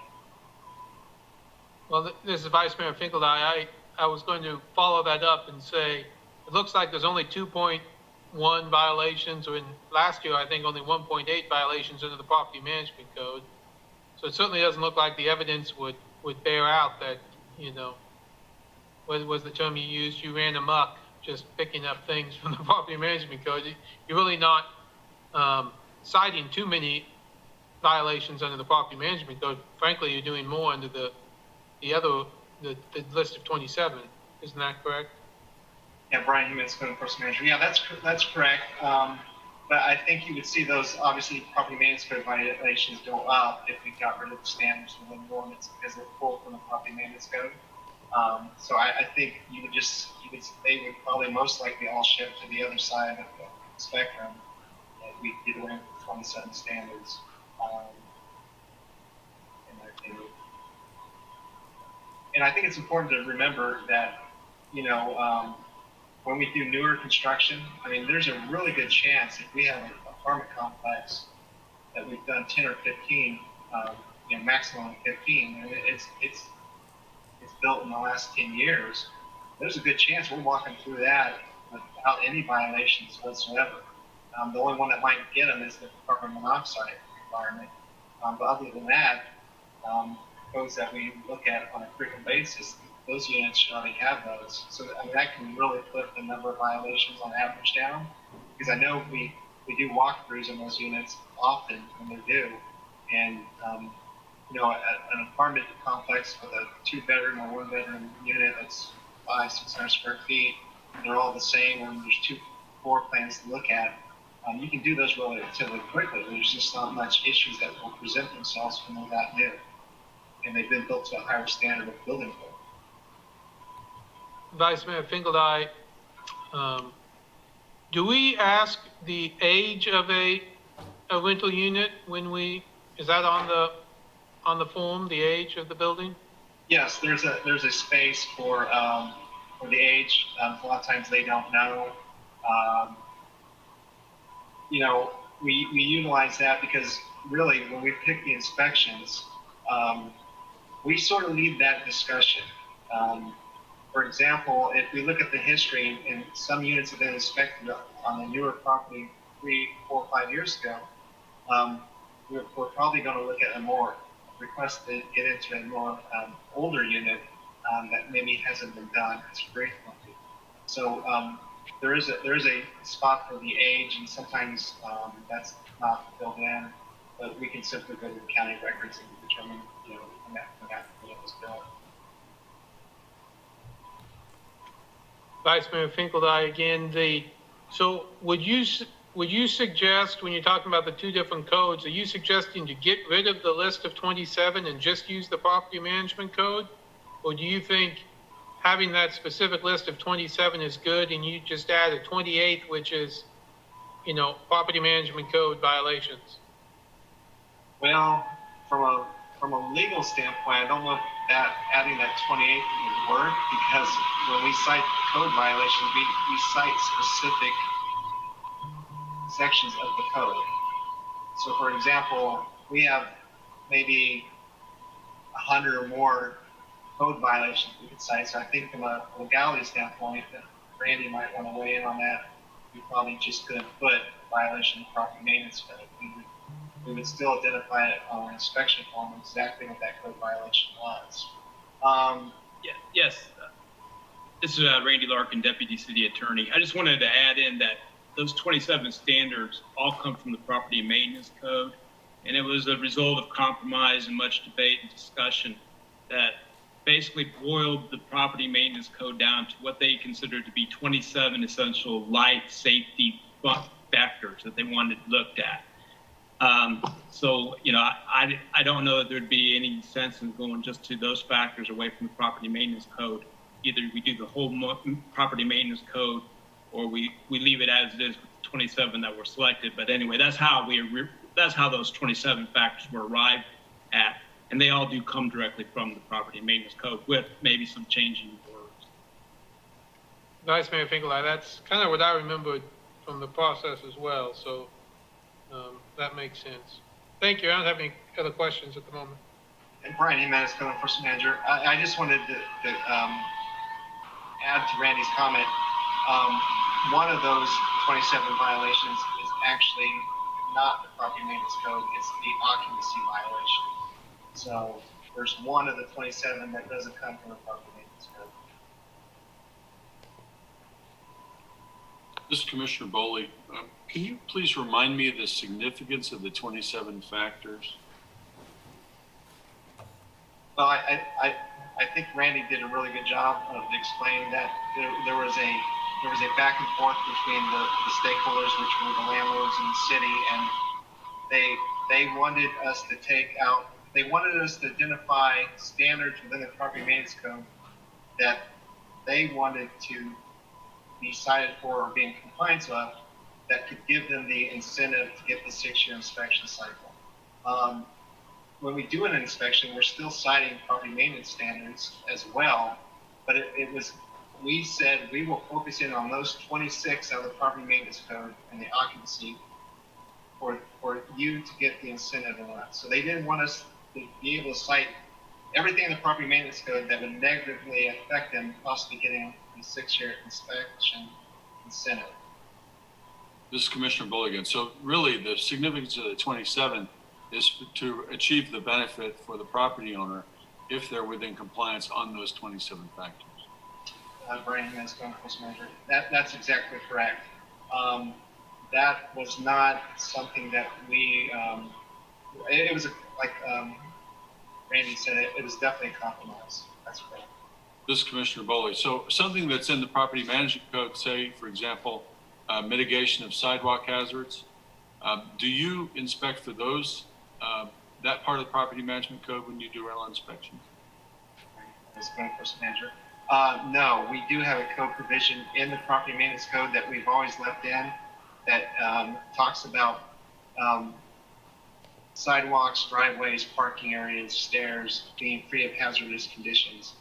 Well, this is Vice Mayor Finkeldye. I was going to follow that up and say, it looks like there's only 2.1 violations, or in last year, I think only 1.8 violations under the property management code. So it certainly doesn't look like the evidence would bear out that, what was the term you used? You ran amok, just picking up things from the property management code. You're really not citing too many violations under the property management code. Frankly, you're doing more under the list of 27. Isn't that correct? Yeah, Brian Humans, code enforcement manager. Yeah, that's correct. But I think you would see those, obviously, property maintenance code violations go up if we got rid of the standards within the ordinance because they're pulled from the property maintenance code. So I think they would probably most likely all shift to the other side of the spectrum. And we get away with the 27 standards. In my opinion. And I think it's important to remember that, when we do newer construction, I mean, there's a really good chance if we have an apartment complex that we've done 10 or 15, maximum 15, and it's built in the last 10 years, there's a good chance we're walking through that without any violations whatsoever. The only one that might get them is the carbon monoxide environment. But other than that, codes that we look at on a frequent basis, those units should already have those. So I mean, that can really put the number of violations on average down. Because I know we do walkthroughs in those units often when they're due. And, an apartment complex with a 2-bedroom or 1-bedroom unit that's 500-600 square feet, they're all the same, and there's 2 floor plans to look at. You can do those relatively quickly. There's just not much issues that will present themselves when they're that new. And they've been built to a higher standard of building code. Vice Mayor Finkeldine, do we ask the age of a rental unit is that on the form, the age of the building? Yes, there's a space for the age. A lot of times they don't know. We utilize that because really when we pick the inspections, we sort of lead that discussion. For example, if we look at the history, and some units have been inspected on a newer property 3, 4, 5 years ago, we're probably going to look at a more request to get into a more older unit that maybe hasn't been done as frequently. So there is a spot for the age, and sometimes that's not filled in, but we can simply go to the county records and determine when that unit was built. Vice Mayor Finkeldine again, so would you suggest, when you're talking about the 2 different codes, are you suggesting to get rid of the list of 27 and just use the property management code? Or do you think having that specific list of 27 is good and you just add a 28th, which is, property management code violations? Well, from a legal standpoint, I don't know if adding that 28 would work, because when we cite code violations, we cite specific sections of the code. So, for example, we have maybe 100 or more code violations we could cite. So I think from a legality standpoint, Randy might want to weigh in on that. We probably just couldn't put violation of property maintenance code. We would still identify it on an inspection form exactly what that code violation was. Yes. This is Randy Larkin, Deputy City Attorney. I just wanted to add in that those 27 standards all come from the Property Maintenance Code, and it was a result of compromise and much debate and discussion that basically boiled the Property Maintenance Code down to what they considered to be 27 essential life safety factors that they wanted looked at. I don't know that there'd be any sense in going just to those factors away from the Property Maintenance Code. Either we do the whole Property Maintenance Code, or we leave it as it is with the 27 that were selected. But anyway, that's how those 27 factors were arrived at, and they all do come directly from the Property Maintenance Code with maybe some changing words. Vice Mayor Finkeldine, that's kind of what I remembered from the process as well. So that makes sense. Thank you. I don't have any other questions at the moment. And Brian Jimenez, code enforcement manager. I just wanted to add to Randy's comment. One of those 27 violations is actually not the property maintenance code, it's the occupancy violation. So there's one of the 27 that doesn't come from the property maintenance code. This is Commissioner Boley. Can you please remind me of the significance of the 27 factors? Well, I I think Randy did a really good job of explaining that there was a back and forth between the stakeholders, which were the landlords in the city, and they wanted us to identify standards within the property maintenance code that they wanted to be cited for or be in compliance of, that could give them the incentive to get the 6-year inspection cycle. When we do an inspection, we're still citing property maintenance standards as well, but we said we will focus in on those 26 out of the property maintenance code and the occupancy for you to get the incentive in that. So they didn't want us to be able to cite everything in the property maintenance code that would negatively affect them possibly getting the 6-year inspection incentive. This is Commissioner Bulligan. So really the significance of the 27 is to achieve the benefit for the property owner if they're within compliance on those 27 factors. Brian, that's going to measure. That's exactly correct. That was not something that we, it was like Randy said, it was definitely a compromise. That's correct. This is Commissioner Boley. So something that's in the property management code, say, for example, mitigation of sidewalk hazards, do you inspect for those, that part of the property management code when you do rental inspections? As going first manager. No, we do have a code provision in the property maintenance code that we've always left in that talks about sidewalks, driveways, parking areas, stairs being free of hazardous conditions.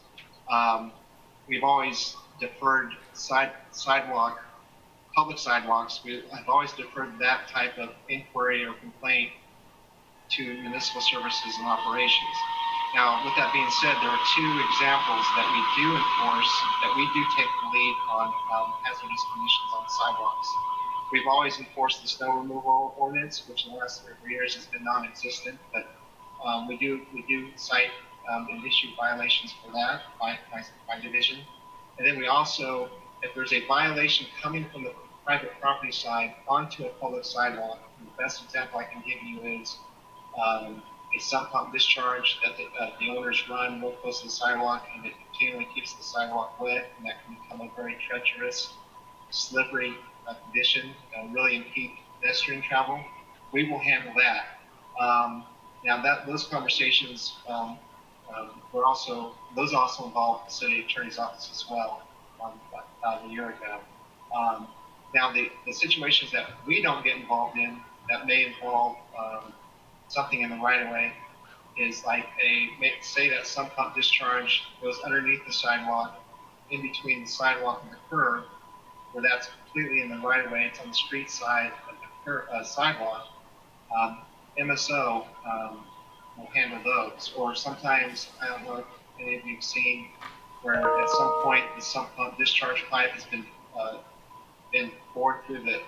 We've always deferred public sidewalks. I've always deferred that type of inquiry or complaint to municipal services and operations. Now, with that being said, there are 2 examples that we do enforce, that we do take the lead on hazardous conditions on sidewalks. We've always enforced the snow removal ordinance, which in the last 3 years has been non-existent, but we do cite and issue violations for that by division. And then we also, if there's a violation coming from the private property side onto a public sidewalk, the best example I can give you is a sump pump discharge that the owners run real close to the sidewalk, and it continually keeps the sidewalk wet, and that can become a very treacherous, slippery condition, really impede pedestrian travel. We will handle that. Now those conversations those also involve the city attorney's office as well about a year ago. Now the situations that we don't get involved in that may involve something in the right of way is like say that sump pump discharge goes underneath the sidewalk, in between the sidewalk and the curb, where that's completely in the right of way. It's on the street side of the sidewalk. MSO will handle those. Or sometimes, I don't know if any of you have seen where at some point the sump pump discharge pipe has been bored through it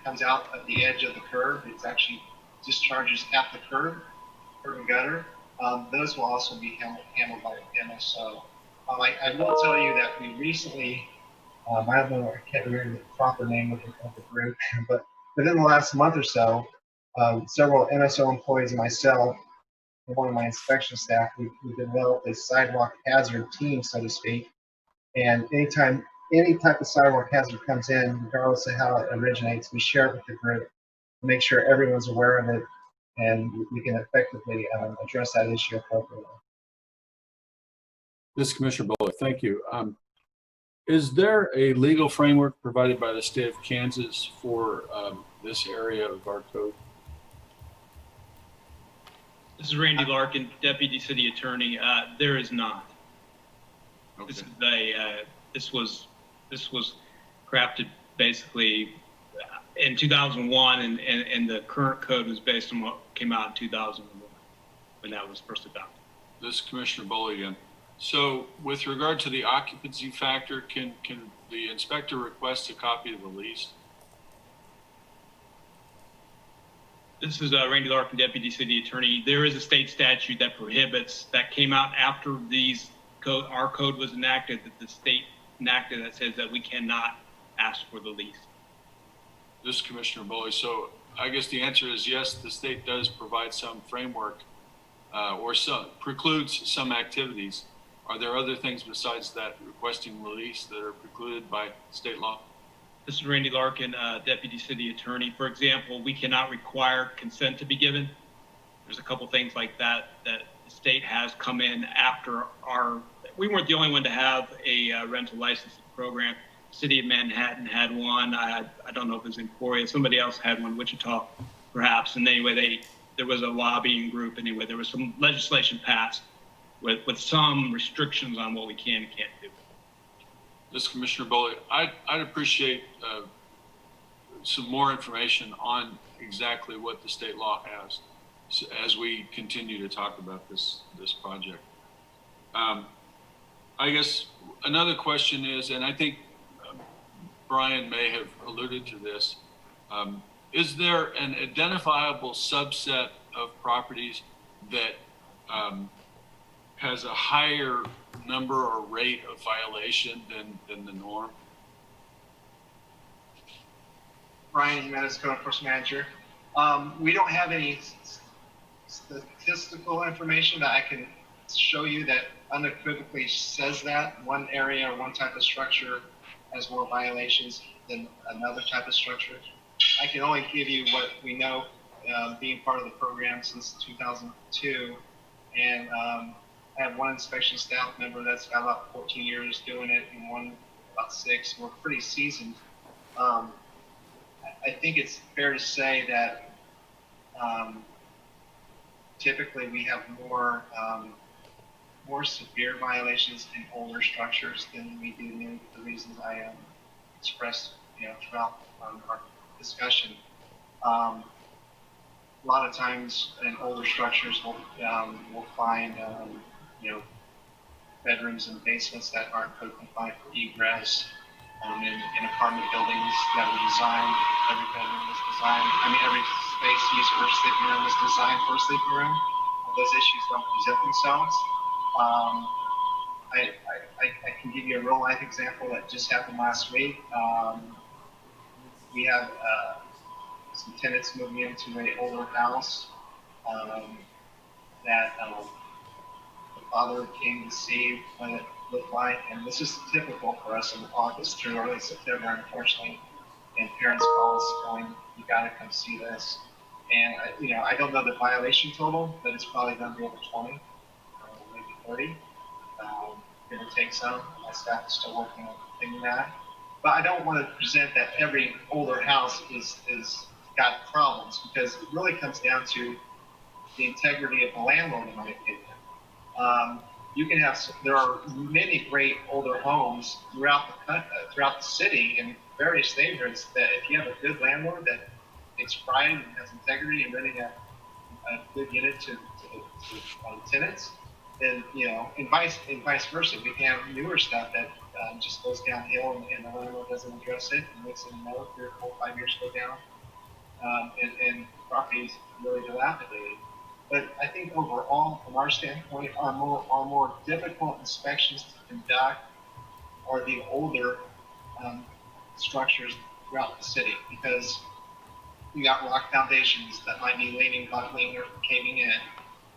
comes out at the edge of the curb. It's actually discharges at the curb and gutter. Those will also be handled by MSO. I will tell you that we recently, I don't know, I can't remember the proper name of the group, but within the last month or so, several MSO employees and myself, and one of my inspection staff, we developed a sidewalk hazard team, so to speak. And anytime any type of sidewalk hazard comes in, regardless of how it originates, we share it with the group to make sure everyone's aware of it, and we can effectively address that issue appropriately. This is Commissioner Bullock. Thank you. Is there a legal framework provided by the state of Kansas for this area of our code? This is Randy Larkin, Deputy City Attorney. There is not. Okay. This was crafted basically in 2001, and the current code was based on what came out in 2001 when that was first adopted. This is Commissioner Bullock again. So with regard to the occupancy factor, can the inspector request a copy of the lease? This is Randy Larkin, Deputy City Attorney. There is a state statute that prohibits, that came out after our code was enacted, that the state enacted, that says that we cannot ask for the lease. This is Commissioner Bullock. So I guess the answer is yes, the state does provide some framework or precludes some activities. Are there other things besides that requesting release that are precluded by state law? This is Randy Larkin, Deputy City Attorney. For example, we cannot require consent to be given. There's a couple things like that that the state has come in after we weren't the only one to have a rental licensing program. City of Manhattan had one. I don't know if it was Emporia. Somebody else had one, Wichita, perhaps. And anyway, there was a lobbying group. Anyway, there was some legislation passed with some restrictions on what we can and can't do. This is Commissioner Boley. I'd appreciate some more information on exactly what the state law has as we continue to talk about this project. I guess another question is, and I think Brian may have alluded to this, is there an identifiable subset of properties that has a higher number or rate of violation than the norm? Brian Jimenez, Code Enforcement Manager. We don't have any statistical information that I can show you that unequivocally says that one area or one type of structure has more violations than another type of structure. I can only give you what we know, being part of the program since 2002, and I have one inspection staff member that's got about 14 years doing it, and one about 6. We're pretty seasoned. I think it's fair to say that typically we have more severe violations in older structures than we do new, for the reasons I expressed, throughout our discussion. A lot of times in older structures, we'll find bedrooms and basements that aren't code compliant for egress. In apartment buildings that were designed, every bedroom was designed. Every space used for a sleeping room was designed for a sleeping room. Those issues don't present themselves. I can give you a real life example that just happened last week. We have some tenants moving into an older house that the father came to see what it looked like, and this is typical for us in August through early September, unfortunately. And parents call us going, "You got to come see this." And I don't know the violation total, but it's probably going to be over 20, maybe 30. Give or take some. My staff is still working on figuring that. But I don't want to present that every older house is got problems, because it really comes down to the integrity of the landlord, in my opinion. There are many great older homes throughout the city in various neighborhoods that if you have a good landlord that takes pride and has integrity and renting a good unit to tenants, then and vice versa. We can have newer stuff that just goes downhill and the landlord doesn't address it and makes it another 3 or 4 or 5 years go down, and properties really dilapidated. But I think overall, from our standpoint, our more difficult inspections to conduct are the older structures throughout the city, because you got rock foundations that might be leaning, buckling, or caving in.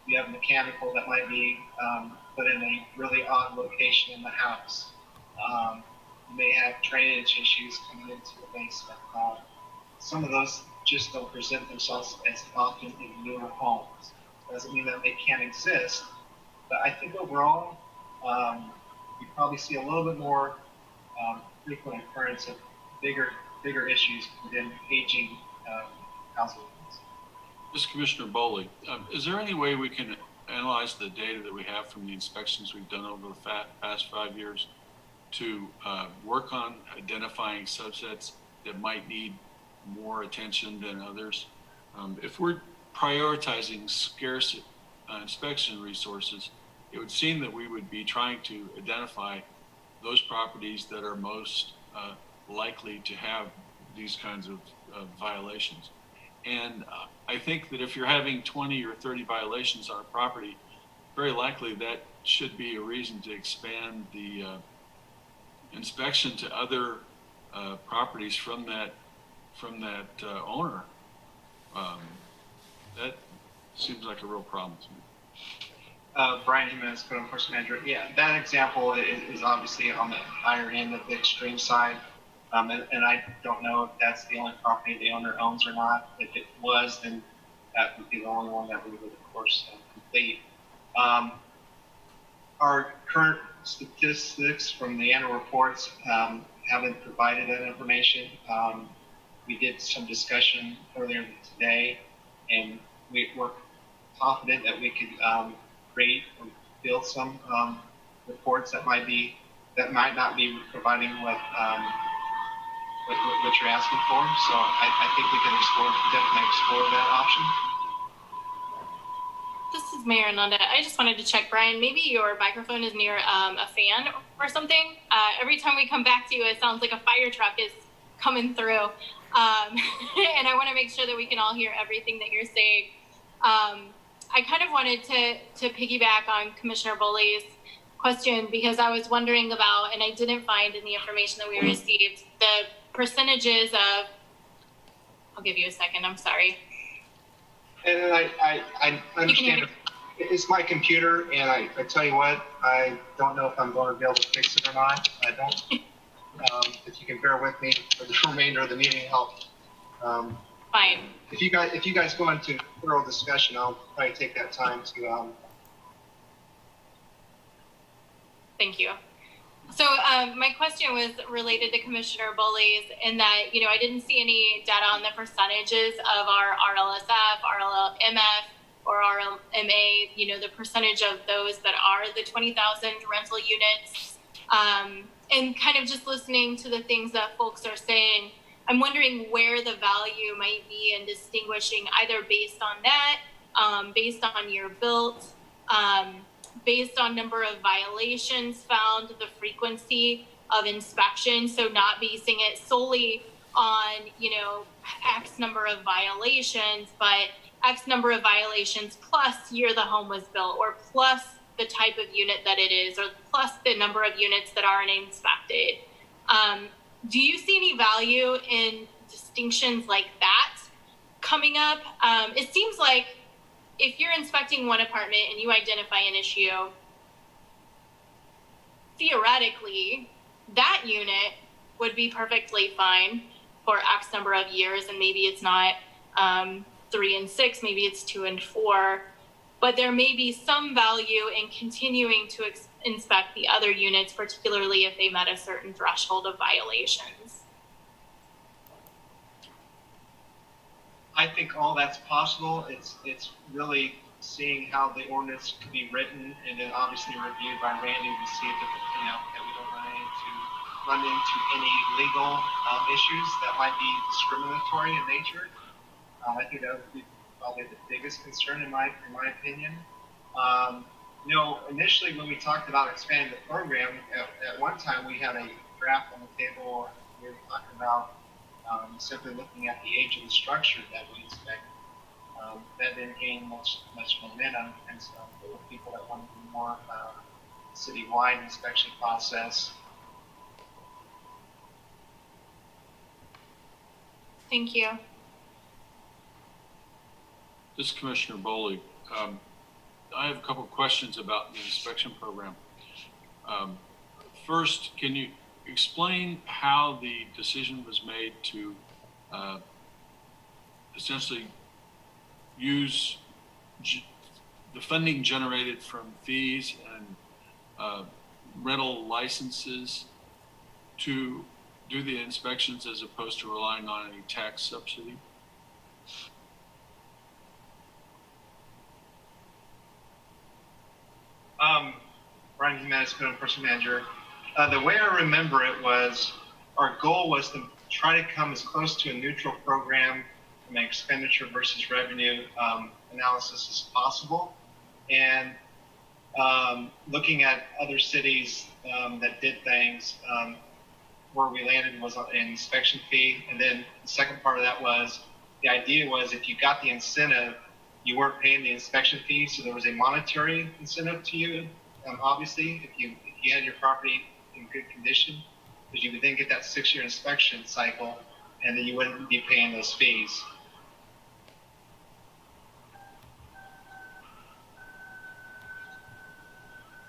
You have mechanical that might be put in a really odd location in the house. You may have drainage issues coming into the basement. Some of those just don't present themselves as often in newer homes. Doesn't mean that they can't exist, but I think overall, you probably see a little bit more frequent occurrence of bigger issues within aging housing units. This is Commissioner Boley. Is there any way we can analyze the data that we have from the inspections we've done over the past 5 years to work on identifying subsets that might need more attention than others? If we're prioritizing scarce inspection resources, it would seem that we would be trying to identify those properties that are most likely to have these kinds of violations. And I think that if you're having 20 or 30 violations on a property, very likely that should be a reason to expand the inspection to other properties from that owner. That seems like a real problem to me. Brian Jimenez, Code Enforcement Manager. Yeah, that example is obviously on the higher end of the extreme side. And I don't know if that's the only property the owner owns or not. If it was, then that would be the only one that we would, of course, complete. Our current statistics from the annual reports haven't provided that information. We did some discussion earlier today, and we're confident that we could create or build some reports that might not be providing what you're asking for. So I think we can definitely explore that option. This is Mayor Nanda. I just wanted to check, Brian, maybe your microphone is near a fan or something. Every time we come back to you, it sounds like a fire truck is coming through. And I want to make sure that we can all hear everything that you're saying. I kind of wanted to piggyback on Commissioner Boley's question, because I was wondering about, and I didn't find in the information that we received, the percentages of, I'll give you a second, I'm sorry. And I understand it's my computer, and I tell you what, I don't know if I'm going to be able to fix it or not. I don't. If you can bear with me for the remainder of the meeting, Fine. If you guys go into thorough discussion, I'll probably take that time to. Thank you. So my question was related to Commissioner Boley's, in that, I didn't see any data on the percentages of our RLSF, RLMF, or RLMA, the percentage of those that are the 20,000 rental units. And kind of just listening to the things that folks are saying, I'm wondering where the value might be in distinguishing, either based on that, based on year built, based on number of violations found, the frequency of inspection. So not basing it solely on, X number of violations, but X number of violations plus year the home was built, or plus the type of unit that it is, or plus the number of units that aren't inspected. Do you see any value in distinctions like that coming up? It seems like if you're inspecting one apartment and you identify an issue, theoretically, that unit would be perfectly fine for X number of years, and maybe it's not 3 and 6, maybe it's 2 and 4, but there may be some value in continuing to inspect the other units, particularly if they met a certain threshold of violations. I think all that's possible. It's really seeing how the ordinance could be written, and then obviously reviewed by Randy to see if that we don't run into any legal issues that might be discriminatory in nature. I think that would be probably the biggest concern in my opinion. Initially when we talked about expanding the program, at one time we had a draft on the table. We were talking about simply looking at the age of the structure that we expect. That didn't gain much momentum, and so there were people that wanted to do more citywide inspection process. Thank you. This is Commissioner Boley. I have a couple of questions about the inspection program. First, can you explain how the decision was made to essentially use the funding generated from fees and rental licenses to do the inspections as opposed to relying on any tax subsidy? Brian Jimenez, Code Enforcement Manager. The way I remember it was, our goal was to try to come as close to a neutral program from an expenditure versus revenue analysis as possible. And looking at other cities that did things, where we landed was an inspection fee. And then the second part of that was, the idea was if you got the incentive, you weren't paying the inspection fee, so there was a monetary incentive to you. Obviously, if you had your property in good condition, because you would then get that 6-year inspection cycle, and then you wouldn't be paying those fees.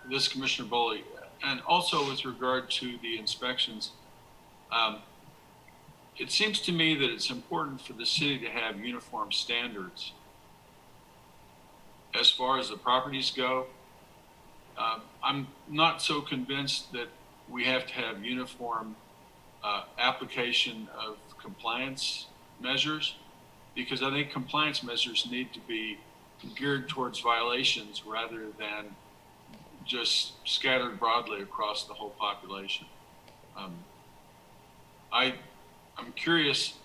This is Commissioner Boley, and also with regard to the inspections, it seems to me that it's important for the city to have uniform standards as far as the properties go. I'm not so convinced that we have to have uniform application of compliance measures, because I think compliance measures need to be geared towards violations rather than just scattered broadly across the whole population. I'm curious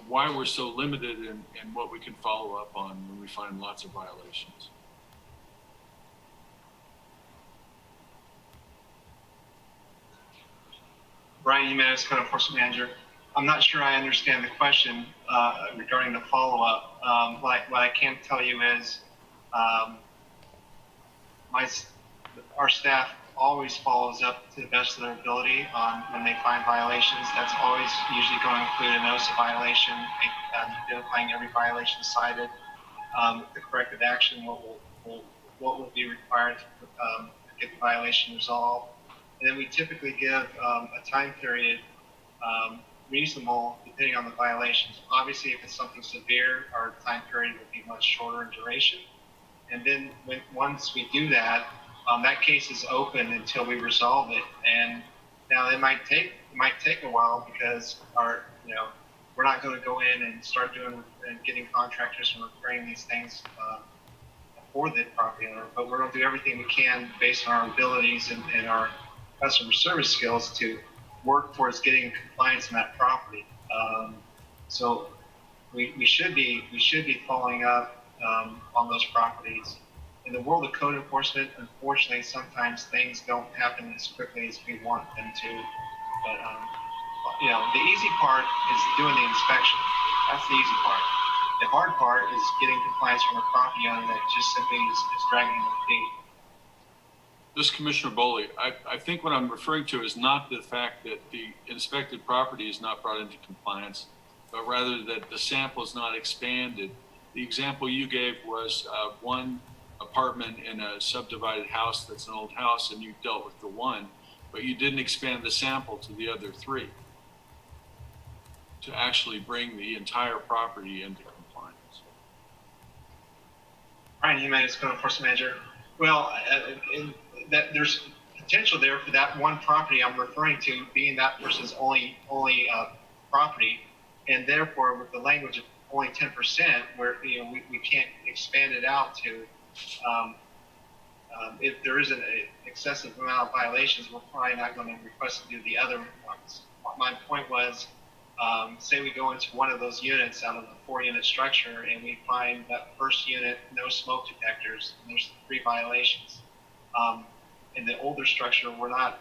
why we're so limited in what we can follow up on when we find lots of violations. Brian Jimenez, Code Enforcement Manager. I'm not sure I understand the question regarding the follow-up. What I can tell you is our staff always follows up to the best of their ability on when they find violations. That's always usually going to include a notice of violation, identifying every violation cited, the corrective action, what will be required to get the violation resolved. And then we typically give a time period reasonable depending on the violations. Obviously, if it's something severe, our time period will be much shorter in duration. And then once we do that, that case is open until we resolve it. And now it might take a while because we're not going to go in and start doing and getting contractors and repairing these things for the property owner, but we're going to do everything we can based on our abilities and our customer service skills to work towards getting compliance on that property. So we should be following up on those properties. In the world of code enforcement, unfortunately, sometimes things don't happen as quickly as we want them to. But the easy part is doing the inspection. That's the easy part. The hard part is getting compliance from a property owner that just simply is dragging their feet. This Commissioner Boley, I think what I'm referring to is not the fact that the inspected property is not brought into compliance, but rather that the sample is not expanded. The example you gave was one apartment in a subdivided house that's an old house, and you dealt with the one, but you didn't expand the sample to the other three to actually bring the entire property into compliance. Brian Jimenez, Code Enforcement Manager. Well, there's potential there for that one property I'm referring to being that person's only property, and therefore with the language of only 10%, where we can't expand it out to. If there isn't an excessive amount of violations, we're probably not going to request to do the other ones. My point was, say we go into one of those units out of the 4-unit structure, and we find that first unit no smoke detectors, and there's 3 violations. In the older structure, we're not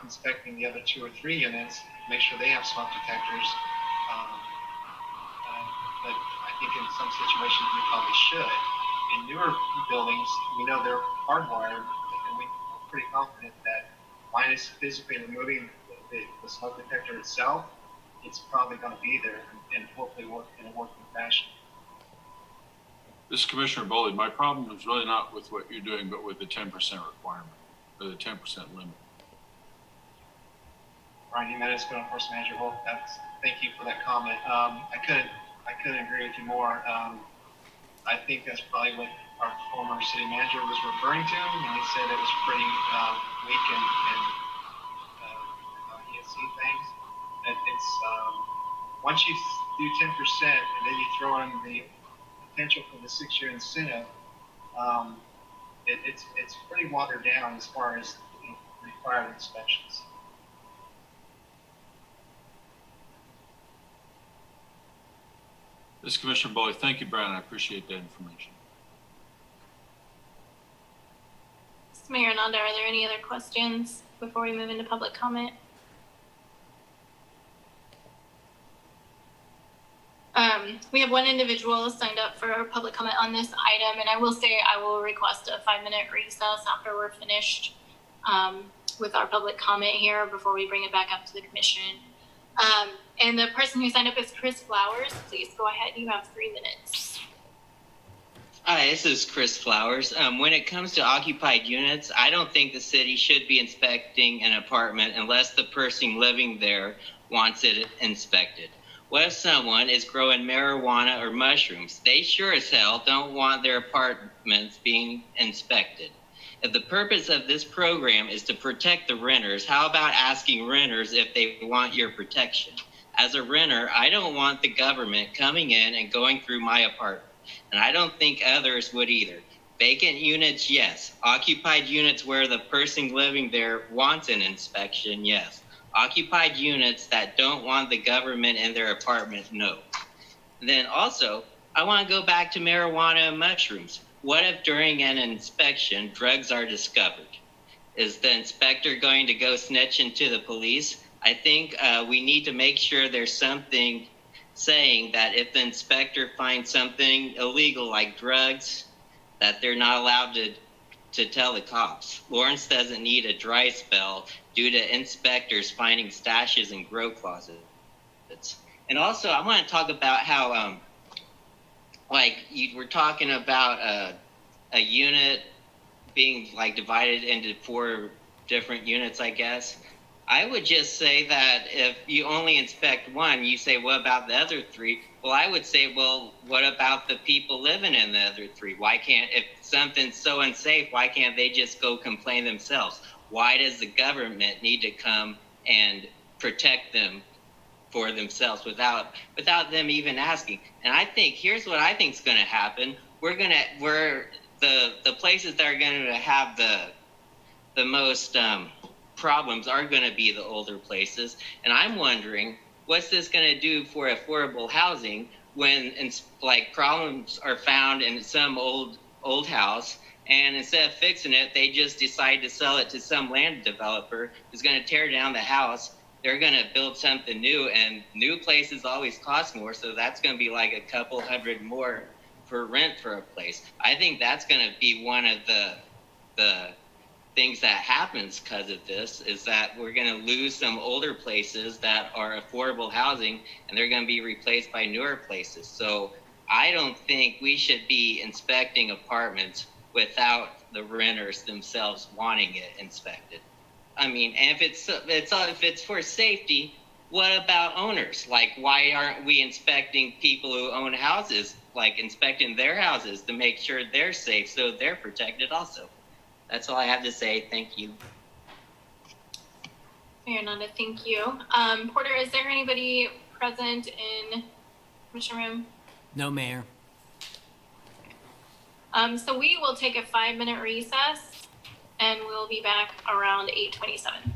inspecting the other 2 or 3 units to make sure they have smoke detectors. But I think in some situations we probably should. In newer buildings, we know they're hardwired, and we're pretty confident that minus physically removing the smoke detector itself, it's probably going to be there and hopefully work in a working fashion. This is Commissioner Boley. My problem is really not with what you're doing, but with the 10% requirement, or the 10% limit. Brian Jimenez, Code Enforcement Manager. Well, thank you for that comment. I couldn't agree with you more. I think that's probably what our former city manager was referring to when he said it was pretty weak and he had seen things. It's once you do 10% and then you throw in the potential for the 6-year incentive, it's pretty watered down as far as required inspections. This is Commissioner Boley. Thank you, Brian. I appreciate that information. Mayor Nanda, are there any other questions before we move into public comment? We have one individual signed up for public comment on this item, and I will say I will request a 5-minute recess after we're finished with our public comment here before we bring it back up to the commission. And the person who signed up is Chris Flowers. Please go ahead. You have 3 minutes. Hi, this is Chris Flowers. When it comes to occupied units, I don't think the city should be inspecting an apartment unless the person living there wants it inspected. What if someone is growing marijuana or mushrooms? They sure as hell don't want their apartments being inspected. If the purpose of this program is to protect the renters, how about asking renters if they want your protection? As a renter, I don't want the government coming in and going through my apartment, and I don't think others would either. Vacant units, yes. Occupied units where the person living there wants an inspection, yes. Occupied units that don't want the government in their apartment, no. Then also, I want to go back to marijuana and mushrooms. What if during an inspection, drugs are discovered? Is the inspector going to go snitch into the police? I think we need to make sure there's something saying that if the inspector finds something illegal like drugs, that they're not allowed to tell the cops. Lawrence doesn't need a dry spell due to inspectors finding stashes in grow closets. And also, I want to talk about how, like, you were talking about a unit being, like, divided into 4 different units, I guess. I would just say that if you only inspect one, you say, what about the other 3? Well, I would say, well, what about the people living in the other 3? Why can't, if something's so unsafe, why can't they just go complain themselves? Why does the government need to come and protect them for themselves without them even asking? And I think, here's what I think is going to happen. We're the places that are going to have the most problems are going to be the older places. And I'm wondering, what's this going to do for affordable housing when like problems are found in some old house, and instead of fixing it, they just decide to sell it to some land developer who's going to tear down the house. They're going to build something new, and new places always cost more, so that's going to be like a couple hundred more for rent for a place. I think that's going to be one of the things that happens because of this, is that we're going to lose some older places that are affordable housing, and they're going to be replaced by newer places. So I don't think we should be inspecting apartments without the renters themselves wanting it inspected. I mean, and if it's for safety, what about owners? Like, why aren't we inspecting people who own houses, like inspecting their houses to make sure they're safe so they're protected also? That's all I have to say. Thank you. Mayor Nanda, thank you. Porter, is there anybody present in commission room? No, Mayor. So we will take a 5-minute recess, and we'll be back around 8:27.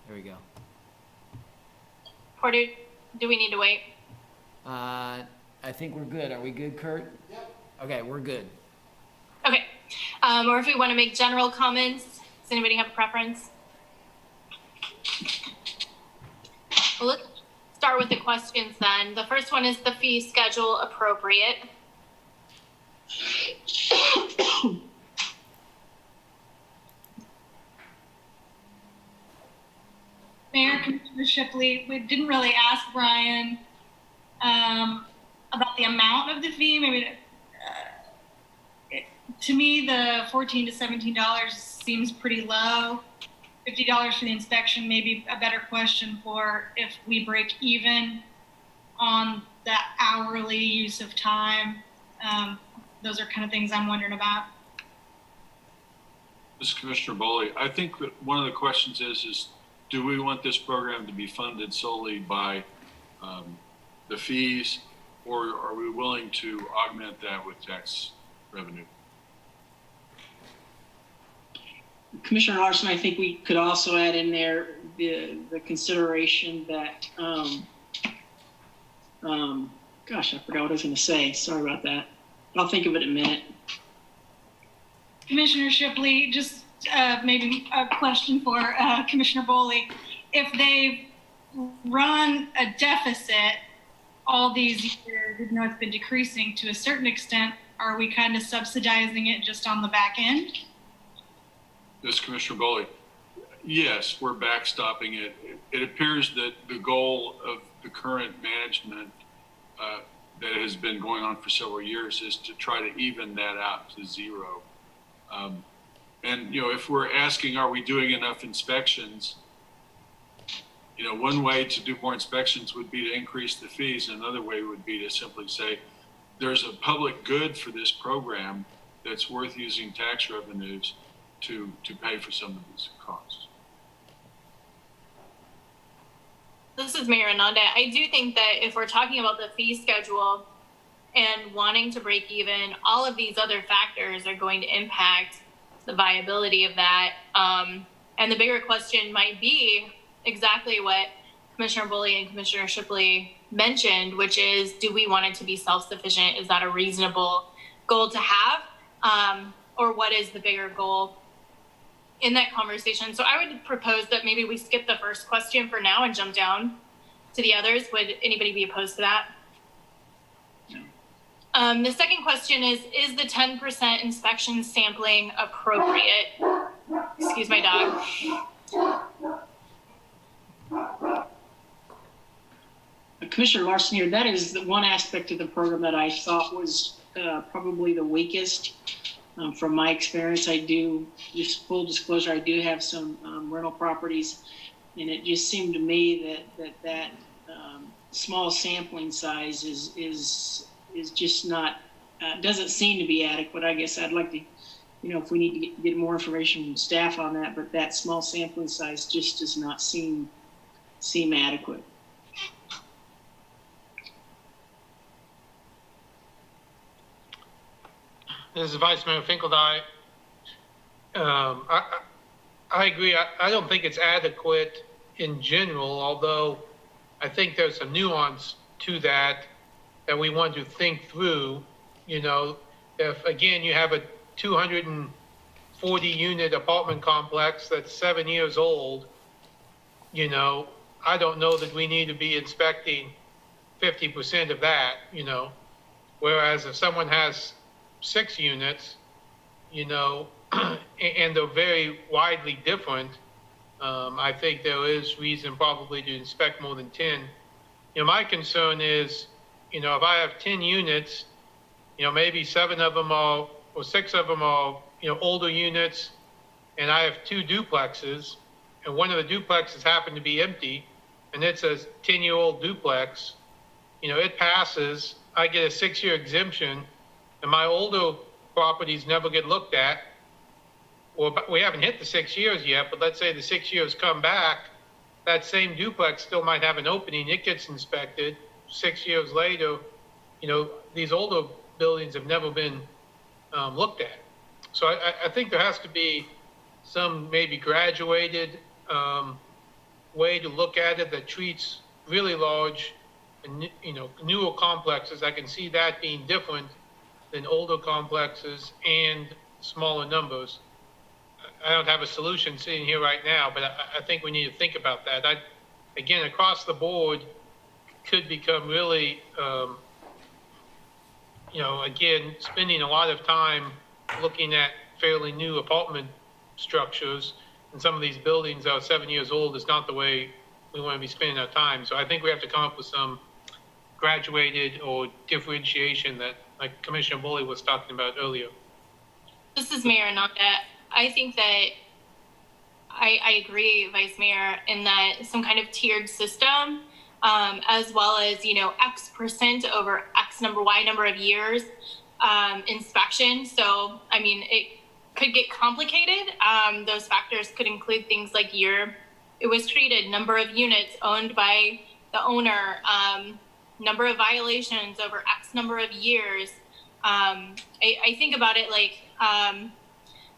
There we go. Porter, do we need to wait? I think we're good. Are we good, Kurt? Yep. Okay, we're good. Okay. Or if we want to make general comments, does anybody have a preference? Well, let's start with the questions then. The first one is the fee schedule appropriate? Mayor, Commissioner Shipley, we didn't really ask Brian about the amount of the fee. Maybe to me, the $14 to $17 seems pretty low. $50 for the inspection may be a better question for if we break even on the hourly use of time. Those are kind of things I'm wondering about. This is Commissioner Boley. I think that one of the questions is do we want this program to be funded solely by the fees, or are we willing to augment that with tax revenue? Commissioner Larson, I think we could also add in there the consideration that, gosh, I forgot what I was going to say. Sorry about that. I'll think of it in a minute. Commissioner Shipley, just maybe a question for Commissioner Boley. If they've run a deficit all these years, even though it's been decreasing to a certain extent, are we kind of subsidizing it just on the back end? This Commissioner Boley. Yes, we're backstopping it. It appears that the goal of the current management that has been going on for several years is to try to even that out to zero. And, you know, if we're asking, are we doing enough inspections? You know, one way to do more inspections would be to increase the fees. Another way would be to simply say, there's a public good for this program that's worth using tax revenues to pay for some of these costs. This is Mayor Ananda. I do think that if we're talking about the fee schedule and wanting to break even, all of these other factors are going to impact the viability of that. And the bigger question might be exactly what Commissioner Boley and Commissioner Shipley mentioned, which is, do we want it to be self-sufficient? Is that a reasonable goal to have? Or what is the bigger goal in that conversation? So I would propose that maybe we skip the first question for now and jump down to the others. Would anybody be opposed to that? The second question is the 10% inspection sampling appropriate? Excuse my dog. Commissioner Larson here, that is the one aspect of the program that I thought was probably the weakest. From my experience, I do, just full disclosure, I do have some rental properties, and it just seemed to me that small sampling size is just not, doesn't seem to be adequate. I guess I'd like to, you know, if we need to get more information from staff on that, but that small sampling size just does not seem adequate. This is Vice Mayor Finkeldine. I agree. I don't think it's adequate in general, although I think there's some nuance to that we want to think through. You know, if again you have a 240 unit apartment complex that's 7 years old, you know, I don't know that we need to be inspecting 50% of that, you know, whereas if someone has 6 units, you know, and they're very widely different, I think there is reason probably to inspect more than 10. You know, my concern is, you know, if I have 10 units, you know, maybe 7 of them are, or 6 of them are, you know, older units, and I have 2 duplexes, and one of the duplexes happen to be empty, and it's a 10-year-old duplex, you know, it passes, I get a 6-year exemption, and my older properties never get looked at. Well, we haven't hit the 6 years yet, but let's say the 6 years come back, that same duplex still might have an opening, it gets inspected. 6 years later, you know, these older buildings have never been looked at. So I think there has to be some maybe graduated way to look at it that treats really large and, newer complexes. I can see that being different than older complexes and smaller numbers. I don't have a solution sitting here right now, but I think we need to think about that. Again, across the board could become really, again, spending a lot of time looking at fairly new apartment structures, and some of these buildings are 7 years old is not the way we want to be spending our time. So I think we have to come up with some graduated or differentiation that, like Commissioner Bully was talking about earlier. This is Mayor Nanda. I think that I agree, Vice Mayor, in that some kind of tiered system, as well as, X% over X number, Y number of years inspection. So, I mean, it could get complicated. Those factors could include things like year it was treated, number of units owned by the owner, number of violations over X number of years. I think about it like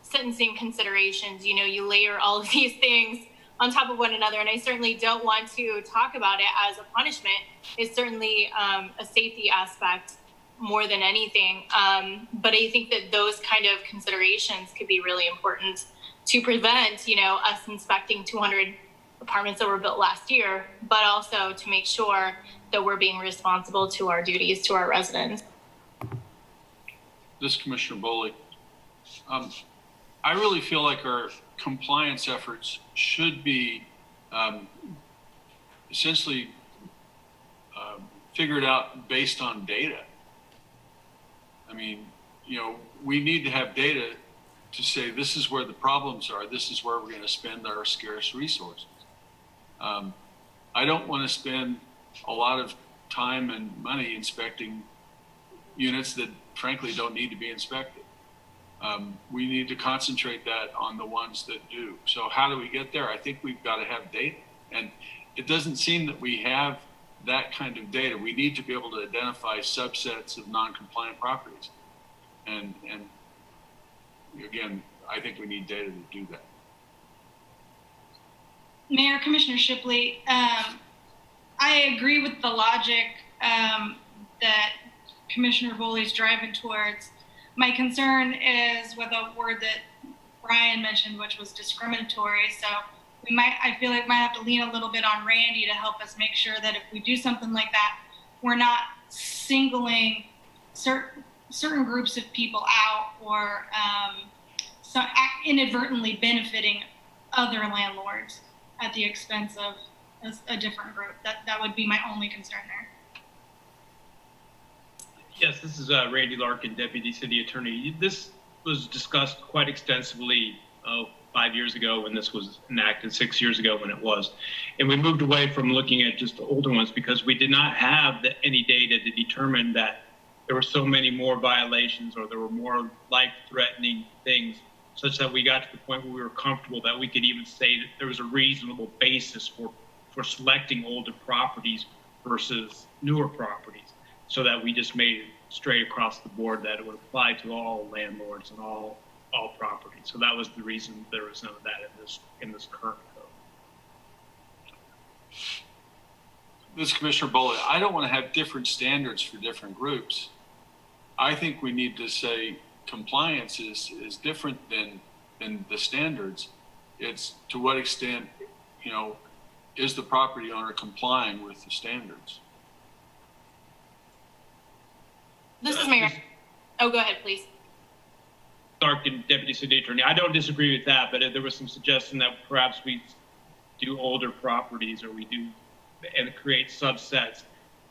sentencing considerations. You layer all of these things on top of one another, and I certainly don't want to talk about it as a punishment. It's certainly a safety aspect more than anything. But I think that those kind of considerations could be really important to prevent, us inspecting 200 apartments that were built last year, but also to make sure that we're being responsible to our duties to our residents. This is Commissioner Boley. I really feel like our compliance efforts should be essentially figured out based on data. I mean, we need to have data to say this is where the problems are, this is where we're going to spend our scarce resources. I don't want to spend a lot of time and money inspecting units that frankly don't need to be inspected. We need to concentrate that on the ones that do. So how do we get there? I think we've got to have data. And it doesn't seem that we have that kind of data. We need to be able to identify subsets of non-compliant properties. And again, I think we need data to do that. Mayor, Commissioner Shipley, I agree with the logic that Commissioner Boley's driving towards. My concern is with a word that Brian mentioned, which was discriminatory. So I feel like we might have to lean a little bit on Randy to help us make sure that if we do something like that, we're not singling certain groups of people out or inadvertently benefiting other landlords at the expense of a different group. That would be my only concern there. Yes, this is Randy Larkin, Deputy City Attorney. This was discussed quite extensively 5 years ago when this was enacted, 6 years ago when it was. And we moved away from looking at just the older ones because we did not have any data to determine that there were so many more violations or there were more life-threatening things, such that we got to the point where we were comfortable that we could even say that there was a reasonable basis for selecting older properties versus newer properties, so that we just made it straight across the board that it would apply to all landlords and all properties. So that was the reason there was none of that in this current code. This is Commissioner Boley. I don't want to have different standards for different groups. I think we need to say compliance is different than the standards. It's to what extent, is the property owner complying with the standards? This is Mayor. Oh, go ahead, please. Larkin, Deputy City Attorney. I don't disagree with that, but there was some suggestion that perhaps we do older properties or we do and create subsets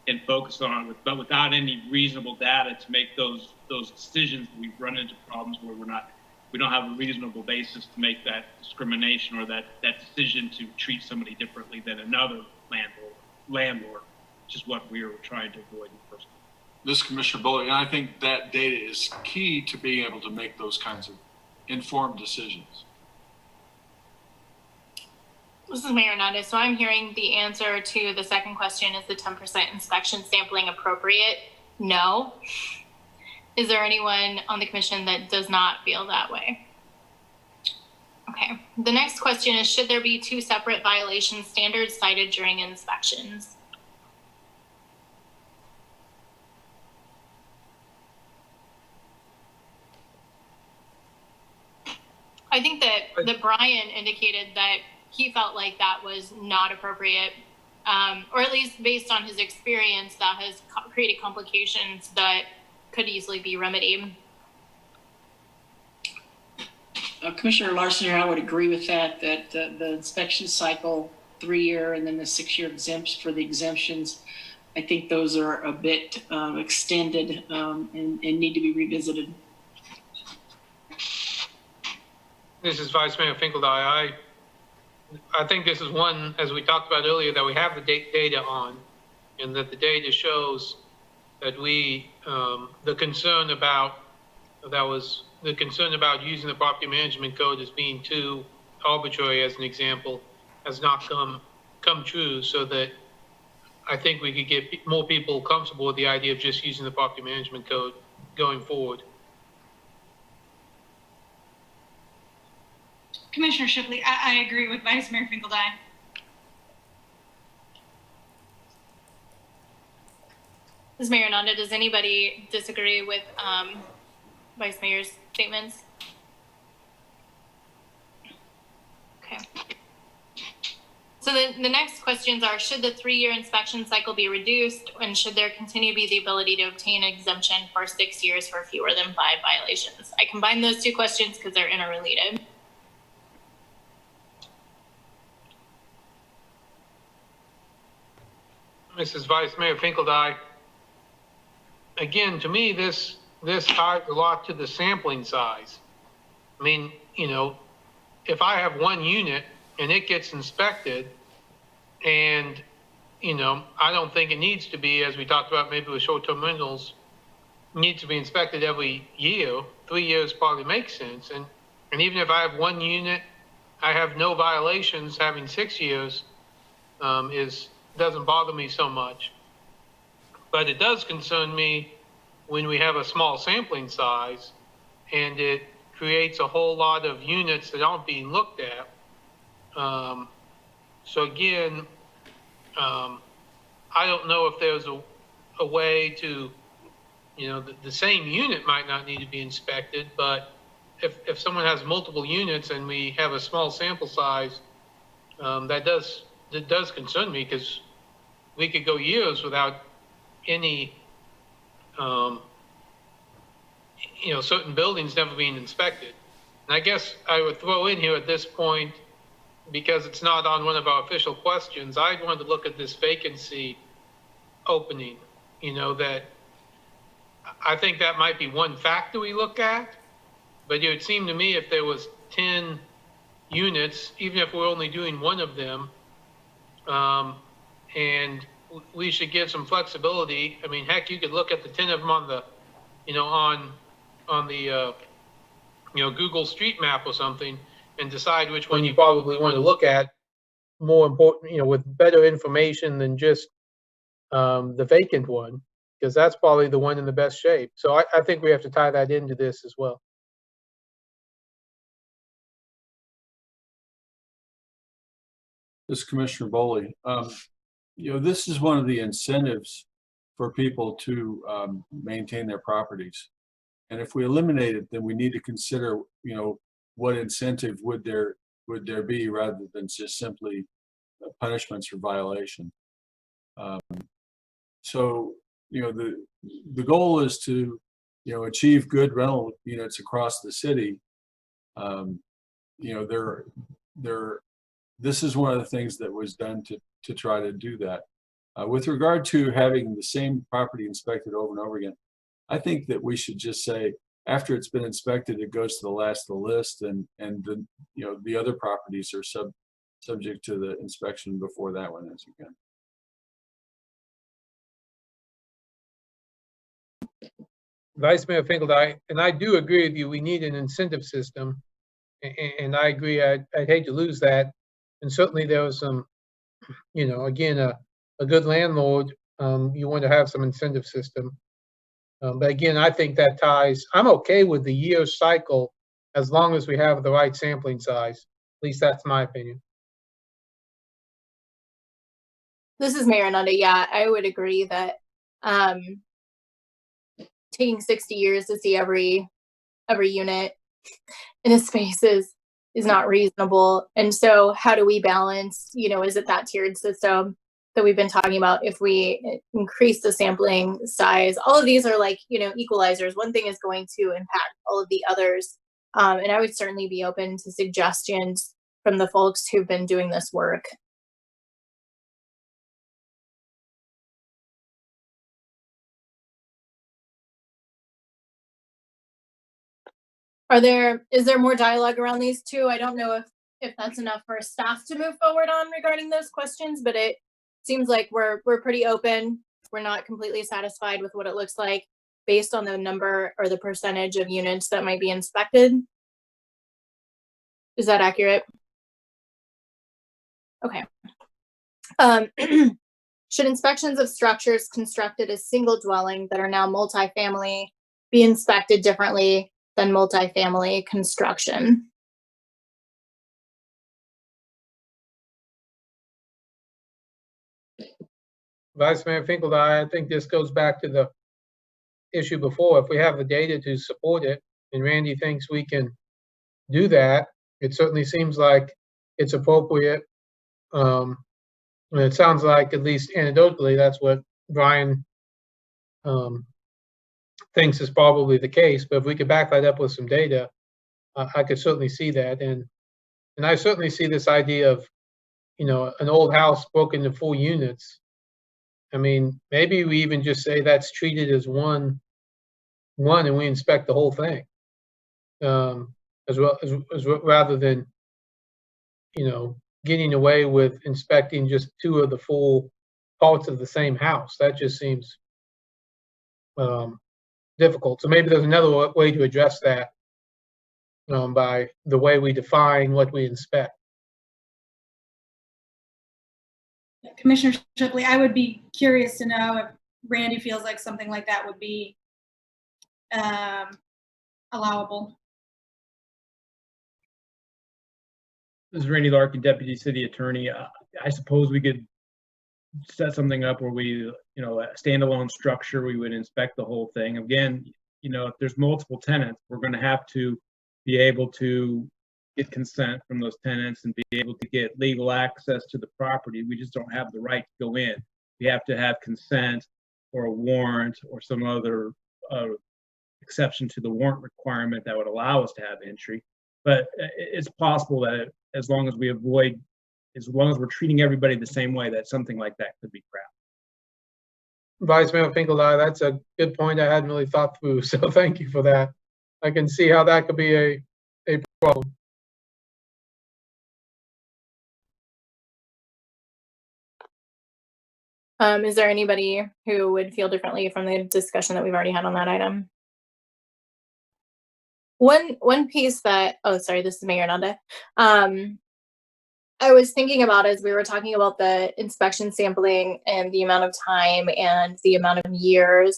and focus on it, but without any reasonable data to make those decisions. We've run into problems where we don't have a reasonable basis to make that discrimination or that decision to treat somebody differently than another landlord, which is what we were trying to avoid in the first place. This is Commissioner Boley, and I think that data is key to being able to make those kinds of informed decisions. This is Mayor Hernandez. So I'm hearing the answer to the second question, is the 10% inspection sampling appropriate? No. Is there anyone on the commission that does not feel that way? Okay. Okay. The next question is, should there be 2 separate violation standards cited during inspections? I think that Brian indicated that he felt like that was not appropriate, or at least based on his experience, that has created complications that could easily be remedied. Commissioner Larson, I would agree with that the inspection cycle, 3-year, and then the 6-year exemption for the exemptions, I think those are a bit extended and need to be revisited. This is Vice Mayor Finkeldye. I think this is one, as we talked about earlier, that we have the data on, and that the data shows that we, the concern about using the property management code as being too arbitrary, as an example, has not come true, so that I think we could get more people comfortable with the idea of just using the property management code going forward. Commissioner Shipley, I agree with Vice Mayor Finkeldye. Ms. Mayor Nanda, does anybody disagree with Vice Mayor's statements? Okay. So the next questions are, should the 3-year inspection cycle be reduced, and should there continue to be the ability to obtain exemption for 6 years for fewer than 5 violations? I combined those 2 questions because they're interrelated. Mrs. Vice Mayor Finkeldye, again, to me, this ties a lot to the sampling size. I mean, if I have 1 unit and it gets inspected, and, I don't think it needs to be, as we talked about maybe with short-term rentals, needs to be inspected every year. 3 years probably makes sense. And even if I have 1 unit, I have no violations, having 6 years doesn't bother me so much. But it does concern me when we have a small sampling size and it creates a whole lot of units that aren't being looked at. So again, I don't know if there's a way to, the same unit might not need to be inspected, but if someone has multiple units and we have a small sample size, that does concern me, because we could go years without any, certain buildings never being inspected. And I guess I would throw in here at this point, because it's not on one of our official questions, I'd want to look at this vacancy opening, that I think that might be one factor we look at, but it would seem to me if there was 10 units, even if we're only doing 1 of them, and we should give some flexibility. I mean, heck, you could look at the 10 of them on the, on the Google Street Map or something, and decide which one you probably want to look at. More important, with better information than just the vacant one, because that's probably the one in the best shape. So I think we have to tie that into this as well. This is Commissioner Boley. This is one of the incentives for people to maintain their properties. And if we eliminate it, then we need to consider, what incentive would there be, rather than just simply punishments for violation. So, the goal is to, achieve good rental units across the city. This is one of the things that was done to try to do that. With regard to having the same property inspected over and over again, I think that we should just say, after it's been inspected, it goes to the last of the list, and the other properties are subject to the inspection before that one is again. Vice Mayor Finkeldye, and I do agree with you, we need an incentive system, and I agree, I'd hate to lose that. And certainly there was some, again, a good landlord, you want to have some incentive system. But again, I think that ties, I'm okay with the year cycle as long as we have the right sampling size. At least that's my opinion. This is Mayor Nunda. Yeah, I would agree that taking 60 years to see every unit in a space is not reasonable. And so how do we balance, is it that tiered system that we've been talking about? If we increase the sampling size, all of these are like, equalizers. One thing is going to impact all of the others. And I would certainly be open to suggestions from the folks who've been doing this work. Is there more dialogue around these two? I don't know if that's enough for staff to move forward on regarding those questions, but it seems like we're pretty open. We're not completely satisfied with what it looks like based on the number or the percentage of units that might be inspected. Is that accurate? Okay. Should inspections of structures constructed as single dwelling that are now multifamily be inspected differently than multifamily construction? Vice Mayor Finkel, I think this goes back to the issue before. If we have the data to support it, and Randy thinks we can do that, it certainly seems like it's appropriate. And it sounds like, at least anecdotally, that's what Brian thinks is probably the case. But if we could back that up with some data, I could certainly see that. And I certainly see this idea of, an old house broken into 4 units. I mean, maybe we even just say that's treated as one, and we inspect the whole thing, as well as rather than, getting away with inspecting just 2 of the 4 parts of the same house. That just seems difficult. So maybe there's another way to address that by the way we define what we inspect. Commissioner Shipley, I would be curious to know if Randy feels like something like that would be allowable. This is Randy Larkin, Deputy City Attorney. I suppose we could set something up where we, a standalone structure, we would inspect the whole thing. Again, if there's multiple tenants, we're going to have to be able to get consent from those tenants and be able to get legal access to the property. We just don't have the right to go in. We have to have consent or a warrant or some other exception to the warrant requirement that would allow us to have entry. But it's possible that as long as we're treating everybody the same way, that something like that could be crafted. Vice Mayor Finkel, that's a good point I hadn't really thought through. So thank you for that. I can see how that could be a problem. Is there anybody who would feel differently from the discussion that we've already had on that item? One piece that, sorry, this is Mayor Nunda. I was thinking about as we were talking about the inspection sampling and the amount of time and the amount of years,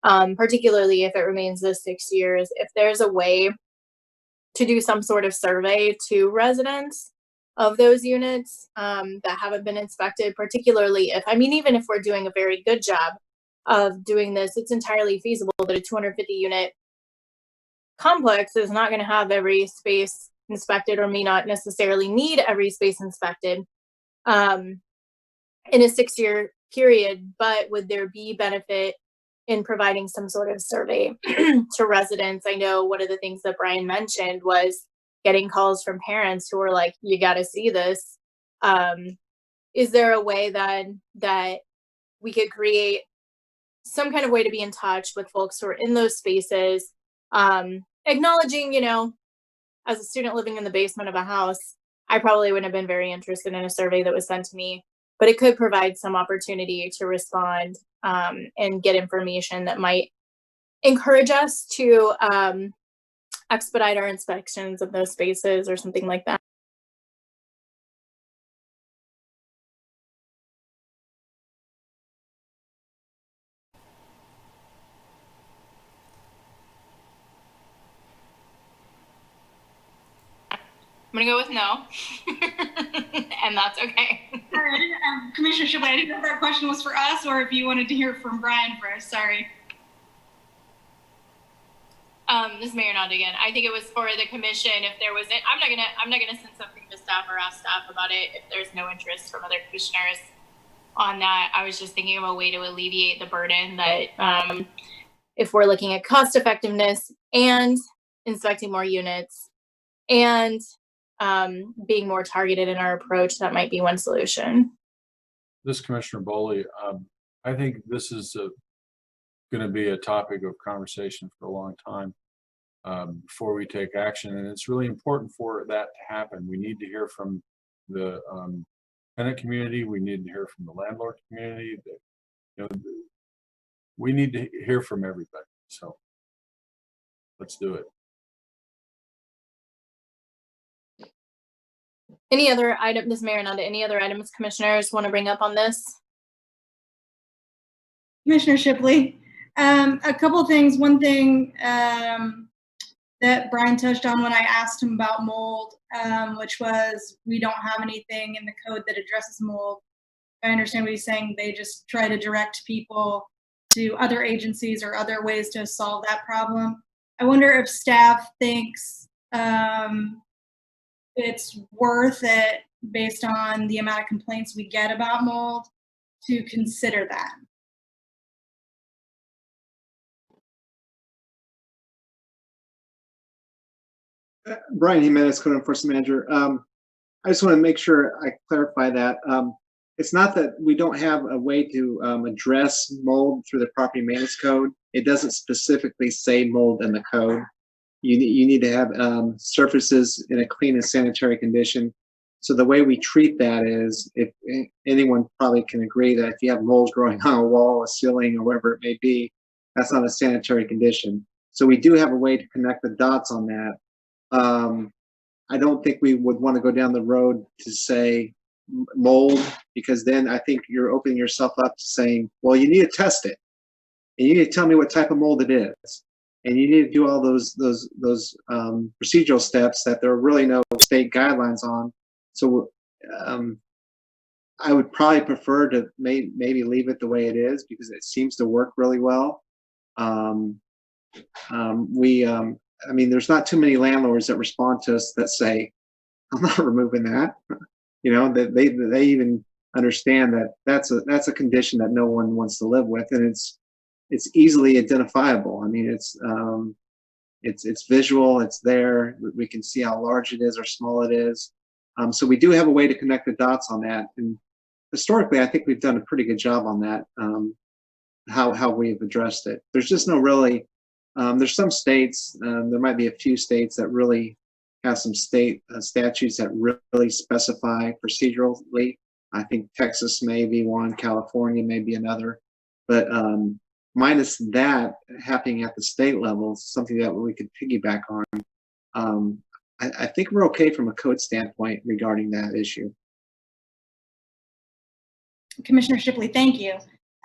particularly if it remains the 6 years, if there's a way to do some sort of survey to residents of those units that haven't been inspected, particularly even if we're doing a very good job of doing this, it's entirely feasible that a 250 unit complex is not going to have every space inspected or may not necessarily need every space inspected in a 6-year period, but would there be benefit in providing some sort of survey to residents? I know one of the things that Brian mentioned was getting calls from parents who were like, you got to see this. Is there a way then that we could create some kind of way to be in touch with folks who are in those spaces, acknowledging, as a student living in the basement of a house, I probably wouldn't have been very interested in a survey that was sent to me, but it could provide some opportunity to respond and get information that might encourage us to expedite our inspections of those spaces or something like that. I'm going to go with no. And that's okay. Sorry, Commissioner Shipley, I didn't know if that question was for us or if you wanted to hear from Brian first. Sorry. This is Mayor Nanda again. I think it was for the commission. If there was, I'm not gonna send something to staff or ask staff about it if there's no interest from other commissioners on that. I was just thinking of a way to alleviate the burden that if we're looking at cost effectiveness and inspecting more units and being more targeted in our approach, that might be one solution. This Commissioner Boley, I think this is going to be a topic of conversation for a long time before we take action. And it's really important for that to happen. We need to hear from the tenant community. We need to hear from the landlord community. We need to hear from everybody. So let's do it. Any other item, this Mayor Nanda, any other items commissioners want to bring up on this? Commissioner Shipley, a couple things. One thing that Brian touched on when I asked him about mold, which was we don't have anything in the code that addresses mold. I understand what he's saying. They just try to direct people to other agencies or other ways to solve that problem. I wonder if staff thinks it's worth it, based on the amount of complaints we get about mold, to consider that. Brian Jimenez, Code Enforcement Manager. I just want to make sure I clarify that. It's not that we don't have a way to address mold through the property maintenance code. It doesn't specifically say mold in the code. You need to have surfaces in a clean and sanitary condition. So the way we treat that is, if anyone probably can agree that if you have mold growing on a wall, a ceiling, or wherever it may be, that's not a sanitary condition. So we do have a way to connect the dots on that. I don't think we would want to go down the road to say mold, because then I think you're opening yourself up to saying, well, you need to test it, and you need to tell me what type of mold it is, and you need to do all those procedural steps that there are really no state guidelines on. So I would probably prefer to maybe leave it the way it is, because it seems to work really well. I mean, there's not too many landlords that respond to us that say, I'm not removing that. You know, that they even understand that that's a condition that no one wants to live with, and it's easily identifiable. I mean, it's visual, it's there. We can see how large it is or small it is. So we do have a way to connect the dots on that. And historically, I think we've done a pretty good job on that, how we've addressed it. There's just no really, there's some states, there might be a few states that really have some state statutes that really specify procedurally. I think Texas may be one, California may be another. But minus that happening at the state level, something that we could piggyback on, I think we're okay from a code standpoint regarding that issue. Commissioner Shipley, thank you.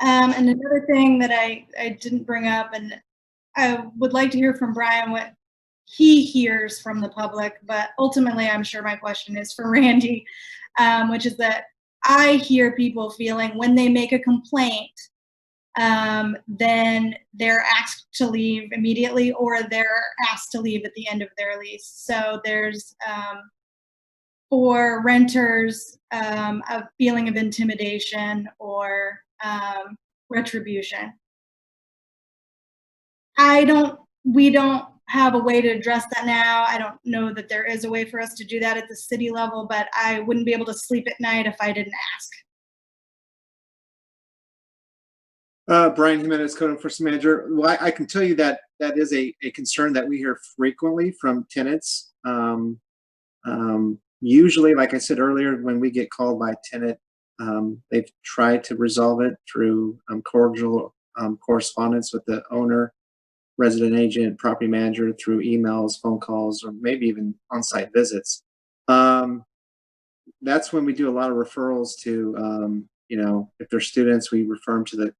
And another thing that I didn't bring up, and I would like to hear from Brian what he hears from the public, but ultimately I'm sure my question is for Randy, which is that I hear people feeling when they make a complaint, then they're asked to leave immediately, or they're asked to leave at the end of their lease. So there's, for renters, a feeling of intimidation or retribution. We don't have a way to address that now. I don't know that there is a way for us to do that at the city level, but I wouldn't be able to sleep at night if I didn't ask. Brian Jimenez, Code Enforcement Manager. Well, I can tell you that that is a concern that we hear frequently from tenants. Usually, like I said earlier, when we get called by a tenant, they've tried to resolve it through cordial correspondence with the owner, resident agent, property manager, through emails, phone calls, or maybe even on-site visits. That's when we do a lot of referrals to, you know, if they're students, we refer them to the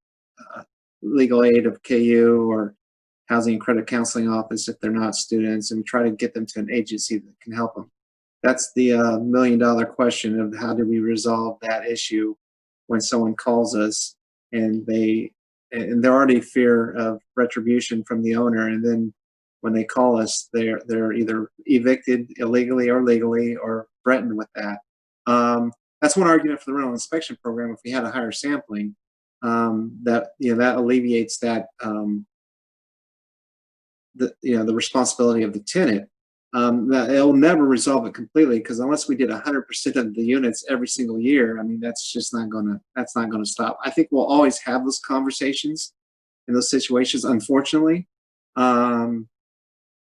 legal aid of KU or Housing and Credit Counseling Office if they're not students, and we try to get them to an agency that can help them. that's the $1 million question of how do we resolve that issue when someone calls us and they're already fear of retribution from the owner, and then when they call us, they're either evicted illegally or legally or threatened with that. That's one argument for the rental inspection program. If we had a higher sampling, that alleviates that the responsibility of the tenant. That it'll never resolve it completely, because unless we did 100% of the units every single year, I mean, that's not gonna stop. I think we'll always have those conversations in those situations. Unfortunately,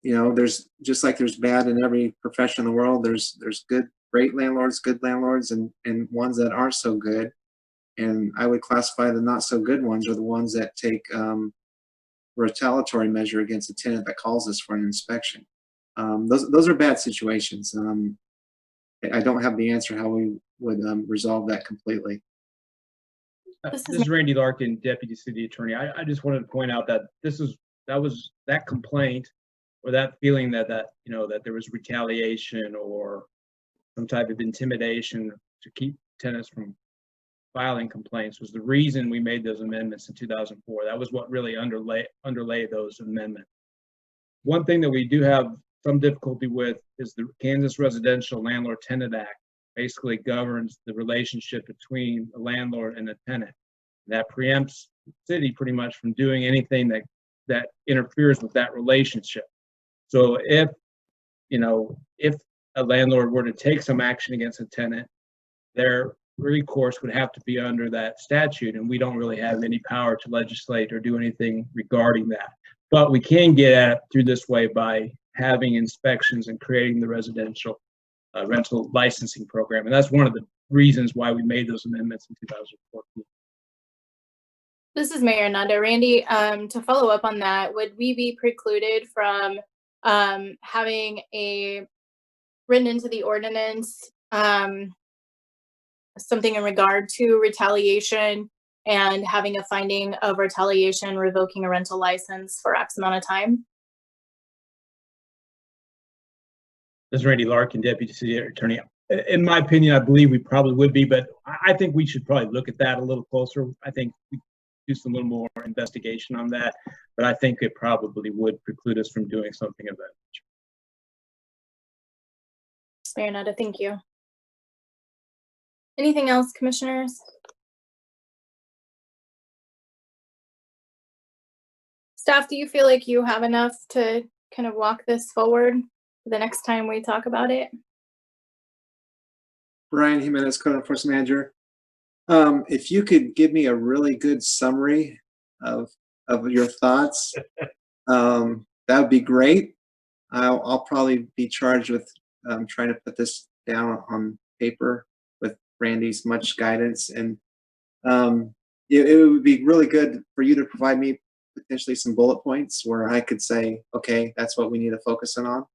there's just like there's bad in every profession in the world. There's great landlords, good landlords, and ones that aren't so good. And I would classify the not so good ones are the ones that take retaliatory measure against a tenant that calls us for an inspection. Those are bad situations. I don't have the answer how we would resolve that completely. This is Randy Larkin, Deputy City Attorney. I just wanted to point out that that complaint or that feeling that there was retaliation or some type of intimidation to keep tenants from filing complaints was the reason we made those amendments in 2004. That was what really underlay those amendments. One thing that we do have some difficulty with is the Kansas Residential Landlord Tenant Act basically governs the relationship between a landlord and a tenant. That preempts the city pretty much from doing anything that interferes with that relationship. So if a landlord were to take some action against a tenant, their recourse would have to be under that statute, and we don't really have any power to legislate or do anything regarding that. But we can get at it through this way by having inspections and creating the residential rental licensing program. And that's one of the reasons why we made those amendments in 2014. This is Mayor Nanda. Randy, to follow up on that, would we be precluded from having a written into the ordinance something in regard to retaliation and having a finding of retaliation, revoking a rental license for X amount of time? This is Randy Larkin, Deputy City Attorney. In my opinion, I believe we probably would be, but I think we should probably look at that a little closer. I think we do some little more investigation on that, but I think it probably would preclude us from doing something of that nature. Mayor Nanda, thank you. Anything else, commissioners? Staff, do you feel like you have enough to kind of walk this forward the next time we talk about it? Brian Jimenez, Code Enforcement Manager. If you could give me a really good summary of your thoughts, that would be great. I'll probably be charged with trying to put this down on paper with Randy's much guidance, and it would be really good for you to provide me potentially some bullet points where I could say, okay, that's what we need to focus on,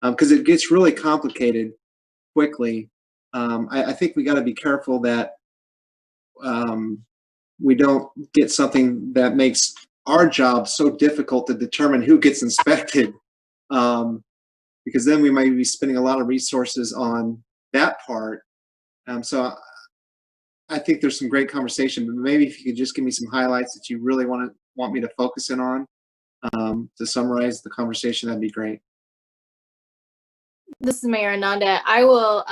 because it gets really complicated quickly. I think we got to be careful that we don't get something that makes our job so difficult to determine who gets inspected, because then we might be spending a lot of resources on that part. So I think there's some great conversation, but maybe if you could just give me some highlights that you really want me to focus in on to summarize the conversation, that'd be great. This is Mayor Ananda. I will,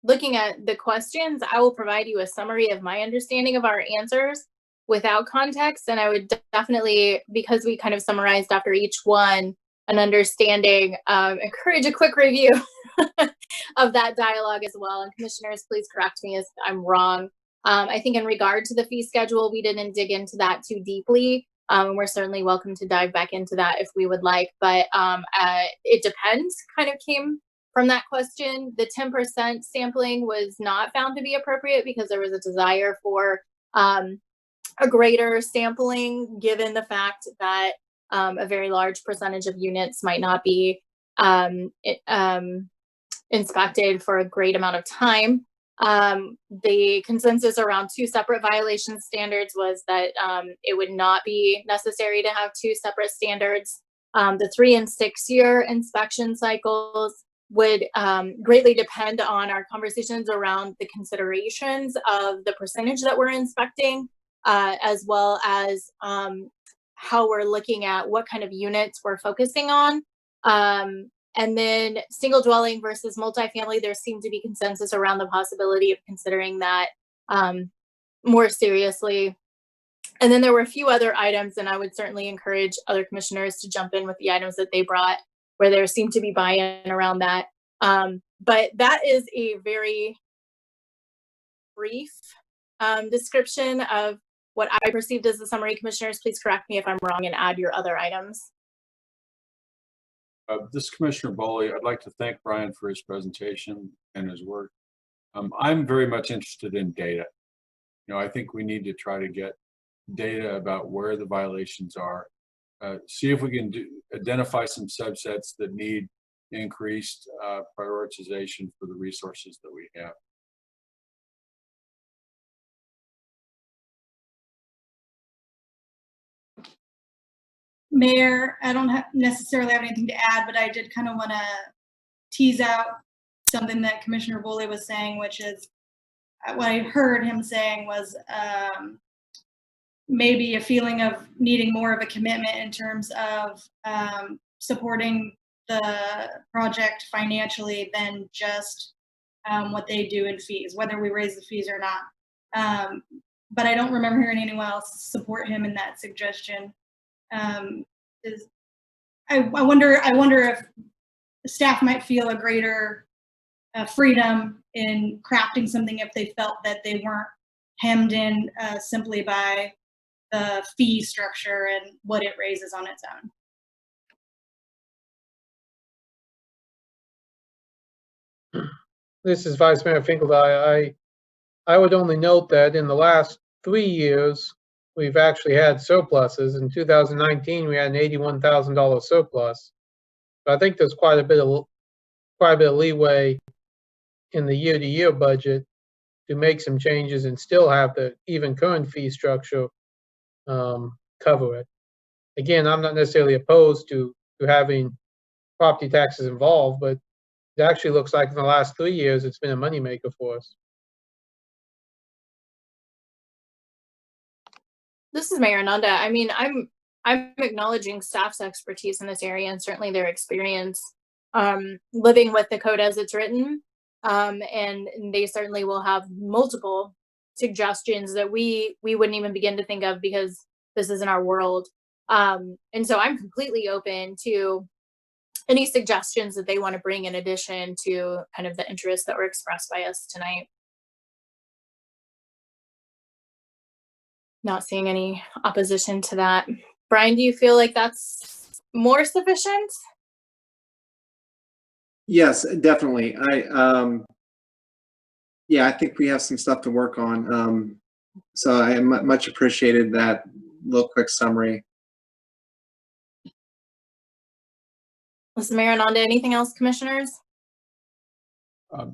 looking at the questions, I will provide you a summary of my understanding of our answers without context. And I would definitely, because we kind of summarized after each one, an understanding, encourage a quick review of that dialogue as well. And commissioners, please correct me if I'm wrong. I think in regard to the fee schedule, we didn't dig into that too deeply. We're certainly welcome to dive back into that if we would like, but it depends kind of came from that question. The 10% sampling was not found to be appropriate because there was a desire for a greater sampling, given the fact that a very large percentage of units might not be inspected for a great amount of time. The consensus around 2 separate violation standards was that it would not be necessary to have 2 separate standards. The 3 and 6 year inspection cycles would greatly depend on our conversations around the considerations of the percentage that we're inspecting, as well as how we're looking at what kind of units we're focusing on. And then single dwelling versus multifamily, there seemed to be consensus around the possibility of considering that more seriously. And then there were a few other items, and I would certainly encourage other commissioners to jump in with the items that they brought, where there seemed to be buy-in around that. But that is a very brief description of what I perceived as the summary. Commissioners, please correct me if I'm wrong and add your other items. This is Commissioner Bowley. I'd like to thank Brian for his presentation and his work. I'm very much interested in data. I think we need to try to get data about where the violations are. See if we can identify some subsets that need increased prioritization for the resources that we have. Mayor, I don't necessarily have anything to add, but I did kind of want to tease out something that Commissioner Bowley was saying, which is what I heard him saying was maybe a feeling of needing more of a commitment in terms of supporting the project financially than just what they do in fees, whether we raise the fees or not. But I don't remember hearing anyone else support him in that suggestion. I wonder if staff might feel a greater freedom in crafting something if they felt that they weren't hemmed in simply by the fee structure and what it raises on its own. This is Vice Mayor Finkeldine. I would only note that in the last 3 years, we've actually had surpluses. In 2019, we had an $81,000 surplus. So I think there's quite a bit of leeway in the year-to-year budget to make some changes and still have the even current fee structure cover it. Again, I'm not necessarily opposed to having property taxes involved, but it actually looks like in the last 3 years, it's been a moneymaker for us. This is Mayor Ananda. I mean, I'm acknowledging staff's expertise in this area and certainly their experience living with the code as it's written. And they certainly will have multiple suggestions that we wouldn't even begin to think of because this isn't our world. And so I'm completely open to any suggestions that they want to bring in addition to kind of the interests that were expressed by us tonight. Not seeing any opposition to that. Brian, do you feel like that's more sufficient? Yes, definitely. Yeah, I think we have some stuff to work on. So I much appreciated that little quick summary. This is Mayor Ananda. Anything else, commissioners?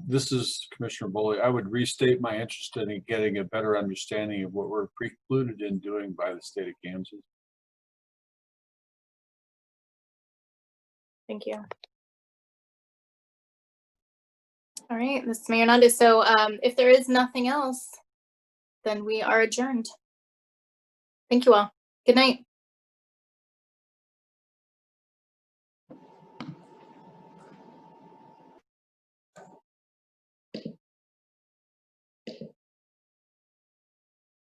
This is Commissioner Bowley. I would restate my interest in getting a better understanding of what we're precluded in doing by the state of Kansas. Thank you. All right, this is Mayor Ananda. So if there is nothing else, then we are adjourned. Thank you all. Good night.